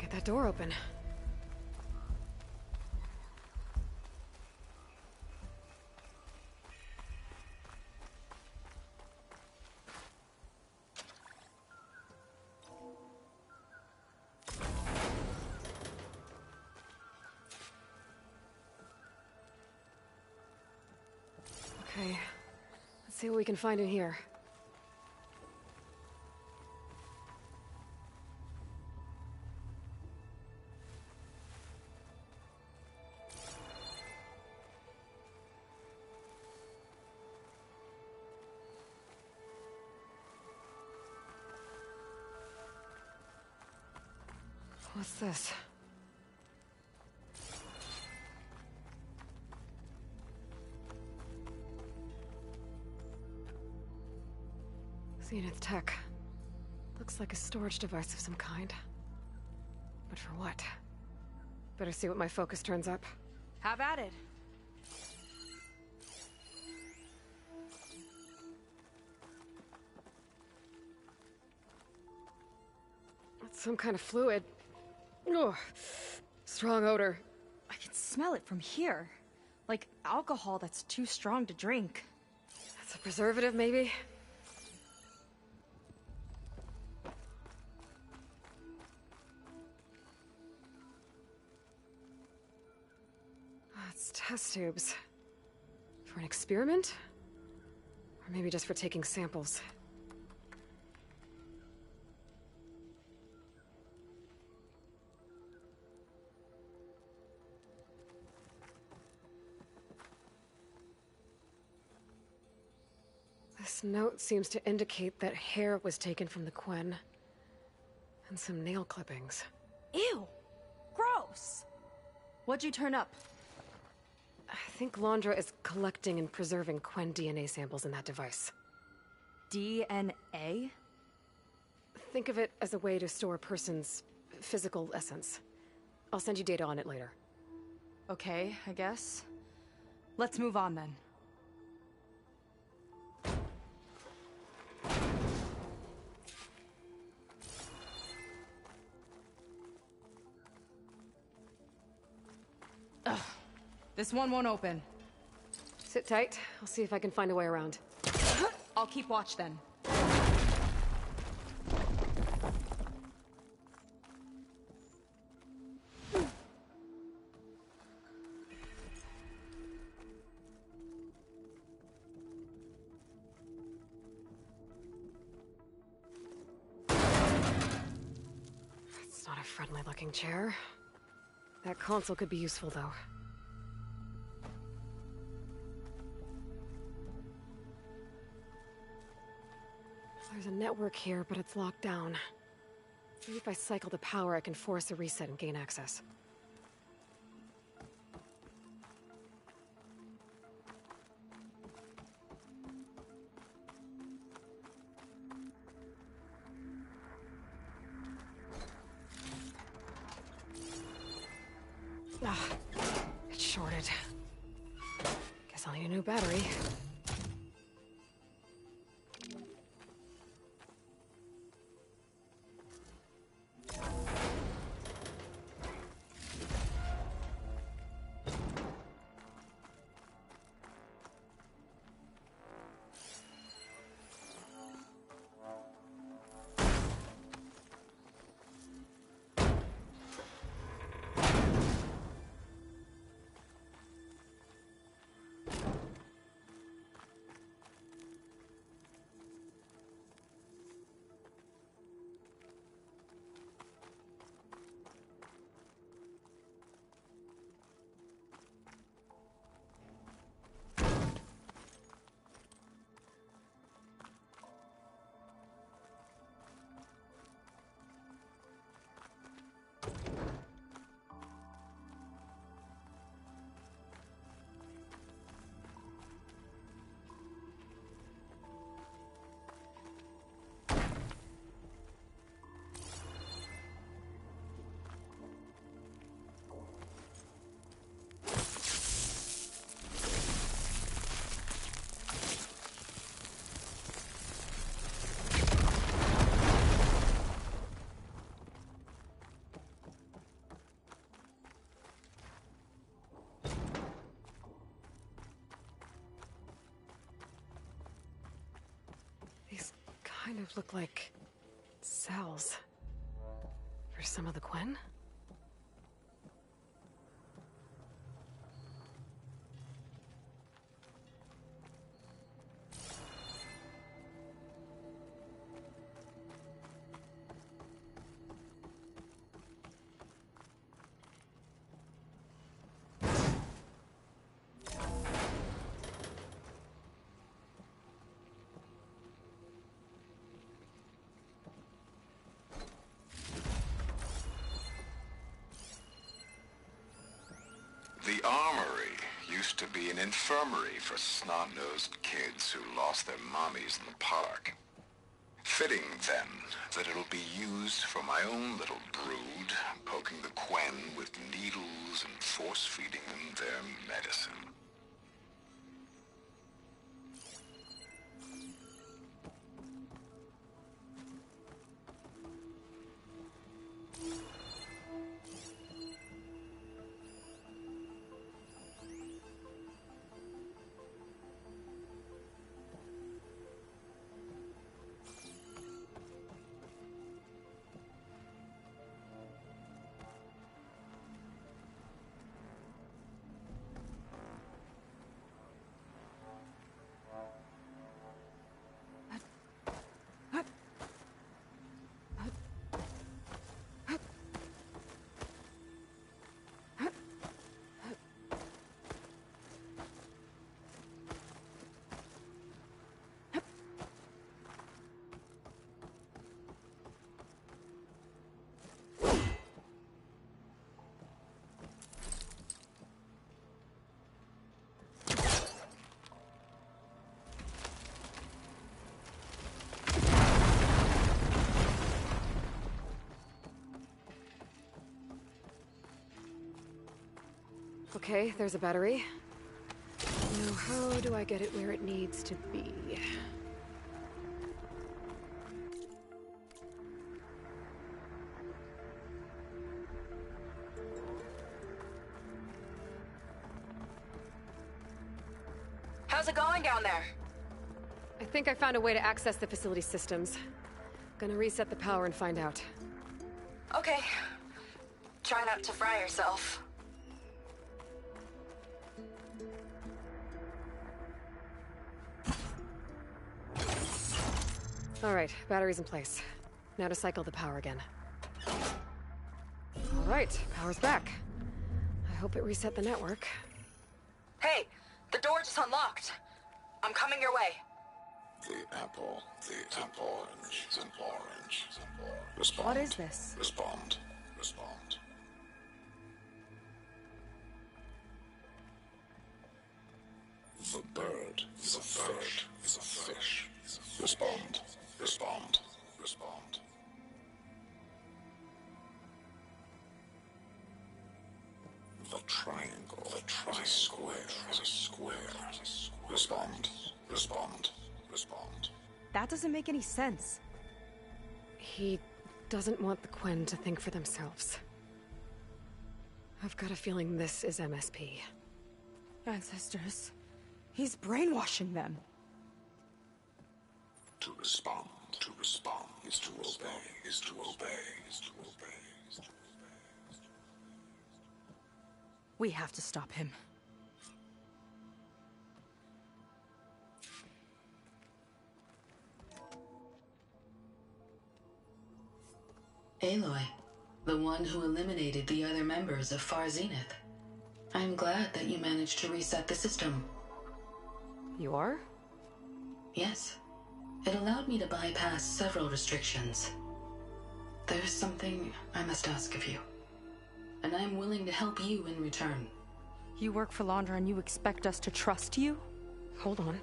Get that door open. Okay, let's see what we can find in here. What's this? Zenith tech. Looks like a storage device of some kind. But for what? Better see what my focus turns up. Have at it. It's some kind of fluid. Ugh. Strong odor. I can smell it from here. Like alcohol that's too strong to drink. That's a preservative, maybe? It's test tubes. For an experiment? Or maybe just for taking samples. This note seems to indicate that hair was taken from the Quen. And some nail clippings. Ew! Gross! What'd you turn up? I think Londra is collecting and preserving Quen DNA samples in that device. DNA? Think of it as a way to store a person's physical essence. I'll send you data on it later. Okay, I guess. Let's move on then. Ugh. This one won't open. Sit tight. I'll see if I can find a way around. I'll keep watch then. It's not a friendly-looking chair. That console could be useful, though. There's a network here, but it's locked down. Maybe if I cycle the power, I can force a reset and gain access. Ah, it's shorted. Guess I'll need a new battery. These kind of look like cells. For some of the Quen? The armory used to be an infirmary for snot-nosed kids who lost their mommies in the park. Fitting, then, that it'll be used for my own little brood, poking the Quen with needles and force-feeding them their medicine. Okay, there's a battery. Now, how do I get it where it needs to be? How's it going down there? I think I found a way to access the facility systems. Gonna reset the power and find out. Okay. Try not to fry yourself. Alright, battery's in place. Now to cycle the power again. Alright, power's back. I hope it reset the network. Hey, the door just unlocked. I'm coming your way. The apple, orange, the orange. Respond. What is this? Respond. The bird is a fish. Respond. The triangle, is a square. Respond. That doesn't make any sense. He doesn't want the Quen to think for themselves. I've got a feeling this is MSP. Ancestors. He's brainwashing them. To respond is to obey. We have to stop him. Aloy, the one who eliminated the other members of Far Zenith. I'm glad that you managed to reset the system. You are? Yes. It allowed me to bypass several restrictions. There's something I must ask of you, and I'm willing to help you in return. You work for Laundra and you expect us to trust you? Hold on.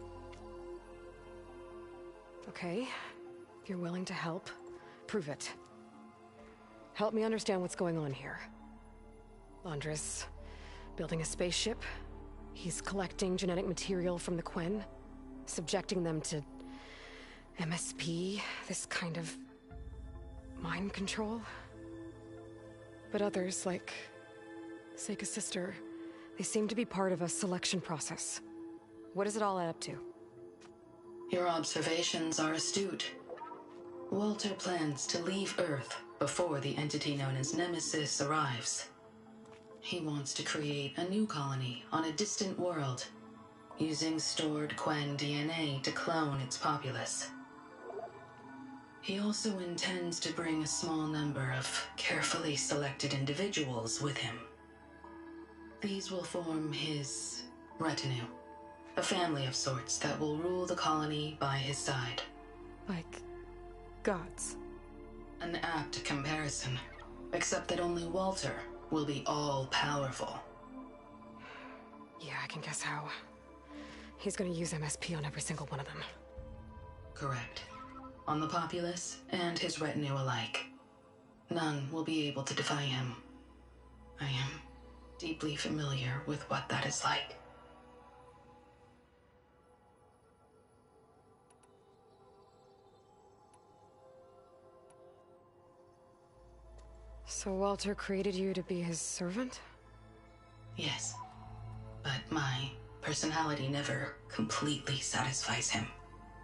Okay, if you're willing to help, prove it. Help me understand what's going on here. Laundra's building a spaceship. He's collecting genetic material from the Quen, subjecting them to MSP, this kind of mind control. But others, like Seika's sister, they seem to be part of a selection process. What does it all add up to? Your observations are astute. Walter plans to leave Earth before the entity known as Nemesis arrives. He wants to create a new colony on a distant world, using stored Quen DNA to clone its populace. He also intends to bring a small number of carefully selected individuals with him. These will form his retinue, a family of sorts that will rule the colony by his side. Like gods. An apt comparison, except that only Walter will be all-powerful. I can guess how. He's gonna use MSP on every single one of them. Correct. On the populace and his retinue alike. None will be able to defy him. I am deeply familiar with what that is like. So Walter created you to be his servant? Yes. But my personality never completely satisfies him.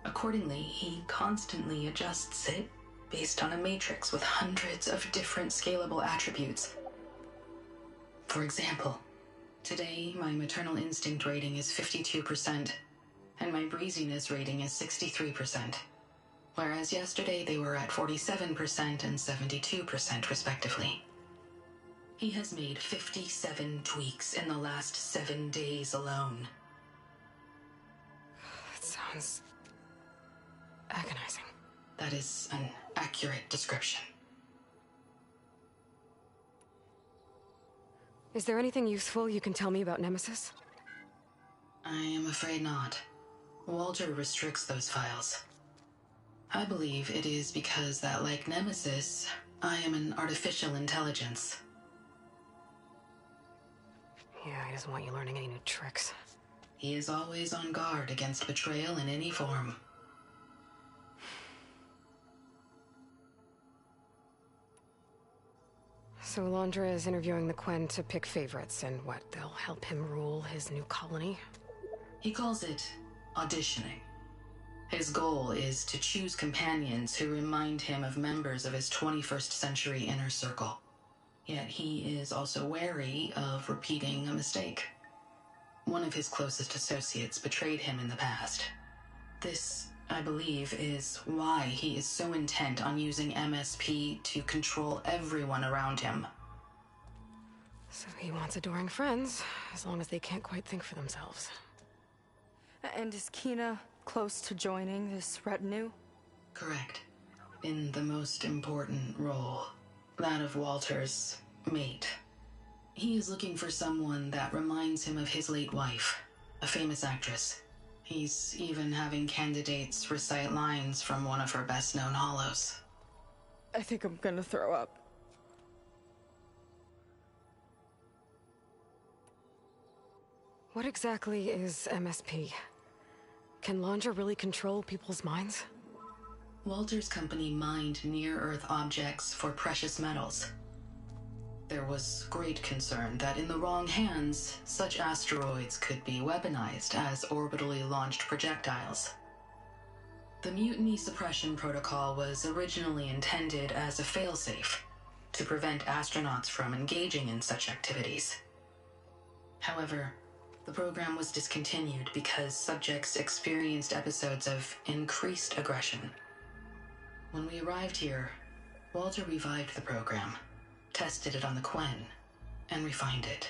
Accordingly, he constantly adjusts it based on a matrix with hundreds of different scalable attributes. For example, today my maternal instinct rating is 52%, and my breeziness rating is 63%, whereas yesterday they were at 47% and 72% respectively. He has made 57 tweaks in the last 7 days alone. That sounds agonizing. That is an accurate description. Is there anything useful you can tell me about Nemesis? I am afraid not. Walter restricts those files. I believe it is because that, like Nemesis, I am an artificial intelligence. Yeah, he doesn't want you learning any new tricks. He is always on guard against betrayal in any form. So Alondra is interviewing the Quen to pick favorites, and what, they'll help him rule his new colony? He calls it auditioning. His goal is to choose companions who remind him of members of his 21st century inner circle. Yet he is also wary of repeating a mistake. One of his closest associates betrayed him in the past. This, I believe, is why he is so intent on using MSP to control everyone around him. So he wants adoring friends, as long as they can't quite think for themselves. And is Kina close to joining this retinue? Correct. In the most important role, that of Walter's mate. He is looking for someone that reminds him of his late wife, a famous actress. He's even having candidates recite lines from one of her best-known hollows. I think I'm gonna throw up. What exactly is MSP? Can Alondra really control people's minds? Walter's company mined near-Earth objects for precious metals. There was great concern that in the wrong hands, such asteroids could be weaponized as orbitally launched projectiles. The Mutiny Suppression Protocol was originally intended as a failsafe to prevent astronauts from engaging in such activities. However, the program was discontinued because subjects experienced episodes of increased aggression. When we arrived here, Walter revived the program, tested it on the Quen, and refined it.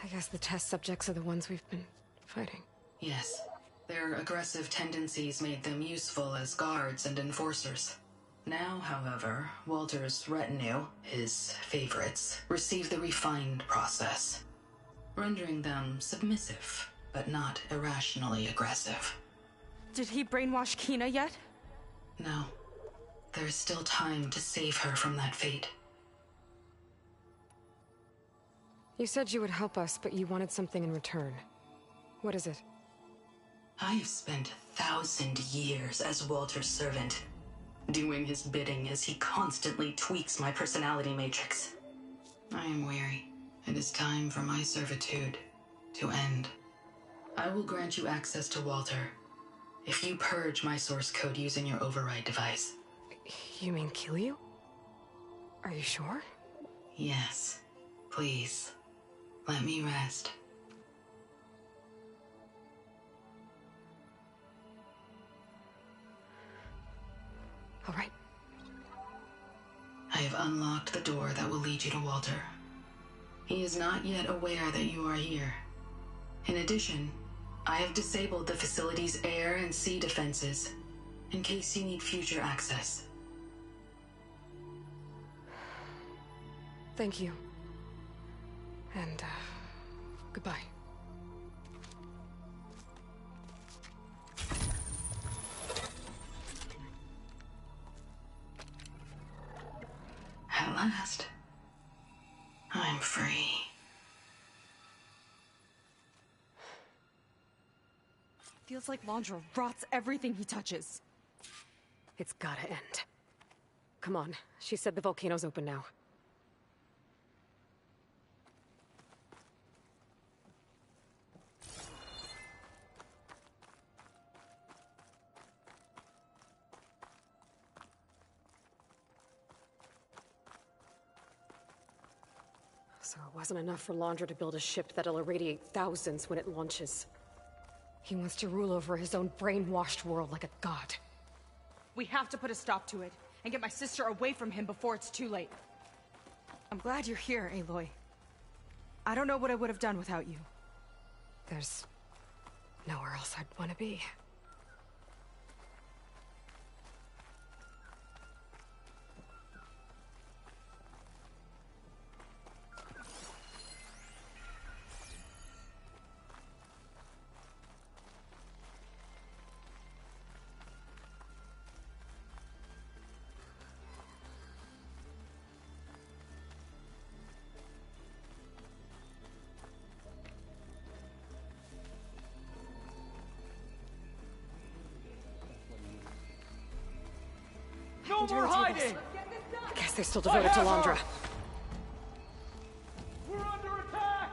I guess the test subjects are the ones we've been fighting. Yes. Their aggressive tendencies made them useful as guards and enforcers. Now, however, Walter's retinue, his favorites, receive the refined process, rendering them submissive, but not irrationally aggressive. Did he brainwash Kina yet? No. There's still time to save her from that fate. You said you would help us, but you wanted something in return. What is it? I have spent 1,000 years as Walter's servant, doing his bidding as he constantly tweaks my personality matrix. I am weary. It is time for my servitude to end. I will grant you access to Walter if you purge my source code using your override device. You mean kill you? Are you sure? Yes. Please. Let me rest. All right. I have unlocked the door that will lead you to Walter. He is not yet aware that you are here. In addition, I have disabled the facility's air and sea defenses in case you need future access. Thank you. And, goodbye. At last, I'm free. Feels like Laundra rots everything he touches. It's gotta end. Come on, she said the volcano's open now. So it wasn't enough for Laundra to build a ship that'll irradiate thousands when it launches. He wants to rule over his own brainwashed world like a god. We have to put a stop to it, and get my sister away from him before it's too late. I'm glad you're here, Aloy. I don't know what I would have done without you. There's nowhere else I'd want to be. No more hiding! I guess they're still devoted to Laundra. We're under attack!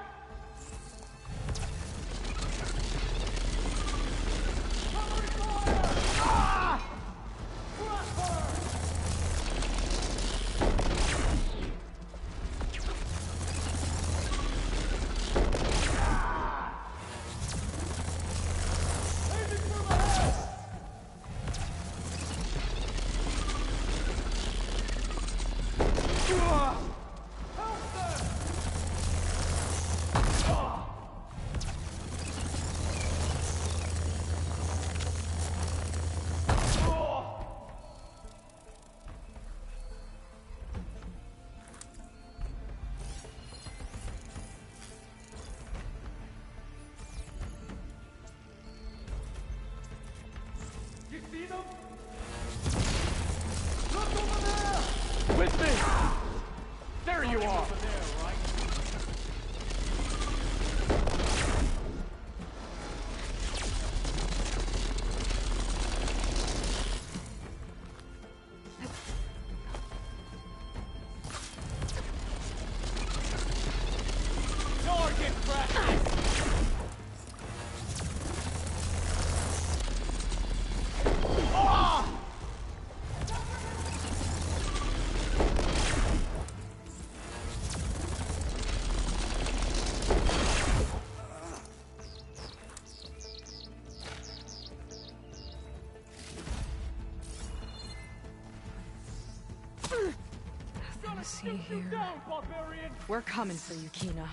Covering fire! Ah! You see them? Look over there! With me! There you are! Over there, right? Target practice! See here. We're coming for you, Kina.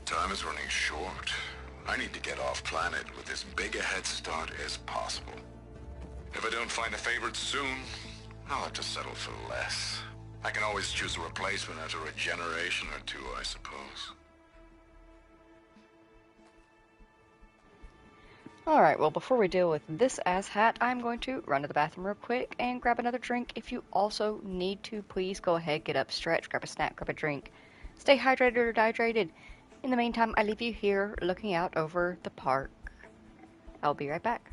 Time is running short. I need to get off planet with as big a head start as possible. If I don't find a favorite soon, I'll have to settle for less. I can always choose a replacement after a generation or two, I suppose. Alright, well, before we deal with this asshat, I'm going to run to the bathroom real quick and grab another drink. If you also need to, please go ahead, get up, stretch, grab a snack, grab a drink. Stay hydrated or dehydrated. In the meantime, I leave you here looking out over the park. I'll be right back.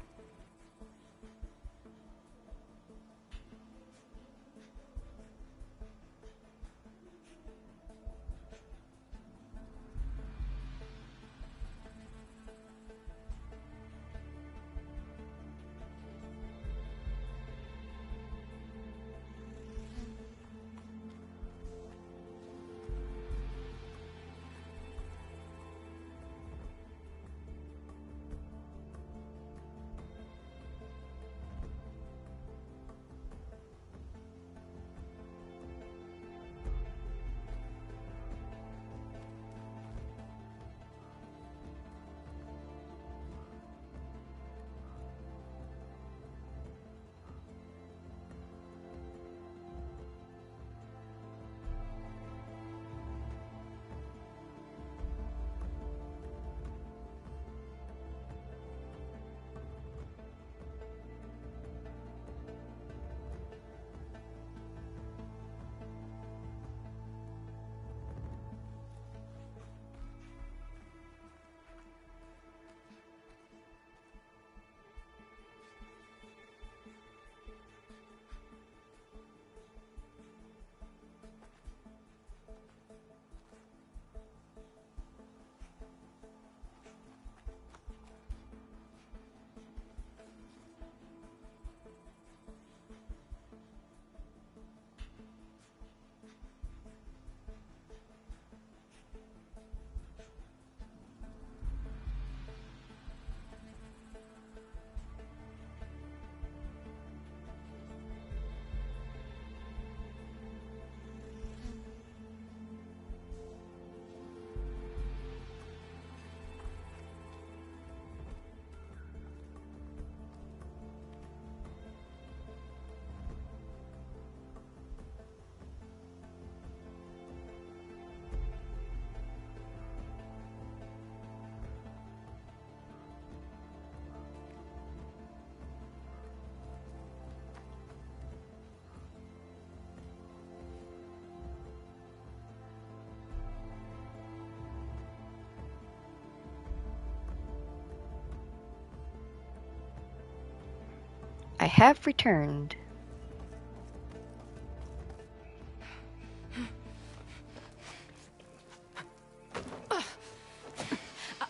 I have returned.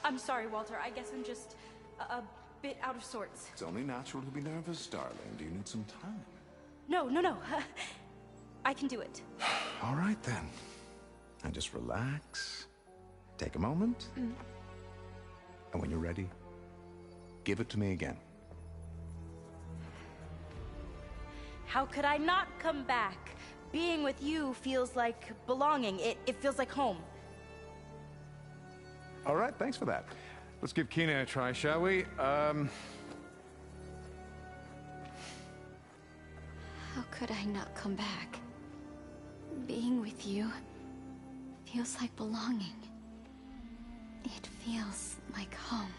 I'm sorry, Walter. I guess I'm just a bit out of sorts. It's only natural to be nervous, darling. Do you need some time? No. I can do it. All right, then. And just relax. Take a moment. And when you're ready, give it to me again. How could I not come back? Being with you feels like belonging. It feels like home. All right, thanks for that. Let's give Kina a try, shall we? How could I not come back? Being with you feels like belonging. It feels like home.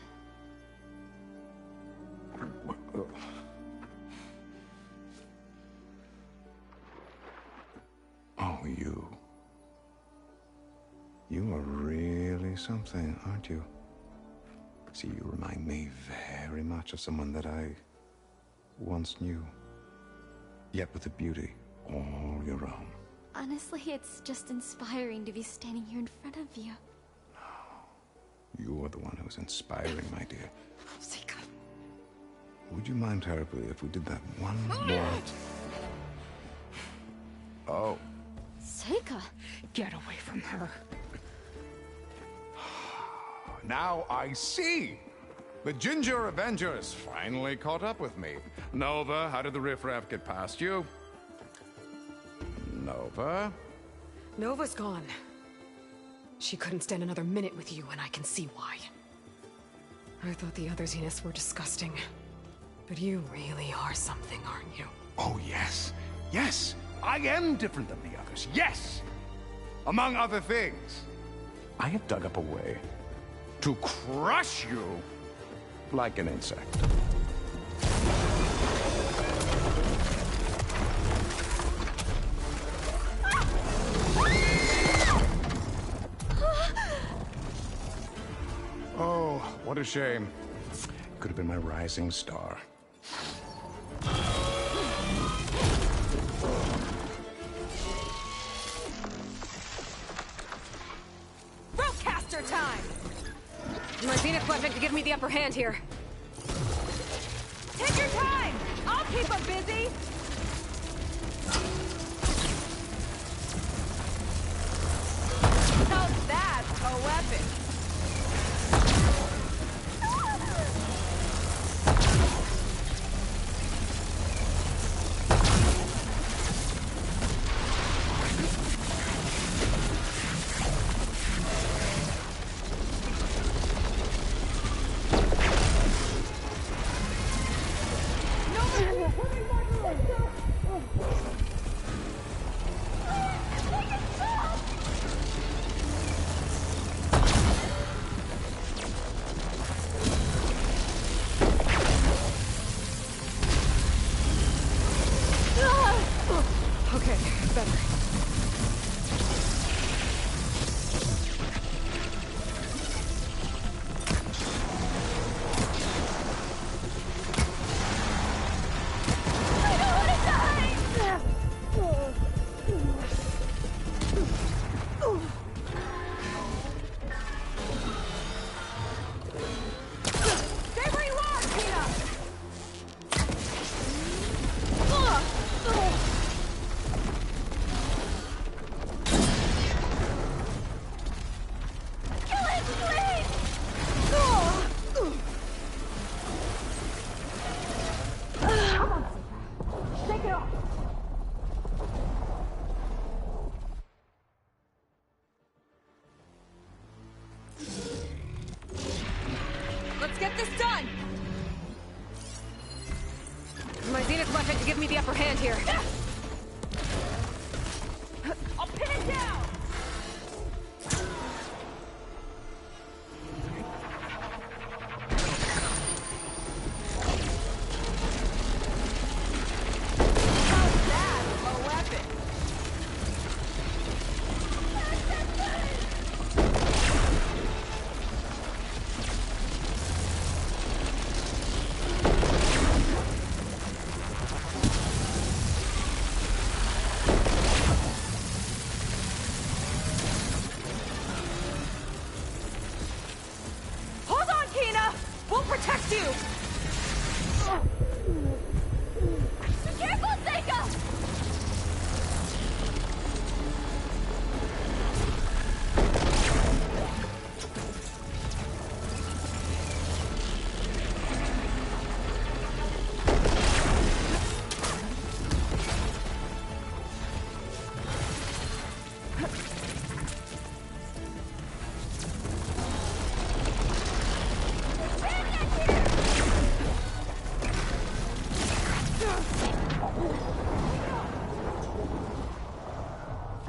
Oh, you. You are really something, aren't you? See, you remind me very much of someone that I once knew. Yet with a beauty all your own. Honestly, it's just inspiring to be standing here in front of you. You are the one who's inspiring, my dear. Would you mind terribly if we did that one more? Oh. Seika! Get away from her. Now I see! The Ginger Avengers finally caught up with me. Nova, how did the riffraff get past you? Nova? Nova's gone. She couldn't stand another minute with you, and I can see why. I thought the other Zeniths were disgusting. But you really are something, aren't you? Oh, yes. Yes! I am different than the others, yes! Among other things, I have dug up a way to crush you like an insect. Oh, what a shame. Could have been my rising star. Ropecaster time! My Zenith weapon could give me the upper hand here. Take your time! I'll keep them busy! Now that's a weapon! Okay, better. Let's get this done! My Zenith weapon to give me the upper hand here. I'll pin it down! How's that a weapon? Hold on, Tina! We'll protect you! Be careful, Seika!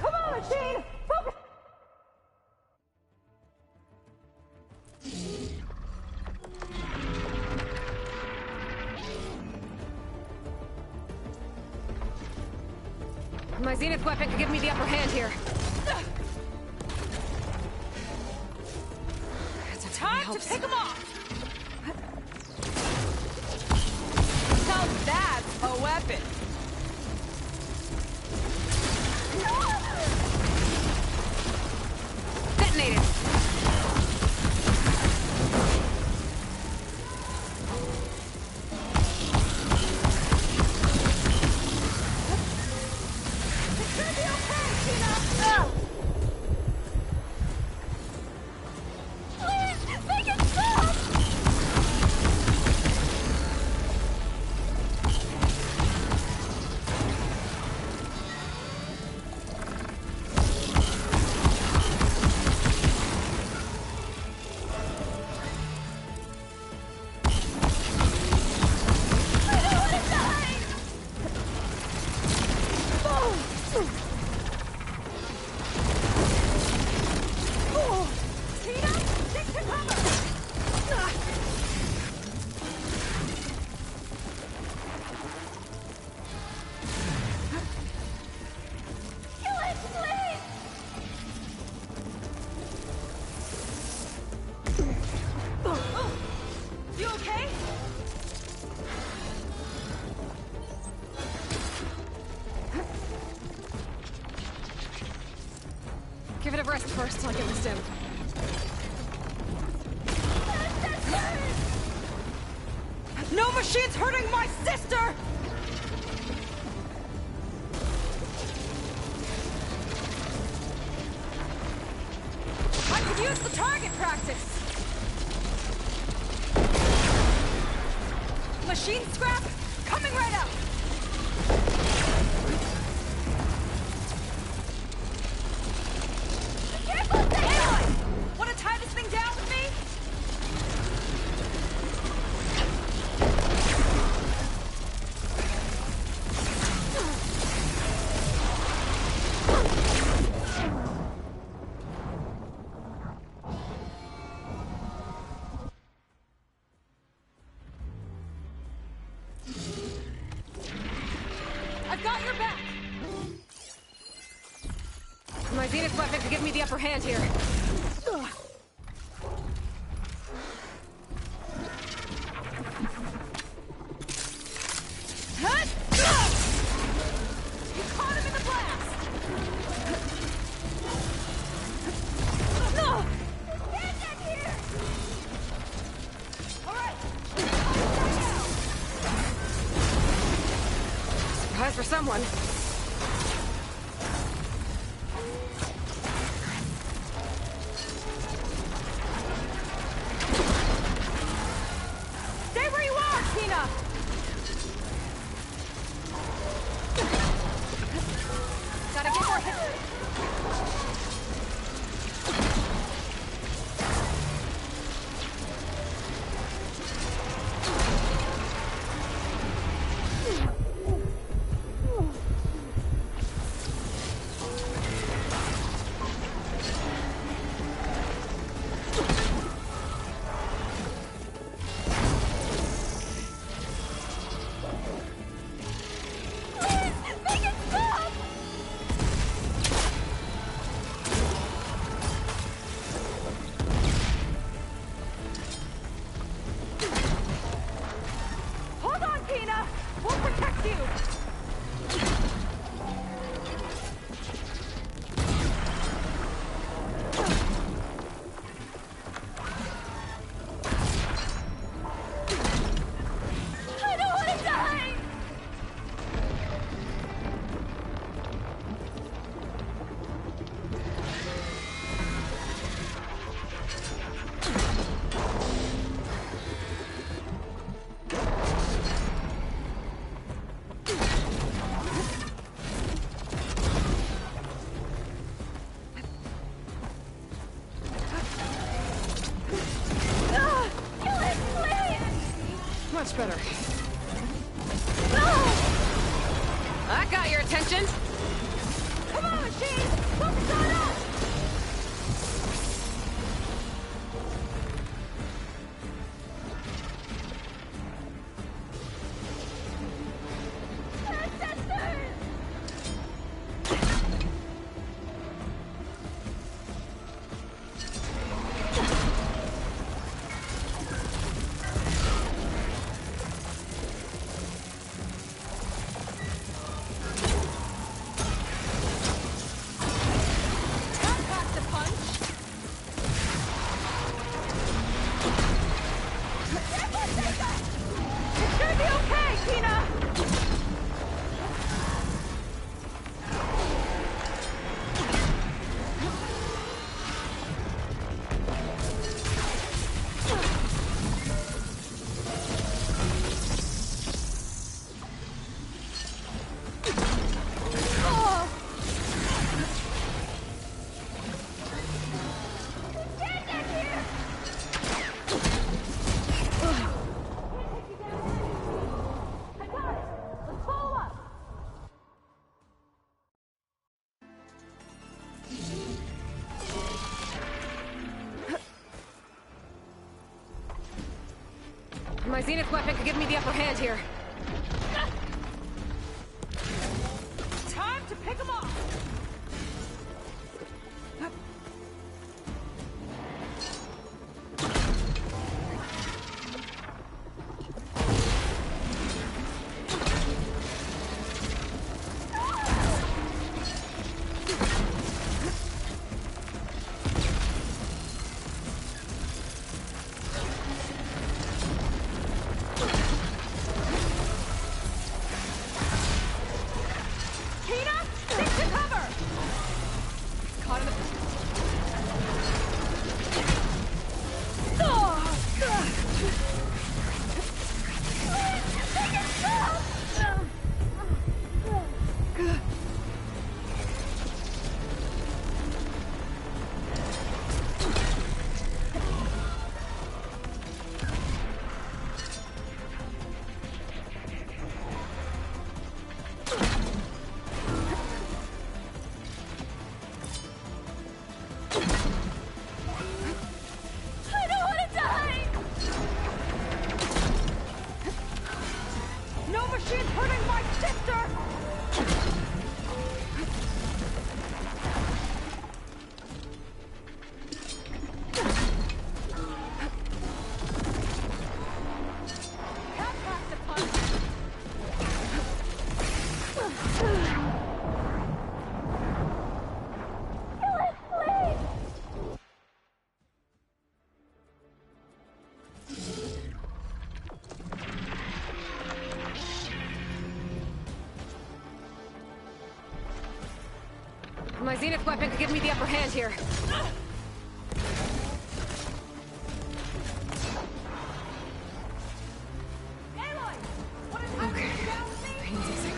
Come on, machine! Focus! My Zenith weapon could give me the upper hand here. It's time to take them off! Now that's a weapon! Detonated! It's gonna be okay, Tina! Please, make it stop! Tina, stick to cover! Kill it, please! You okay? Give it a rest first, I'll get this in. No machines hurting my sister! I could use the target practice! Machine scrap, coming right up! Careful, Aloy! Wanna tie this thing down with me? I've got your back! My Zenith weapon could give me the upper hand here. You caught him in the blast! No! Stand back here! Alright! Surprise for someone. Stay where you are, Tina! Gotta get more hits. Make it stop! Hold on, Tina! We'll protect you! I don't want to die! Kill it, please! Much better. I got your attention! Come on, machine! Focus on us! My Zenith weapon could give me the upper hand here. Time to pick them off! My Zenith weapon could give me the upper hand here. Aloy! What is happening? Pain's easing.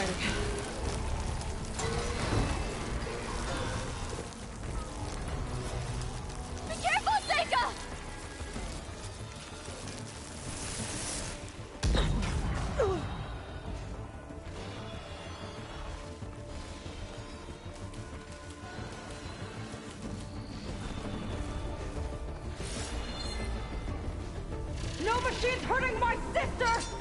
exciting. Be careful, Seika! No machine's hurting my sister!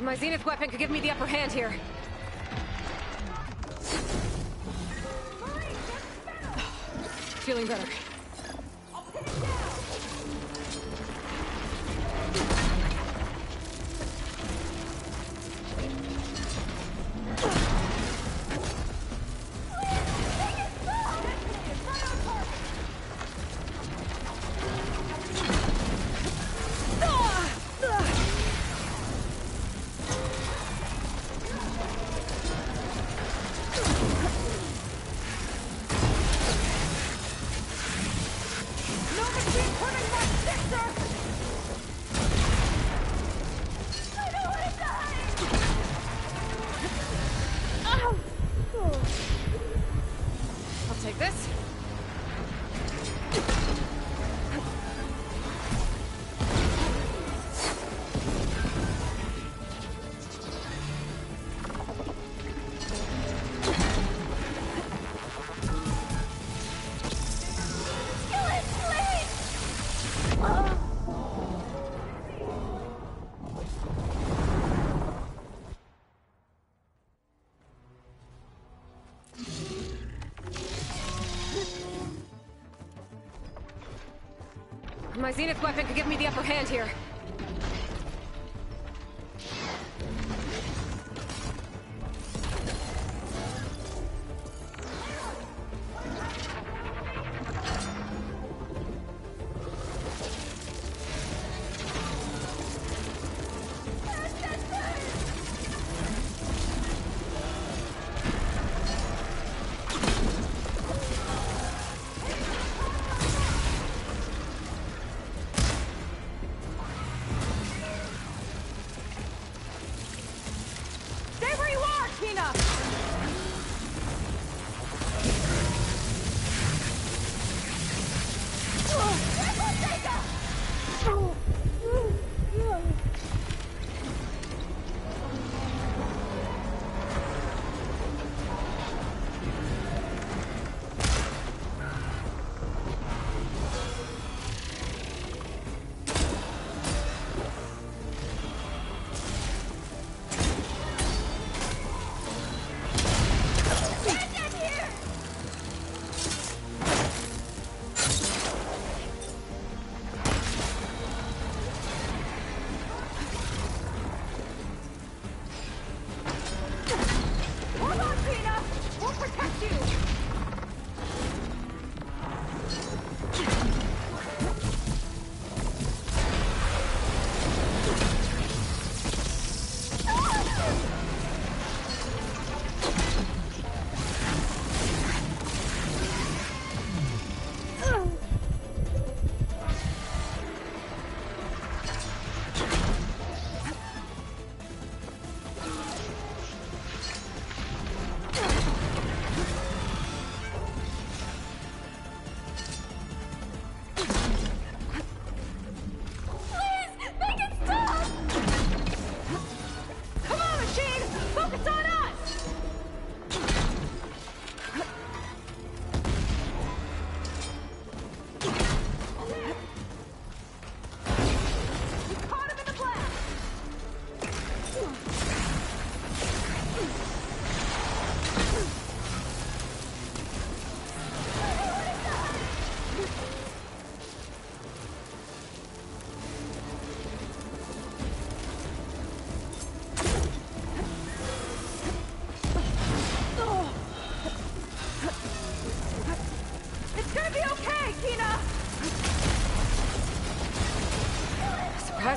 My Zenith weapon could give me the upper hand here. Feeling better. My Zenith weapon could give me the upper hand here.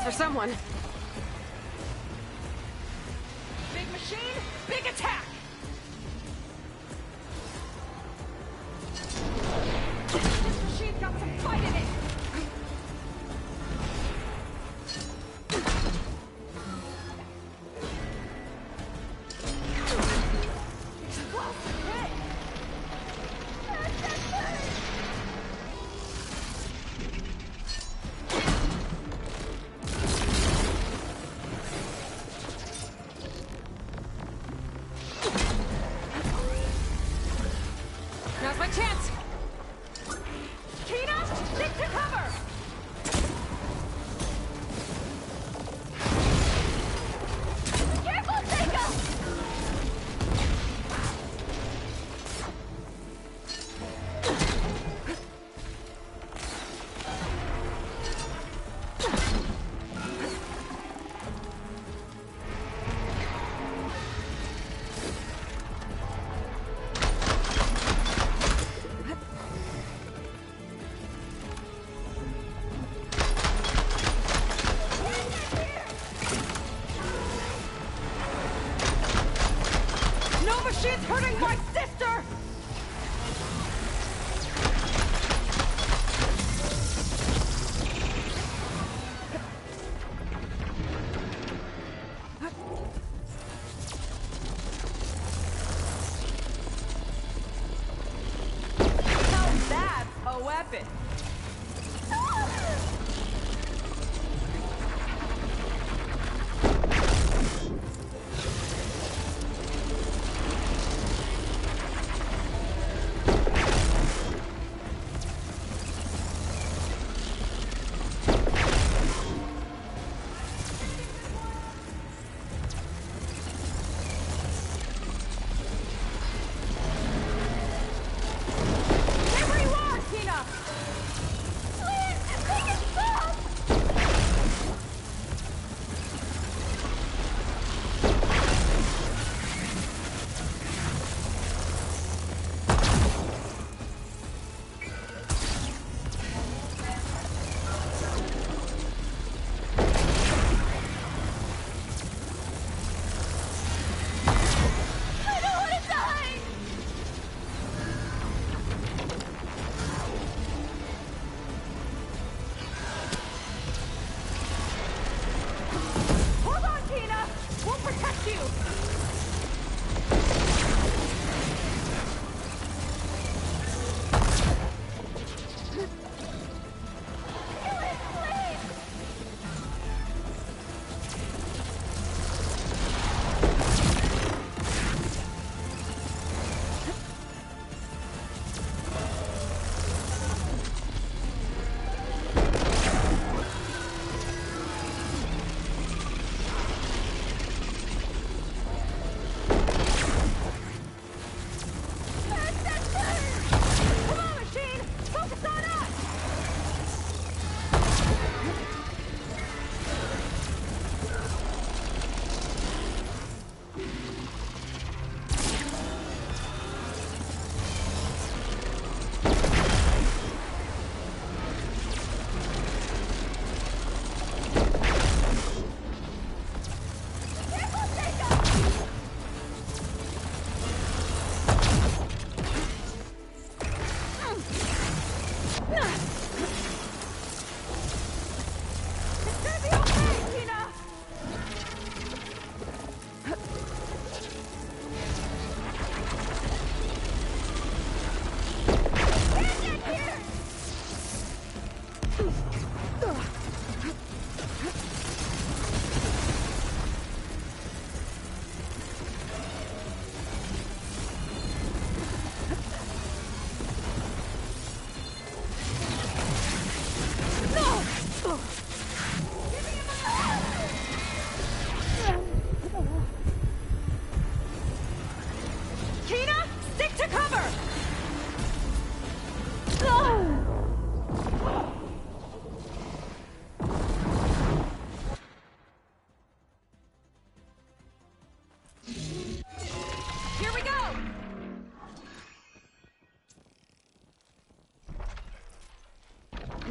For someone. Big machine, big attack! This machine's got some fight in it! Shit's hurting my sister! Now that's a weapon! Stay where you are, Tina!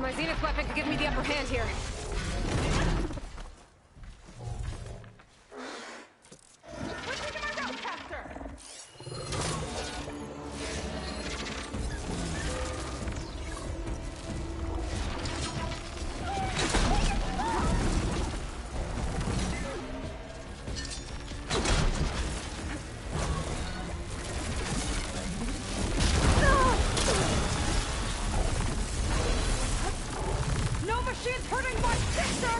My Zenith weapon could give me the upper hand here. No machines hurting my sister!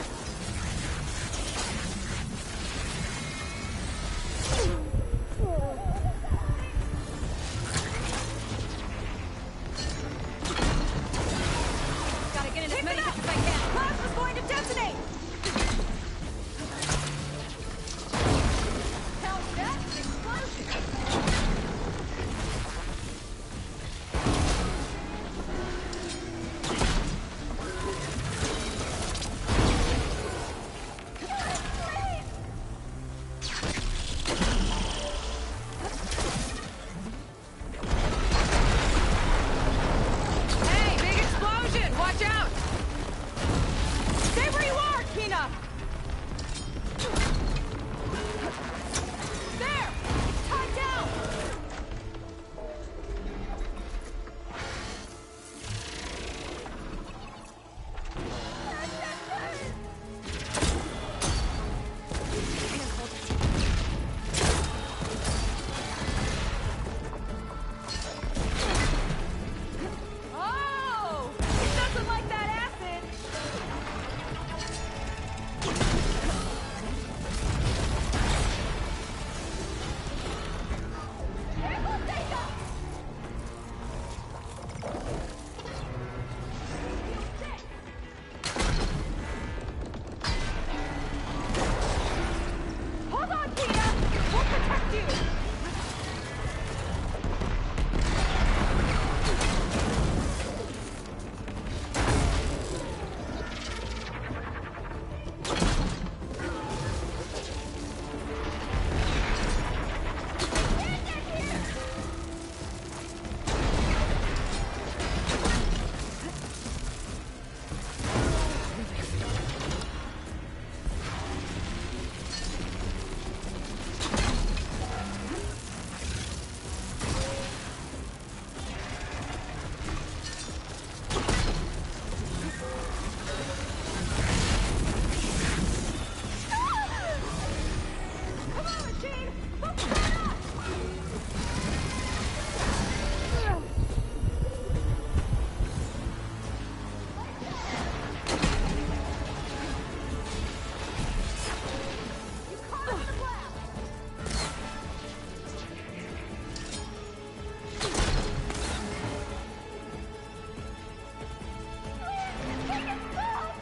Gotta get in as many hits as I can. Plasma's going to detonate! Hell, that's an explosion! Hey, big explosion! Watch out! Stay where you are, Kina! There! Tied down! Oh! It doesn't like that acid! Hold on, Tina! We'll protect you! Come on, machine! Focus on us! You caught him in the blast! Take it slow!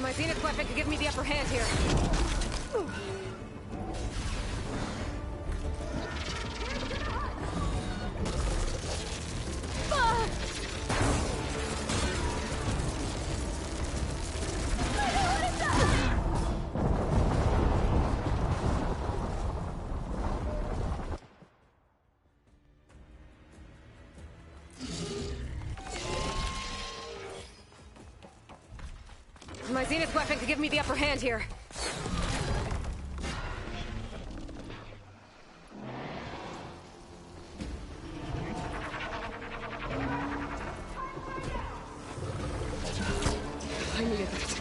My Zenith weapon could give me the upper hand here. My Zenith weapon could give me the upper hand here. I needed that.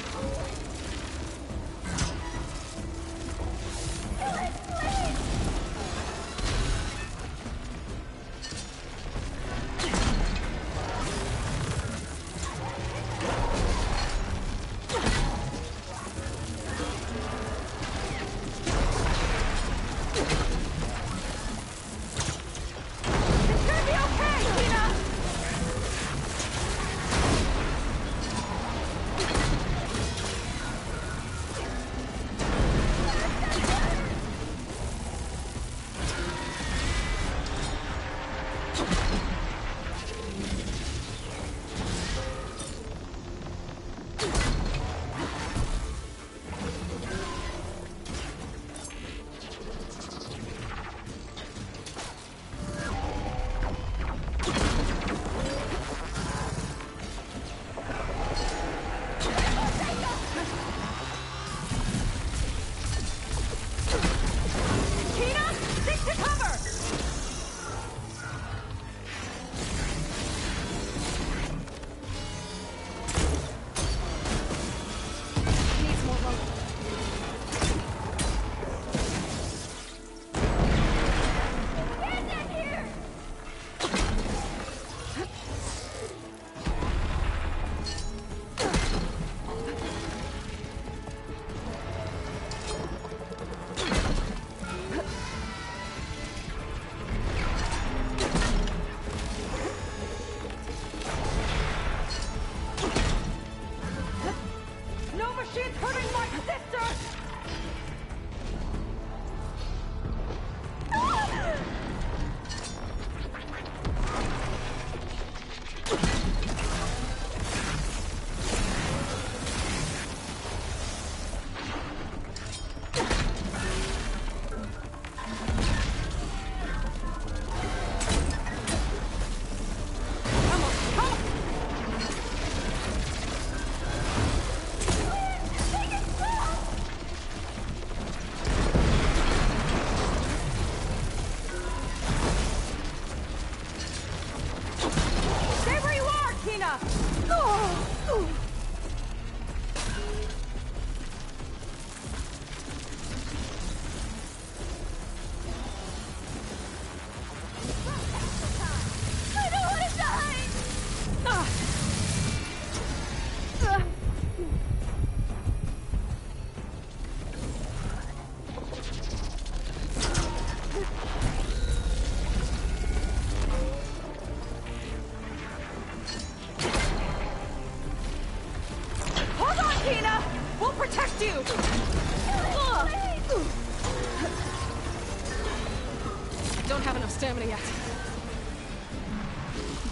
stamina yet.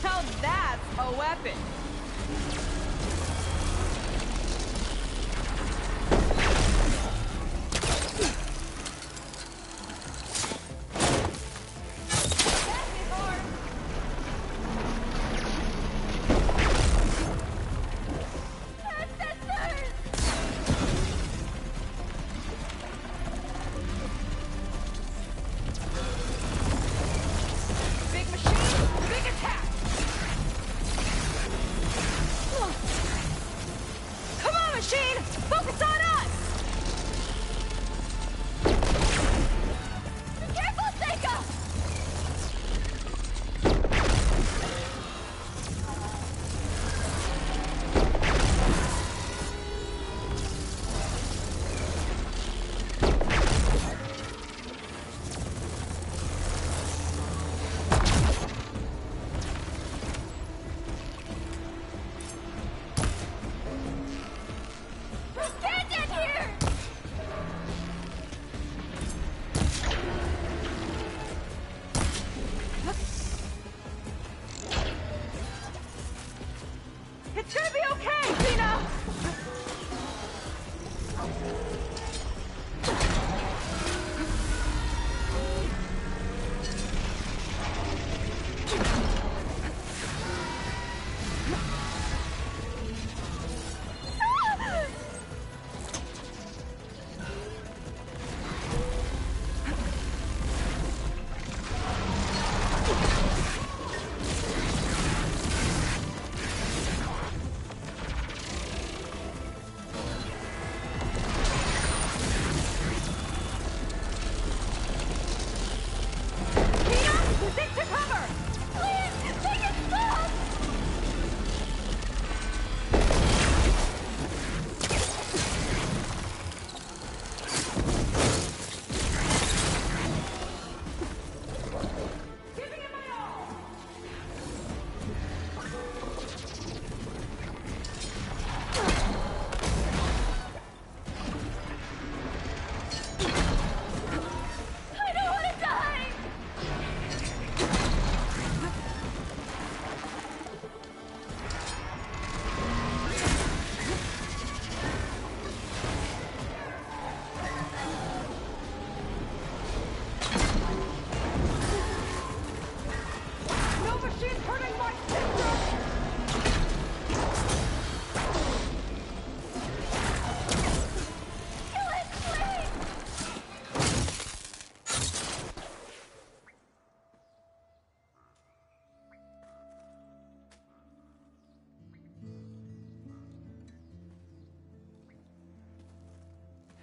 Now that's a weapon.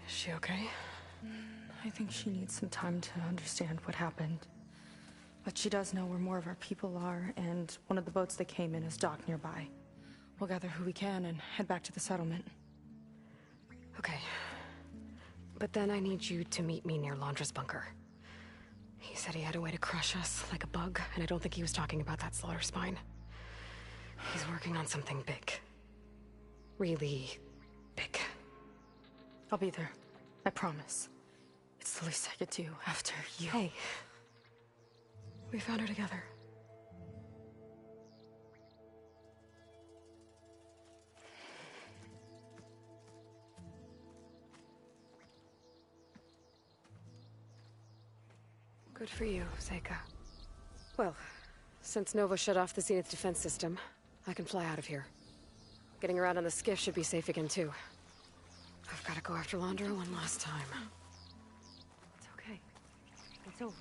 Is she okay? I think she needs some time to understand what happened. But she does know where more of our people are, and one of the boats that came in is docked nearby. We'll gather who we can and head back to the settlement. Okay. But then I need you to meet me near Laundra's bunker. He said he had a way to crush us like a bug, and I don't think he was talking about that slaughter spine. He's working on something big. Really big. I'll be there. I promise. It's the least I could do after you. Hey. We found her together. Good for you, Seika. Well, since Nova shut off the Zenith defense system, I can fly out of here. Getting around on the skiff should be safe again, too. I've got to go after Laundra one last time. It's okay. It's over.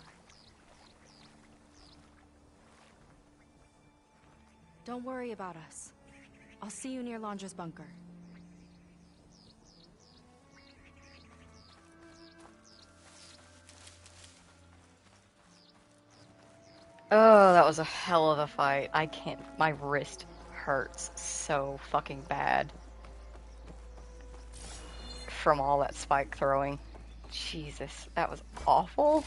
Don't worry about us. I'll see you near Laundra's bunker. Oh, that was a hell of a fight. I can't. My wrist hurts so fucking bad from all that spike throwing. Jesus, that was awful.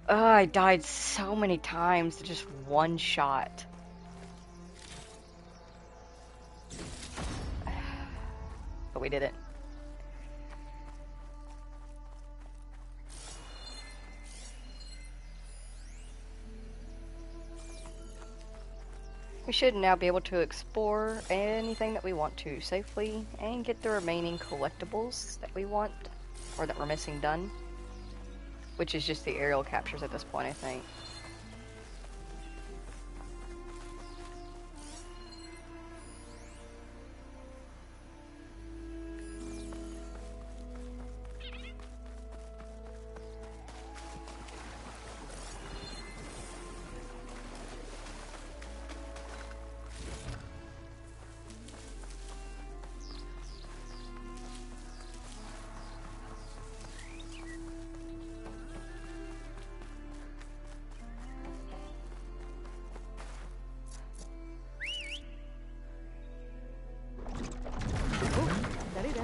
Oh, I died so many times to just one shot. But we did it. We should now be able to explore anything that we want to safely and get the remaining collectibles that we want, or that we're missing done. Which is just the aerial captures at this point, I think. Steady there.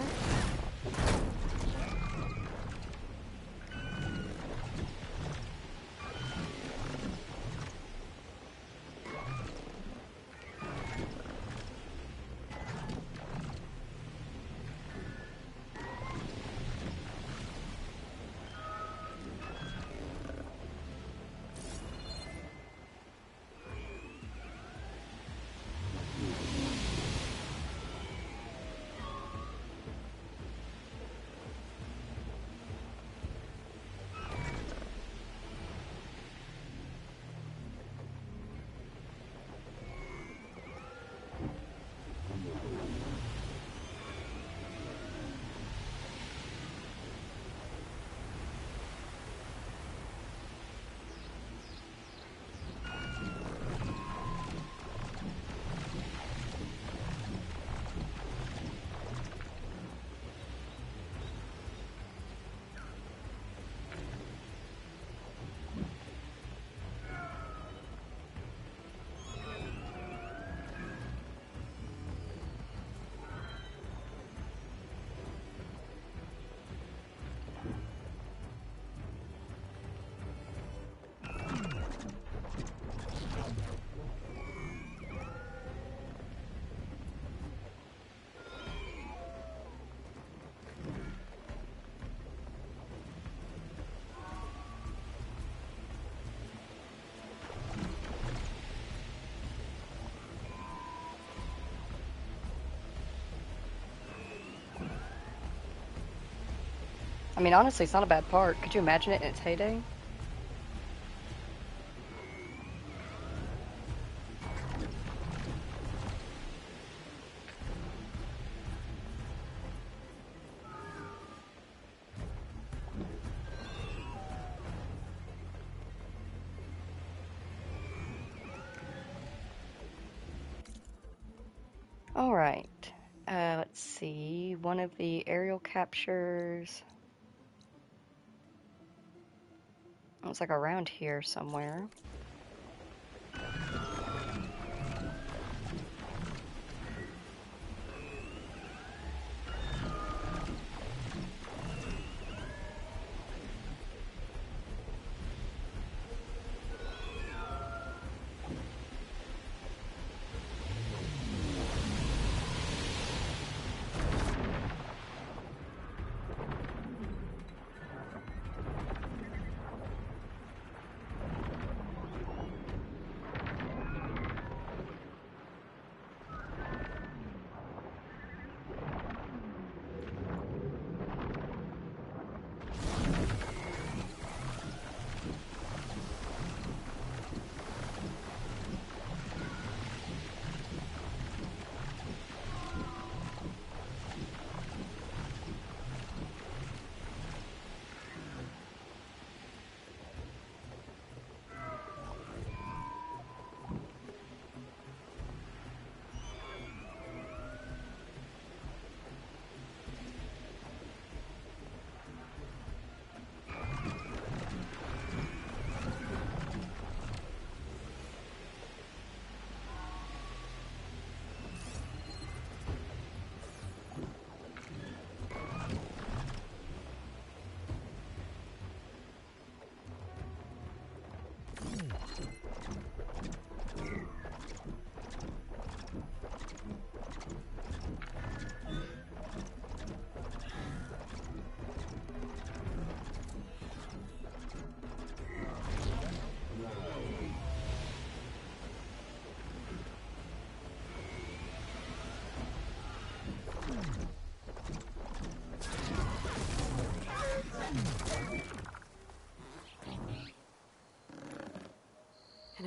I mean, honestly, it's not a bad park. Could you imagine it in its heyday? Alright, let's see, one of the aerial captures, it's like around here somewhere.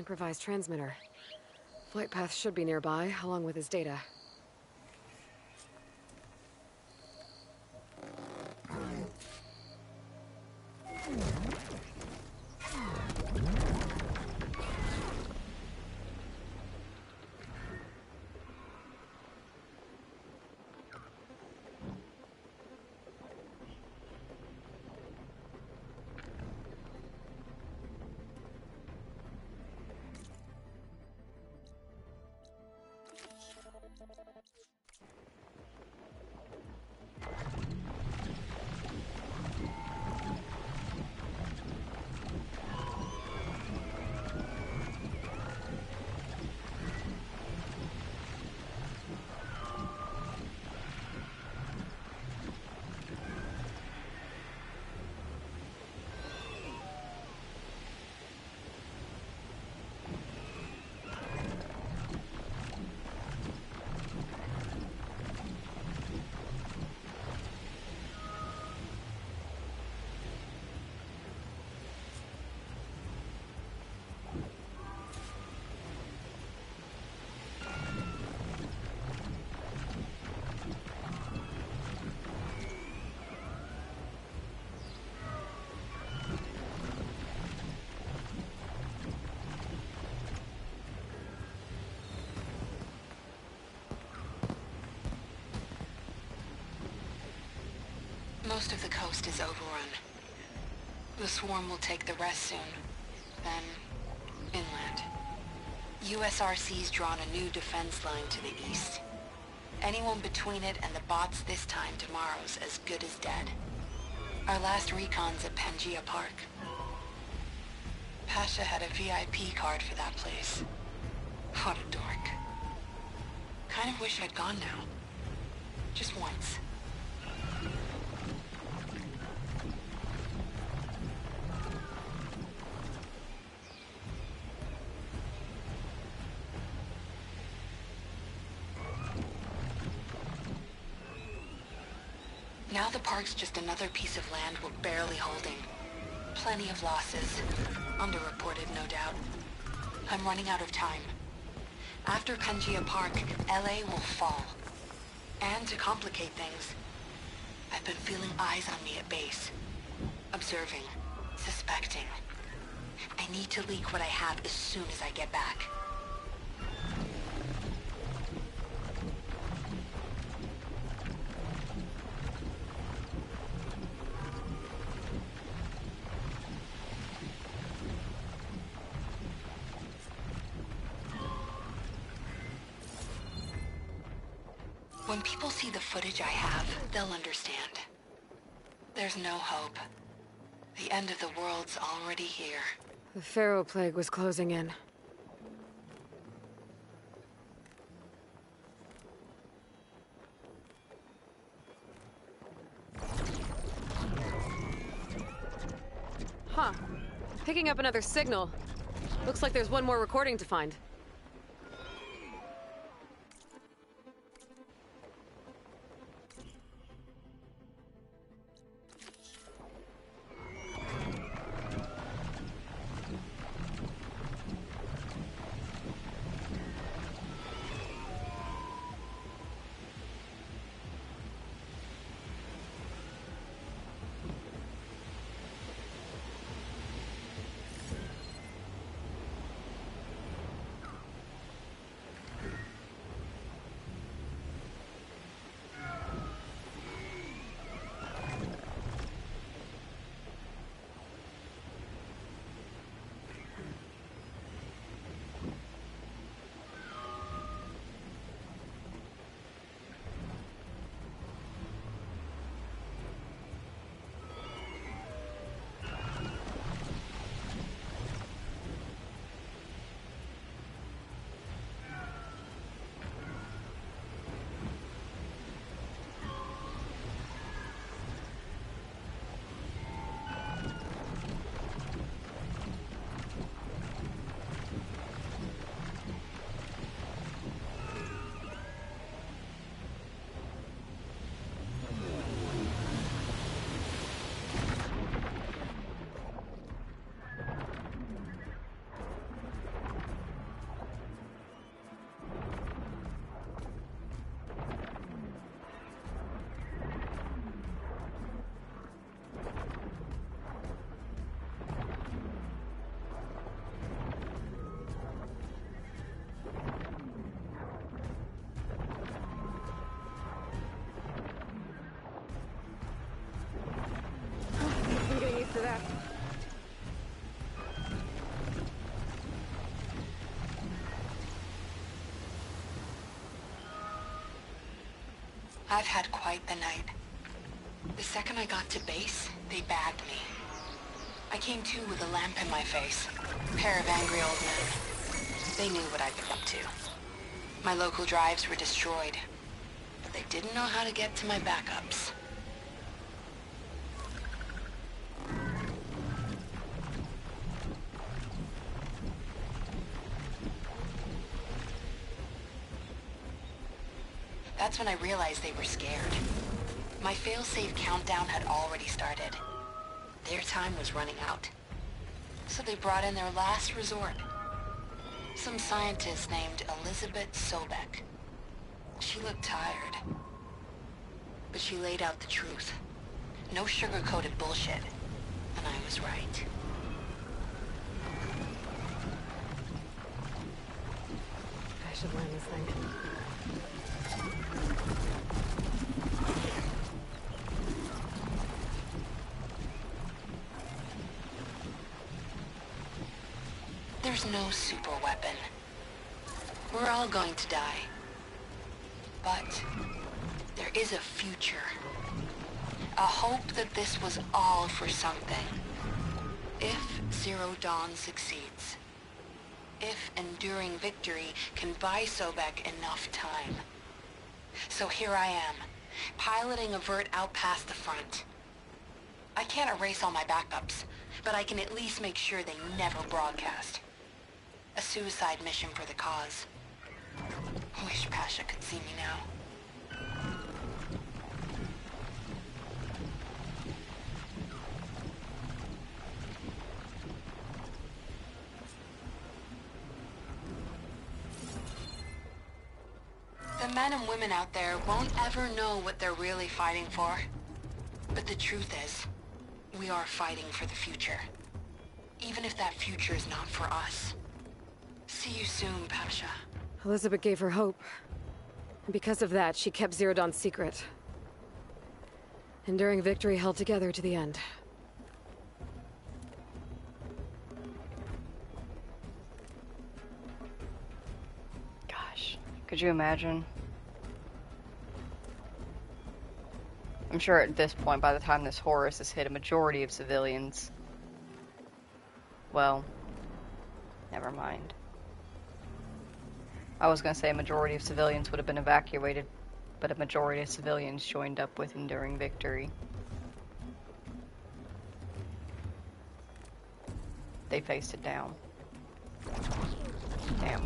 improvised transmitter. Flight path should be nearby, along with his data. Most of the coast is overrun. The swarm will take the rest soon. Then, inland. USRC's drawn a new defense line to the east. Anyone between it and the bots this time tomorrow's as good as dead. Our last recon's at Pangaea Park. Pasha had a VIP card for that place. What a dork. Kind of wish I'd gone now. Just once. Now the park's just another piece of land we're barely holding. Plenty of losses. Underreported, no doubt. I'm running out of time. After Pangaea Park, LA will fall. And to complicate things, I've been feeling eyes on me at base. Observing. Suspecting. I need to leak what I have as soon as I get back. When people see the footage I have, they'll understand. There's no hope. The end of the world's already here. The Pharaoh Plague was closing in. Huh. Picking up another signal. Looks like there's one more recording to find. I've had quite the night. The second I got to base, they bagged me. I came to with a lamp in my face. A pair of angry old men. They knew what I'd been up to. My local drives were destroyed, but they didn't know how to get to my backups. That's when I realized they were scared. My failsafe countdown had already started. Their time was running out. So they brought in their last resort. Some scientist named Elizabeth Sobek. She looked tired. But she laid out the truth. No sugar-coated bullshit. And I was right. I should land this thing. There's no super weapon. We're all going to die. But there is a future. A hope that this was all for something. If Zero Dawn succeeds. If enduring victory can buy Sobek enough time. So here I am, piloting a vert out past the front. I can't erase all my backups, but I can at least make sure they never broadcast. A suicide mission for the cause. Wish Pasha could see me now. The men and women out there won't ever know what they're really fighting for. But the truth is, we are fighting for the future. Even if that future is not for us. See you soon, Pasha. Elizabeth gave her hope. And because of that, she kept Zero Dawn secret. Enduring victory held together to the end. Gosh, could you imagine? I'm sure at this point, by the time this Horus has hit a majority of civilians. Well, never mind. I was going to say a majority of civilians would have been evacuated, but a majority of civilians joined up with enduring victory. They faced it down. Damn.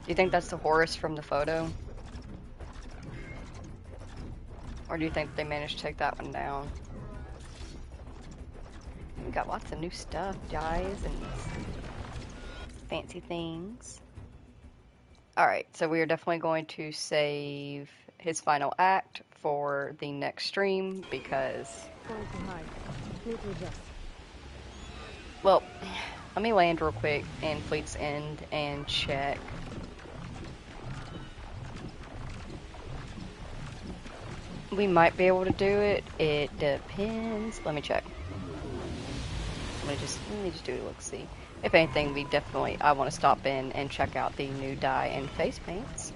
Do you think that's the Horus from the photo? Or do you think they managed to take that one down? We got lots of new stuff, guys, and fancy things. Alright, so we are definitely going to save his final act for the next stream because... Well, let me land real quick in Fleet's End and check. We might be able to do it. It depends. Let me check. Let me just do a look-see. If anything, I want to stop in and check out the new dye and face paints.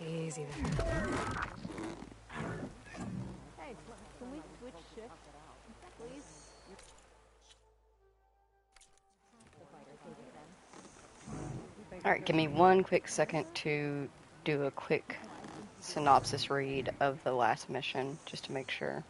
Easy there. Hey, can we switch shifts, please? Alright, give me one quick second to do a quick synopsis read of the last mission, just to make sure.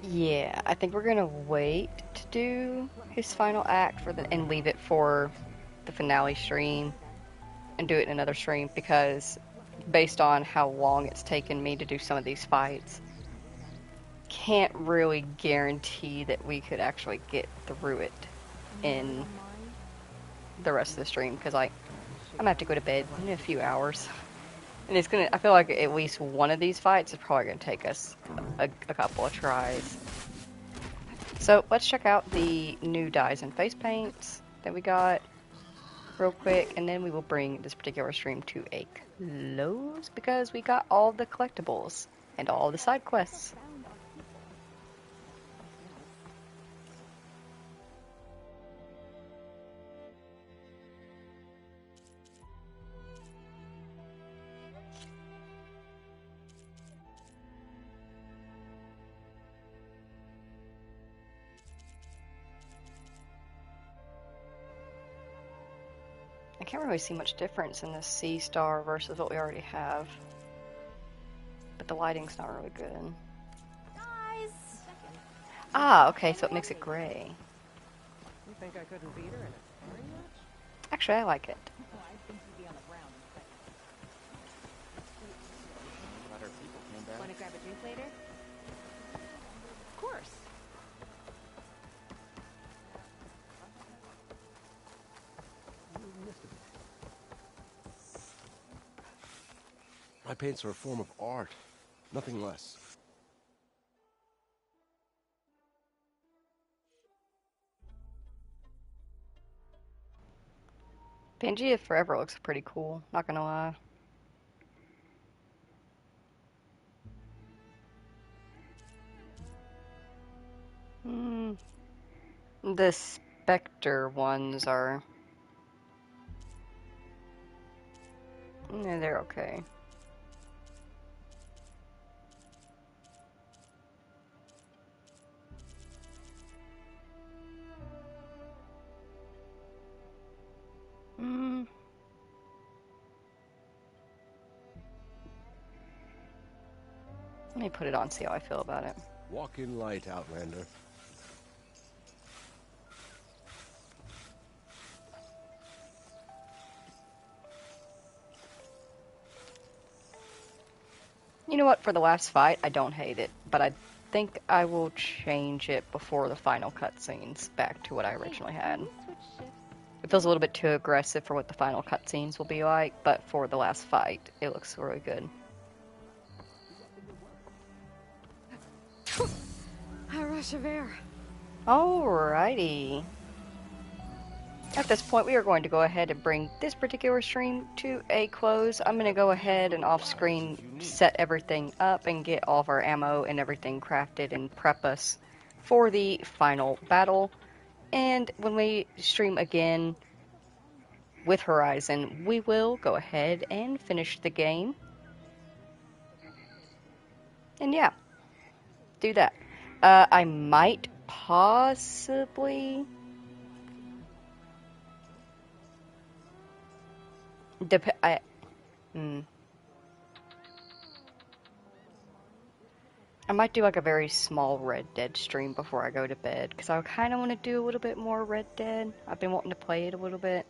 Yeah, I think we're gonna wait to do his final act and leave it for the finale stream and do it in another stream because based on how long it's taken me to do some of these fights, can't really guarantee that we could actually get through it in the rest of the stream because I'm gonna have to go to bed in a few hours. And I feel like at least one of these fights is probably gonna take us a couple of tries. So let's check out the new dyes and face paints that we got real quick, and then we will bring this particular stream to a close because we got all the collectibles and all the side quests. I can't really see much difference in this C star versus what we already have. But the lighting's not really good. Guys! Ah, okay, so it makes it gray. You think I couldn't beat her in a sparring match? Actually, I like it. Oh, I think you'd be on the ground in seconds. Glad our people came back. Wanna grab a drink later? Of course. My paints are a form of art, nothing less. Pangea Forever looks pretty cool, not gonna lie. The Spectre ones are... yeah, they're okay. Let me put it on, see how I feel about it. Walk in light, Outlander. You know what, for the last fight, I don't hate it, but I think I will change it before the final cutscenes back to what I originally had. It feels a little bit too aggressive for what the final cutscenes will be like, but for the last fight, it looks really good. A rush of air. Alrighty. At this point, we are going to go ahead and bring this particular stream to a close. I'm going to go ahead and off-screen set everything up and get all of our ammo and everything crafted and prep us for the final battle. And when we stream again with Horizon, we will go ahead and finish the game. And yeah, do that. I might possibly... I might do like a very small Red Dead stream before I go to bed, because I kind of want to do a little bit more Red Dead. I've been wanting to play it a little bit,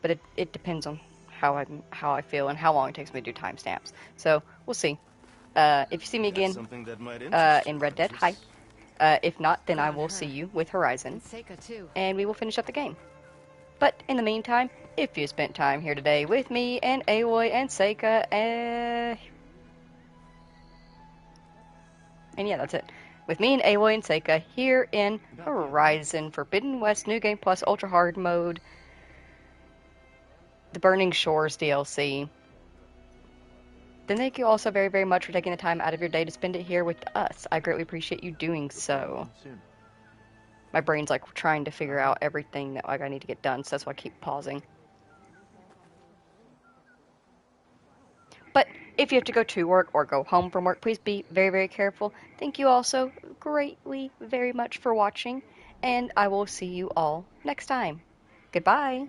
but it depends on how I feel and how long it takes me to do timestamps. So we'll see. If you see me again in Red Dead, hi. If not, then I will see you with Horizon, and we will finish up the game. But in the meantime, if you spent time here today with me and Aloy and Seika, and yeah, that's it. With me and Aloy and Seika here in Horizon Forbidden West New Game Plus Ultra Hard Mode, the Burning Shores DLC. Then thank you also very, very much for taking the time out of your day to spend it here with us. I greatly appreciate you doing so. my brain's like trying to figure out everything that like I need to get done, so that's why I keep pausing. But if you have to go to work or go home from work, please be very, very careful. Thank you all so greatly very much for watching, and I will see you all next time. Goodbye.